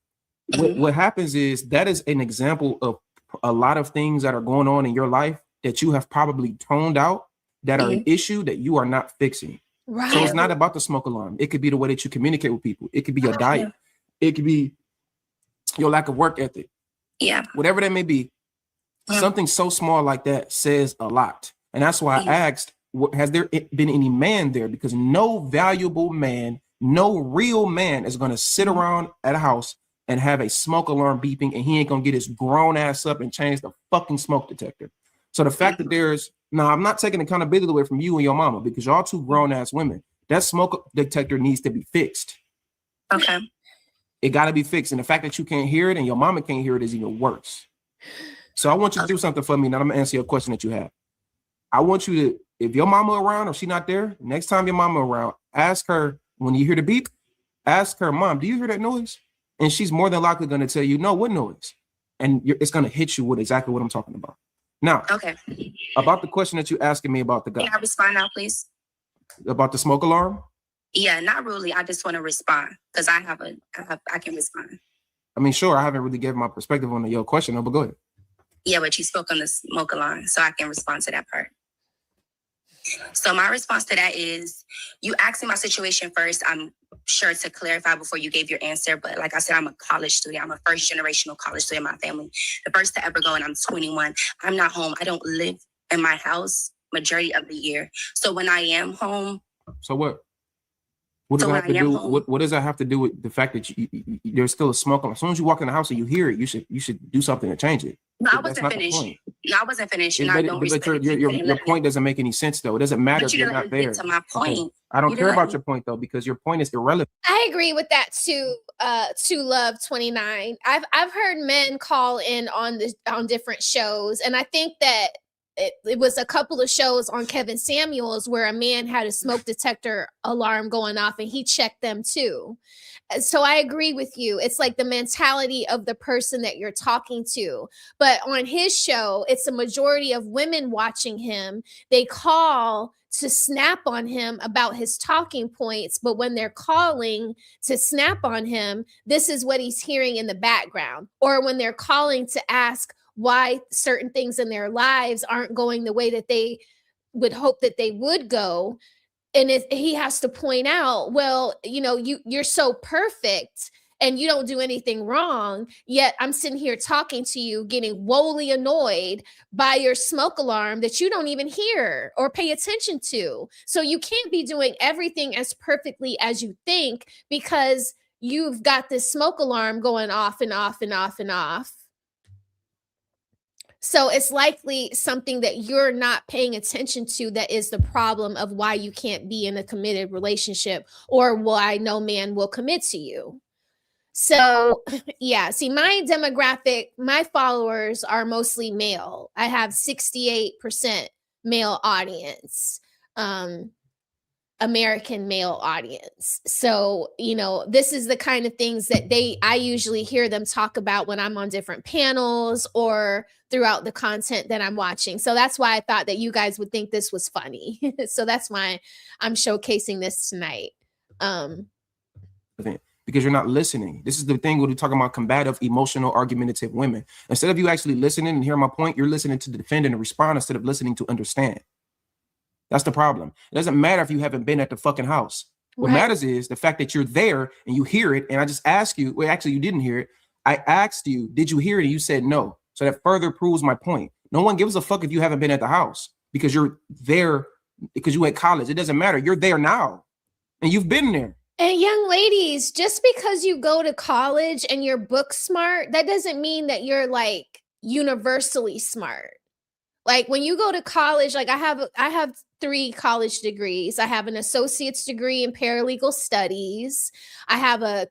what happens is that is an example of a lot of things that are going on in your life that you have probably toned out that are an issue that you are not fixing. Right. So it's not about the smoke alarm. It could be the way that you communicate with people. It could be your diet. It could be your lack of work ethic. Yeah. Whatever that may be, something so small like that says a lot. And that's why I asked, has there been any man there? Because no valuable man, no real man is going to sit around at a house and have a smoke alarm beeping and he ain't going to get his grown ass up and change the fucking smoke detector. So the fact that I'm not taking accountability away from you and your mama because y'all two grown ass women. That smoke detector needs to be fixed. Okay. It got to be fixed. And the fact that you can't hear it and your mama can't hear it is even worse. So I want you to do something for me. Now I'm going to answer your question that you have. I want you to, if your mama around or she not there, next time your mama around, ask her when you hear the beep, ask her, Mom, do you hear that noise? And she's more than likely going to tell you, no, what noise? And it's going to hit you with exactly what I'm talking about. Now, about the question that you're asking me about the guy. Can I respond now, please? About the smoke alarm? Yeah, not really. I just want to respond because I can respond. I mean, sure, I haven't really given my perspective on your question, but go ahead. Yeah, but you spoke on the smoke alarm, so I can respond to that part. So my response to that is, you asked me my situation first. I'm sure to clarify before you gave your answer, but like I said, I'm a college student. I'm a first generational college student in my family. The first to ever go, and I'm 21. I'm not home. I don't live in my house majority of the year. So when I am home. So what? What does that have to do? What does that have to do with the fact that there's still a smoke alarm? As soon as you walk in the house and you hear it, you should do something to change it. No, I wasn't finished. No, I wasn't finished. Your point doesn't make any sense, though. It doesn't matter if you're not there. To my point. Okay. I don't care about your point, though, because your point is irrelevant. I agree with that too. To Love 29. I've heard men call in on different shows, and I think that it was a couple of shows on Kevin Samuels where a man had a smoke detector alarm going off and he checked them too. So I agree with you. It's like the mentality of the person that you're talking to. But on his show, it's a majority of women watching him. They call to snap on him about his talking points. But when they're calling to snap on him, this is what he's hearing in the background. Or when they're calling to ask why certain things in their lives aren't going the way that they would hope that they would go. And he has to point out, well, you're so perfect and you don't do anything wrong, yet I'm sitting here talking to you, getting woefully annoyed by your smoke alarm that you don't even hear or pay attention to. So you can't be doing everything as perfectly as you think because you've got this smoke alarm going off and off and off and off. So it's likely something that you're not paying attention to that is the problem of why you can't be in a committed relationship or why no man will commit to you. So yeah, see, my demographic, my followers are mostly male. I have 68% male audience, American male audience. So, this is the kind of things that I usually hear them talk about when I'm on different panels or throughout the content that I'm watching. So that's why I thought that you guys would think this was funny. So that's why I'm showcasing this tonight. Because you're not listening. This is the thing when we're talking about combative, emotional, argumentative women. Instead of you actually listening and hearing my point, you're listening to defend and respond instead of listening to understand. That's the problem. It doesn't matter if you haven't been at the fucking house. What matters is the fact that you're there and you hear it. And I just asked you, well, actually, you didn't hear it. I asked you, did you hear it? And you said no. So that further proves my point. No one gives a fuck if you haven't been at the house because you're there because you went to college. It doesn't matter. You're there now and you've been there. And young ladies, just because you go to college and you're book smart, that doesn't mean that you're like universally smart. Like when you go to college, like I have 3 college degrees. I have an associate's degree in paralegal studies. I have a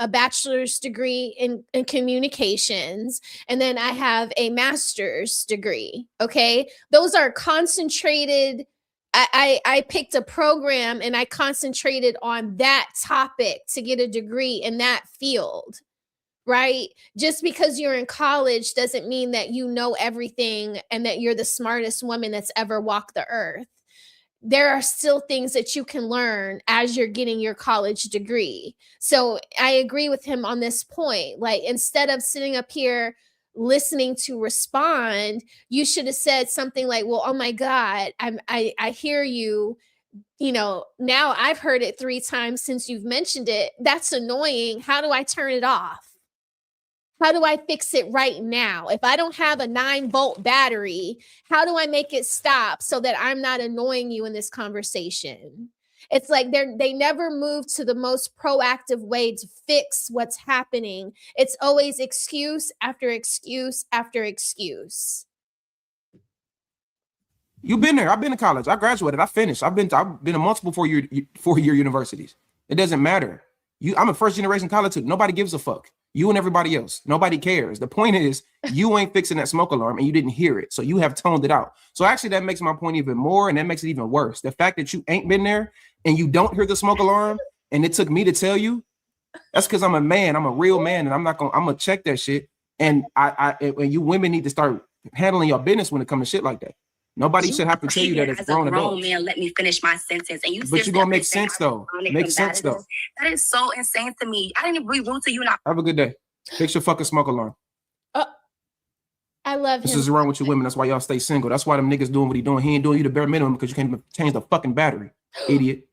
bachelor's degree in communications. And then I have a master's degree. Okay. Those are concentrated. I picked a program and I concentrated on that topic to get a degree in that field. Right? Just because you're in college doesn't mean that you know everything and that you're the smartest woman that's ever walked the earth. There are still things that you can learn as you're getting your college degree. So I agree with him on this point. Like instead of sitting up here listening to respond, you should have said something like, well, oh my God, I hear you. Now I've heard it 3 times since you've mentioned it. That's annoying. How do I turn it off? How do I fix it right now? If I don't have a 9-volt battery, how do I make it stop so that I'm not annoying you in this conversation? It's like they never move to the most proactive way to fix what's happening. It's always excuse after excuse after excuse. You've been there. I've been to college. I graduated. I finished. I've been to multiple four-year universities. It doesn't matter. I'm a first-generation college student. Nobody gives a fuck. You and everybody else. Nobody cares. The point is, you ain't fixing that smoke alarm and you didn't hear it. So you have toned it out. So actually, that makes my point even more, and that makes it even worse. The fact that you ain't been there and you don't hear the smoke alarm, and it took me to tell you, that's because I'm a man. I'm a real man, and I'm gonna check that shit. And and you women need to start handling your business when it comes to shit like that. Nobody should have to tell you that it's as a grown grown adults. man, let me finish my sentence. And you But you're gonna make sense though. Make sense though. That is so insane to me. I didn't even be rude to you. Not Have a good day. Fix your fucking smoke alarm. I love This him. is wrong with you women. That's why y'all stay single. That's why them niggas doing what he doing. He ain't doing you the bare minimum because you can't even change the fucking battery. Idiot.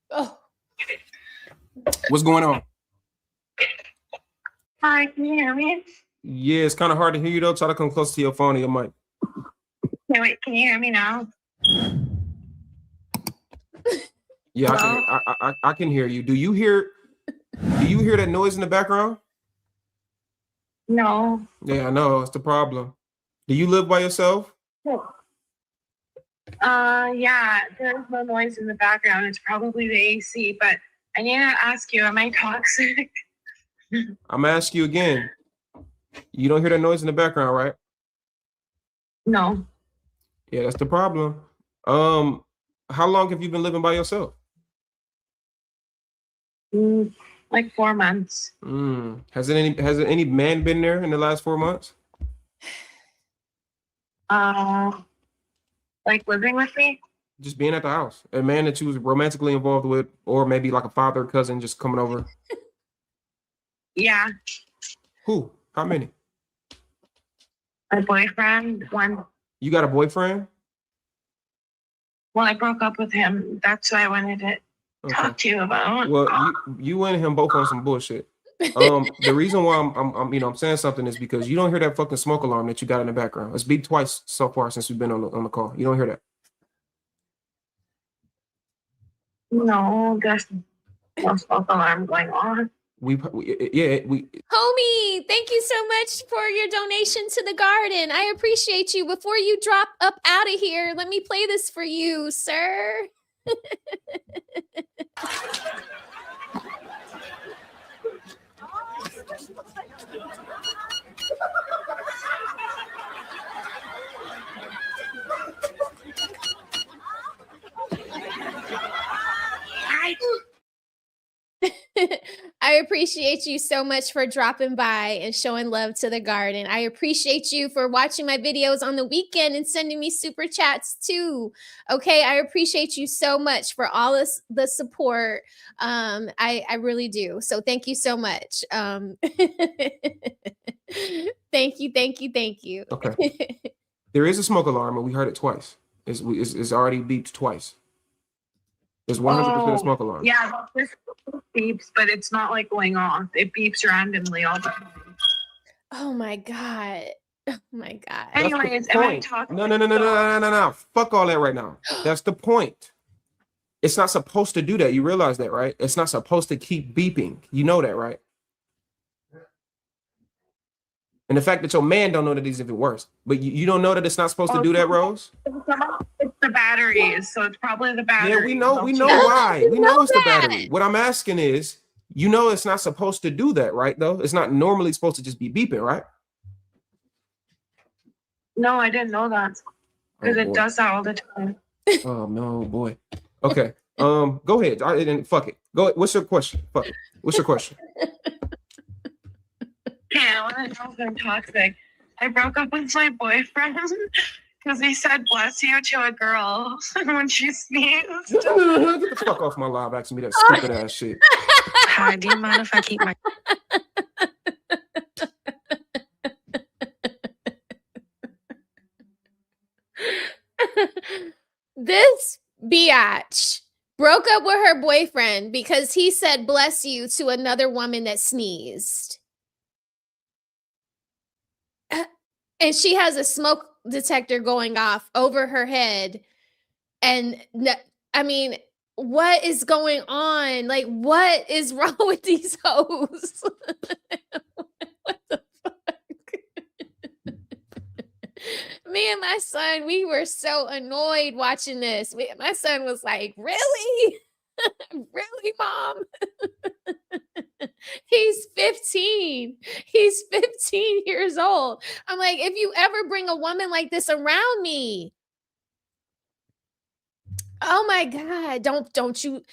Oh. What's going on? Hi, can you hear me? Yeah, it's kind of hard to hear you though. Try to come close to your phone or your mic. Okay, wait, can you hear me now? Yeah, I can hear you. Do you hear that noise in the background? No. Yeah, I know. It's the problem. Do you live by yourself? Yeah, there's no noise in the background. It's probably the AC, but I need to ask you, am I toxic? I'm asking you again. You don't hear that noise in the background, right? No. Yeah, that's the problem. How long have you been living by yourself? Like 4 months. Has any man been there in the last 4 months? Like living with me? Just being at the house. A man that you was romantically involved with, or maybe like a father or cousin just coming over. Yeah. Who? How many? My boyfriend, one. You got a boyfriend? Well, I broke up with him. That's why I wanted to talk to you about. Well, you and him both on some bullshit. The reason why I'm saying something is because you don't hear that fucking smoke alarm that you got in the background. It's beeped twice so far since we've been on the call. You don't hear that? No, there's no smoke alarm going on. Homie, thank you so much for your donation to the garden. I appreciate you. Before you drop up out of here, let me play this for you, sir. I appreciate you so much for dropping by and showing love to the garden. I appreciate you for watching my videos on the weekend and sending me super chats too. Okay, I appreciate you so much for all this the support. I really do. So thank you so much. Thank you. Okay. There is a smoke alarm, and we heard it twice. It's already beeped twice. It's 100% a smoke alarm. Yeah, this beeps, but it's not like going off. It beeps randomly all the time. Oh my God. Oh my God. Anyways, am I talking? No. Fuck all that right now. That's the point. It's not supposed to do that. You realize that, right? It's not supposed to keep beeping. You know that, right? And the fact that your man don't know that is even worse. But you don't know that it's not supposed to do that, Rose? It's the batteries, so it's probably the battery. Yeah, we know why. We know it's the battery. What I'm asking is, you know it's not supposed to do that, right, though? It's not normally supposed to just be beeping, right? No, I didn't know that. Because it does that all the time. Oh, no, boy. Okay. Go ahead. Fuck it. Go. What's your question? Fuck it. What's your question? Yeah, I want to know if I'm toxic. I broke up with my boyfriend because he said "bless you" to a girl when she sneezed. Get the fuck off my live asking me that stupid ass shit. Hi, do you mind if I keep my... This biatch broke up with her boyfriend because he said "bless you" to another woman that sneezed. And she has a smoke detector going off over her head. And I mean, what is going on? Like, what is wrong with these hoes? What the fuck? Me and my son, we were so annoyed watching this. My son was like, really? Really, Mom? He's 15. He's 15 years old. I'm like, if you ever bring a woman like this around me, oh my God, don't you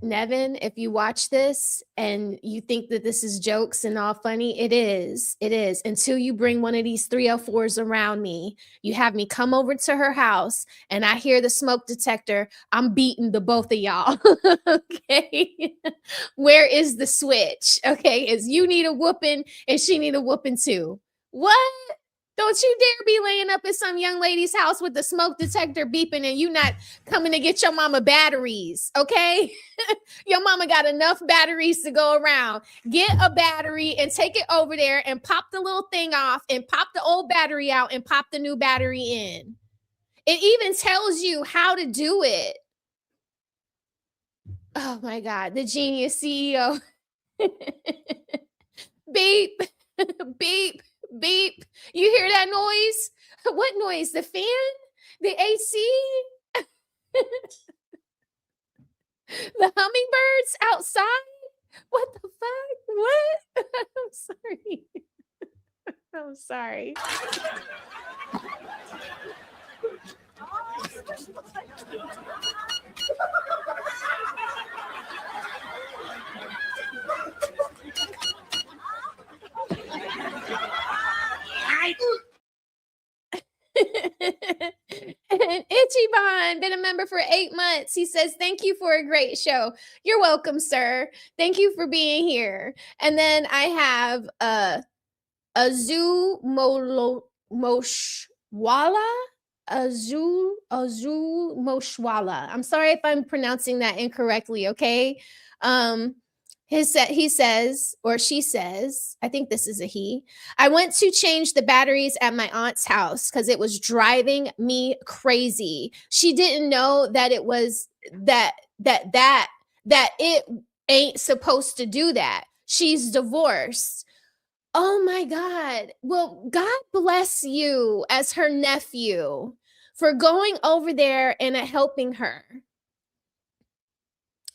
Nevin, if you watch this and you think that this is jokes and all funny, it is. It is. Until you bring one of these 304s around me, you have me come over to her house and I hear the smoke detector, I'm beating the both of y'all. Okay. Where is the switch? Okay. Is you need a whooping and she need a whooping too. What? Don't you dare be laying up at some young lady's house with the smoke detector beeping and you not coming to get your mama batteries, okay? Your mama got enough batteries to go around. Get a battery and take it over there and pop the little thing off and pop the old battery out and pop the new battery in. It even tells you how to do it. Oh my God, the genius CEO. Beep, beep. Beep. You hear that noise? What noise? The fan? The AC? The hummingbirds outside? What the fuck? What? I'm sorry. I'm sorry. And Ichiban, been a member for 8 months. He says, thank you for a great show. You're welcome, sir. Thank you for being here. And then I have Azu Moshwala. Azu Moshwala. I'm sorry if I'm pronouncing that incorrectly, okay? He says, or she says, I think this is a he. I went to change the batteries at my aunt's house because it was driving me crazy. She didn't know that it was that it ain't supposed to do that. She's divorced. Oh my God. Well, God bless you as her nephew for going over there and helping her.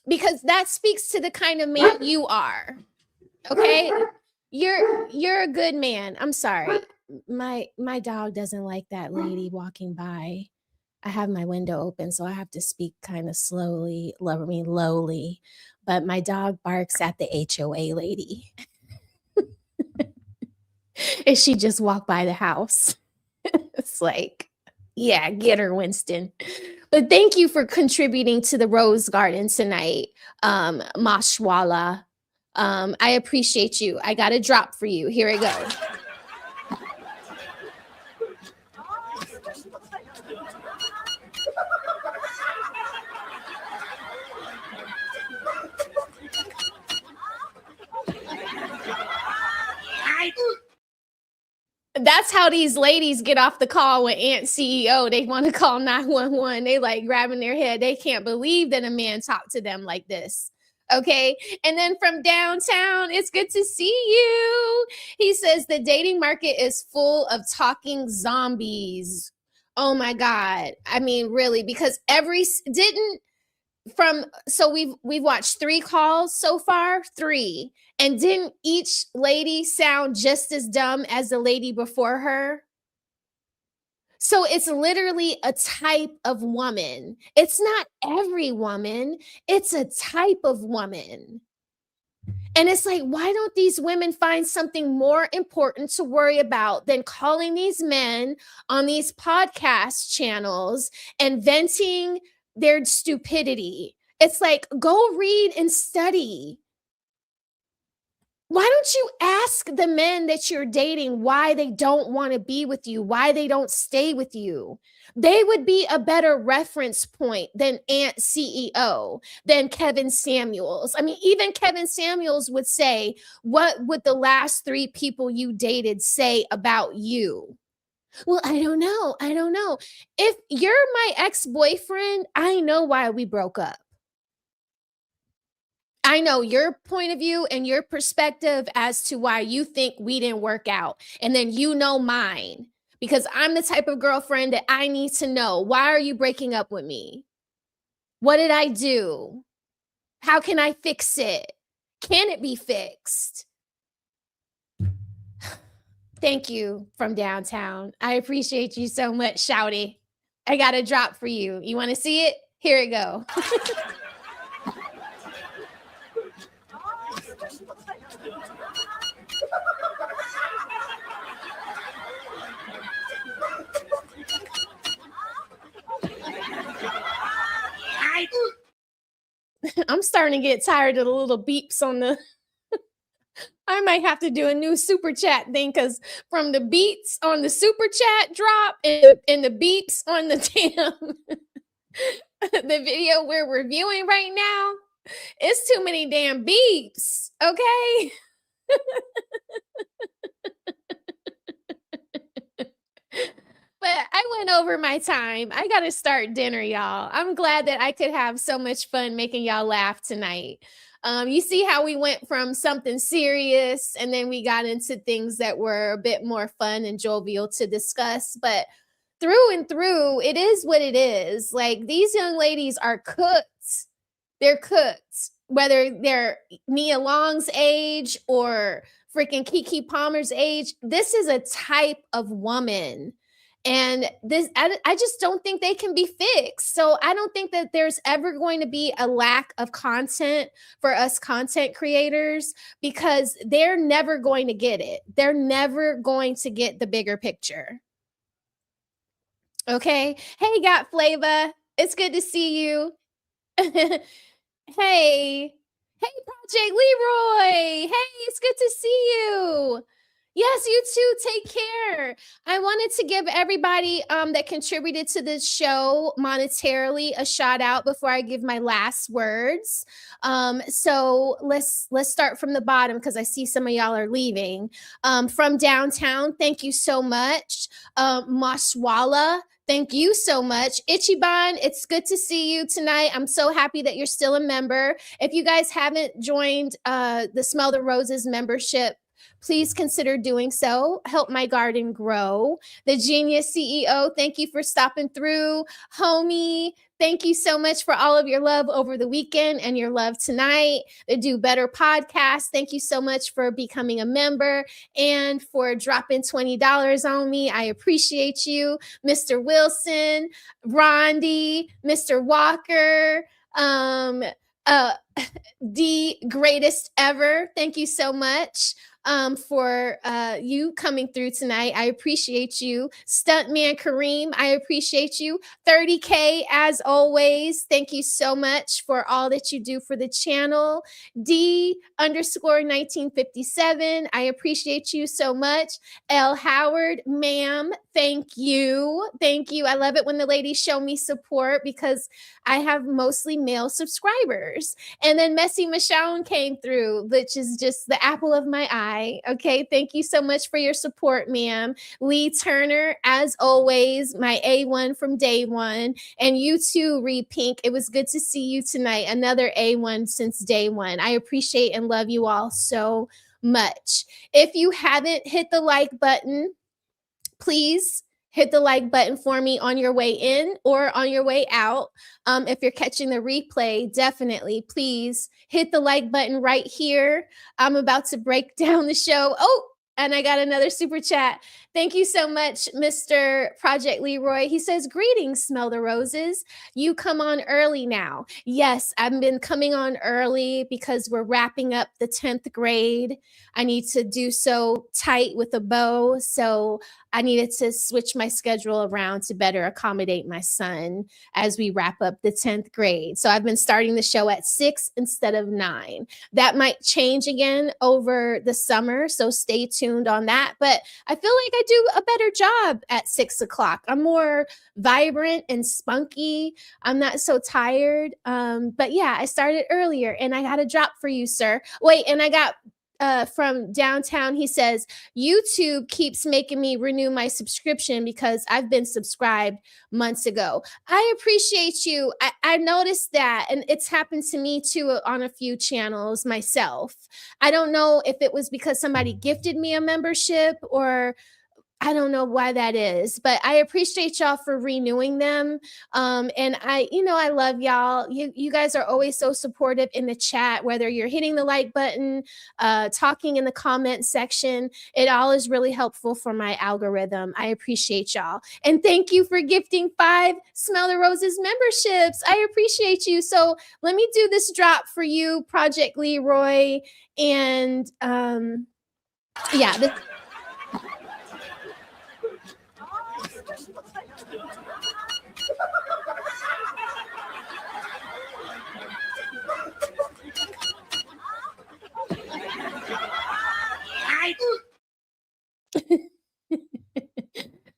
Because that speaks to the kind of man you are. Okay? You're a good man. I'm sorry. My dog doesn't like that lady walking by. I have my window open, so I have to speak kind of slowly, lowly. But my dog barks at the HOA lady. And she just walked by the house. It's like, yeah, get her, Winston. But thank you for contributing to the Rose Garden tonight, Mashwala. I appreciate you. I got a drop for you. Here it goes. That's how these ladies get off the call with Aunt CEO. They want to call 911. They like grabbing their head. They can't believe that a man talked to them like this. Okay. And then from downtown, it's good to see you. He says the dating market is full of talking zombies. Oh my God. I mean, really, because we've watched 3 calls so far, 3. And didn't each lady sound just as dumb as the lady before her? So it's literally a type of woman. It's not every woman. It's a type of woman. And it's like, why don't these women find something more important to worry about than calling these men on these podcast channels and venting their stupidity? It's like, go read and study. Why don't you ask the men that you're dating why they don't want to be with you, why they don't stay with you? They would be a better reference point than Aunt CEO, than Kevin Samuels. I mean, even Kevin Samuels would say, what would the last 3 people you dated say about you? Well, I don't know. If you're my ex-boyfriend, I know why we broke up. I know your point of view and your perspective as to why you think we didn't work out. And then you know mine, because I'm the type of girlfriend that I need to know. Why are you breaking up with me? What did I do? How can I fix it? Can it be fixed? Thank you from downtown. I appreciate you so much, Shouty. I got a drop for you. You want to see it? Here it go. I'm starting to get tired of the little beeps on the. I might have to do a new super chat thing because from the beats on the super chat drop and the beeps on the damn the video we're reviewing right now, it's too many damn beeps. Okay. But I went over my time. I got to start dinner, y'all. I'm glad that I could have so much fun making y'all laugh tonight. You see how we went from something serious and then we got into things that were a bit more fun and jovial to discuss. But through and through, it is what it is. Like, these young ladies are cooked. They're cooked. Whether they're Nia Long's age or freaking Keke Palmer's age, this is a type of woman. And this, I just don't think they can be fixed. So I don't think that there's ever going to be a lack of content for us content creators because they're never going to get it. They're never going to get the bigger picture. Okay. Hey, Got Flava. It's good to see you. Hey. Hey, Project Leroy. Hey, it's good to see you. Yes, you too. Take care. I wanted to give everybody that contributed to this show monetarily a shout out before I give my last words. So let's start from the bottom because I see some of y'all are leaving. From downtown, thank you so much. Maswala, thank you so much. Ichiban, it's good to see you tonight. I'm so happy that you're still a member. If you guys haven't joined the Smell the Roses membership, please consider doing so. Help my garden grow. The Genius CEO, thank you for stopping through. Homie, thank you so much for all of your love over the weekend and your love tonight. The Do Better podcast, thank you so much for becoming a member and for dropping $20 on me. I appreciate you. Mr. Wilson, Rondi, Mr. Walker, the greatest ever. Thank you so much for you coming through tonight. I appreciate you. Stuntman Kareem, I appreciate you. 30K as always. Thank you so much for all that you do for the channel. D_1957, I appreciate you so much. L Howard, ma'am, thank you. Thank you. I love it when the ladies show me support because I have mostly male subscribers. And then Messy Michonne came through, which is just the apple of my eye. Okay, thank you so much for your support, ma'am. Lee Turner, as always, my A1 from day one. And you too, Reed Pink. It was good to see you tonight. Another A1 since day one. I appreciate and love you all so much. If you haven't hit the like button, please hit the like button for me on your way in or on your way out. If you're catching the replay, definitely, please hit the like button right here. I'm about to break down the show. Oh, and I got another super chat. Thank you so much, Mr. Project Leroy. He says, greetings, Smell the Roses. You come on early now. Yes, I've been coming on early because we're wrapping up the 10th grade. I need to do so tight with a bow. So I needed to switch my schedule around to better accommodate my son as we wrap up the 10th grade. So I've been starting the show at 6 instead of 9. That might change again over the summer. So stay tuned on that. But I feel like I do a better job at 6 o'clock. I'm more vibrant and spunky. I'm not so tired. But yeah, I started earlier and I got a drop for you, sir. Wait, and I got from downtown, he says, YouTube keeps making me renew my subscription because I've been subscribed months ago. I appreciate you. I noticed that, and it's happened to me too on a few channels myself. I don't know if it was because somebody gifted me a membership or I don't know why that is, but I appreciate y'all for renewing them. And I love y'all. You guys are always so supportive in the chat, whether you're hitting the like button, talking in the comment section. It all is really helpful for my algorithm. I appreciate y'all. And thank you for gifting 5 Smell the Roses memberships. I appreciate you. So let me do this drop for you, Project Leroy. And yeah,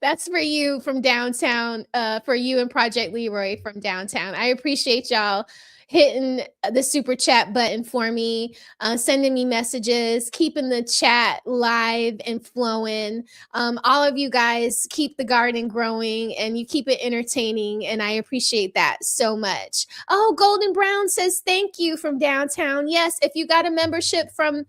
that's for you from downtown, for you and Project Leroy from downtown. I appreciate y'all hitting the super chat button for me, sending me messages, keeping the chat live and flowing. All of you guys keep the garden growing and you keep it entertaining, and I appreciate that so much. Oh, Golden Brown says thank you from downtown. Yes, if you got a membership from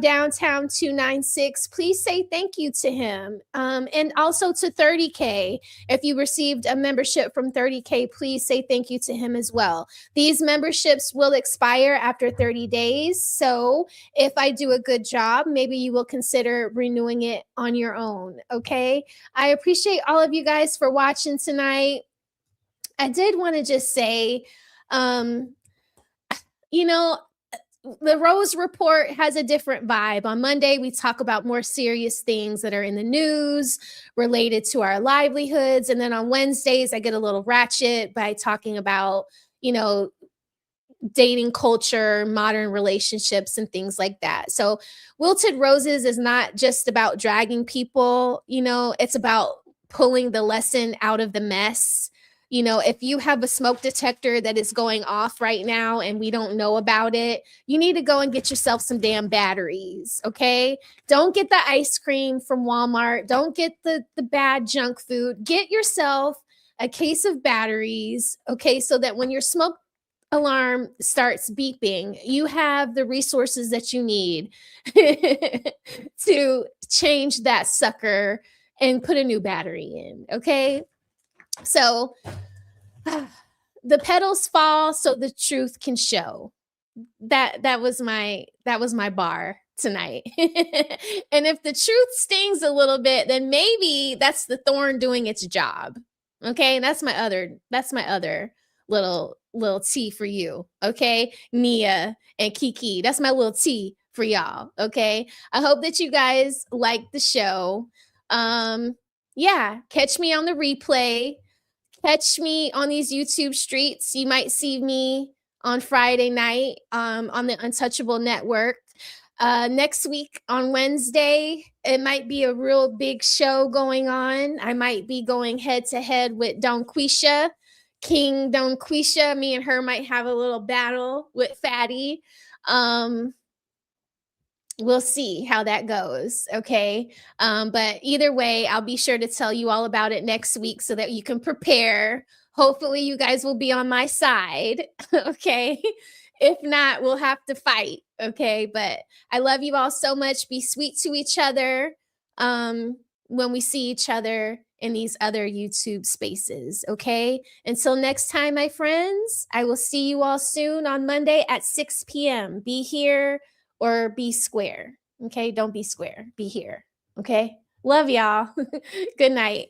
downtown 296, please say thank you to him. And also to 30K. If you received a membership from 30K, please say thank you to him as well. These memberships will expire after 30 days. So if I do a good job, maybe you will consider renewing it on your own. Okay. I appreciate all of you guys for watching tonight. I did want to just say, the Rose Report has a different vibe. On Monday, we talk about more serious things that are in the news related to our livelihoods. And then on Wednesdays, I get a little ratchet by talking about, dating culture, modern relationships, and things like that. So Wilted Roses is not just about dragging people, it's about pulling the lesson out of the mess. If you have a smoke detector that is going off right now and we don't know about it, you need to go and get yourself some damn batteries, okay? Don't get the ice cream from Walmart. Don't get the bad junk food. Get yourself a case of batteries, okay, so that when your smoke alarm starts beeping, you have the resources that you need to change that sucker and put a new battery in, okay? So the petals fall so the truth can show. That was my bar tonight. And if the truth stings a little bit, then maybe that's the thorn doing its job. Okay? That's my other little tea for you. Okay? Nia and Keke. That's my little tea for y'all. Okay? I hope that you guys like the show. Yeah, catch me on the replay. Catch me on these YouTube streets. You might see me on Friday night on the Untouchable Network. Next week on Wednesday, it might be a real big show going on. I might be going head to head with Donquisha, King Donquisha. Me and her might have a little battle with Fatty. We'll see how that goes, okay? But either way, I'll be sure to tell you all about it next week so that you can prepare. Hopefully, you guys will be on my side, okay? If not, we'll have to fight, okay? But I love you all so much. Be sweet to each other when we see each other in these other YouTube spaces, okay? Until next time, my friends, I will see you all soon on Monday at 6 p.m. Be here or be square, okay? Don't be square. Be here, okay? Love y'all. Good night.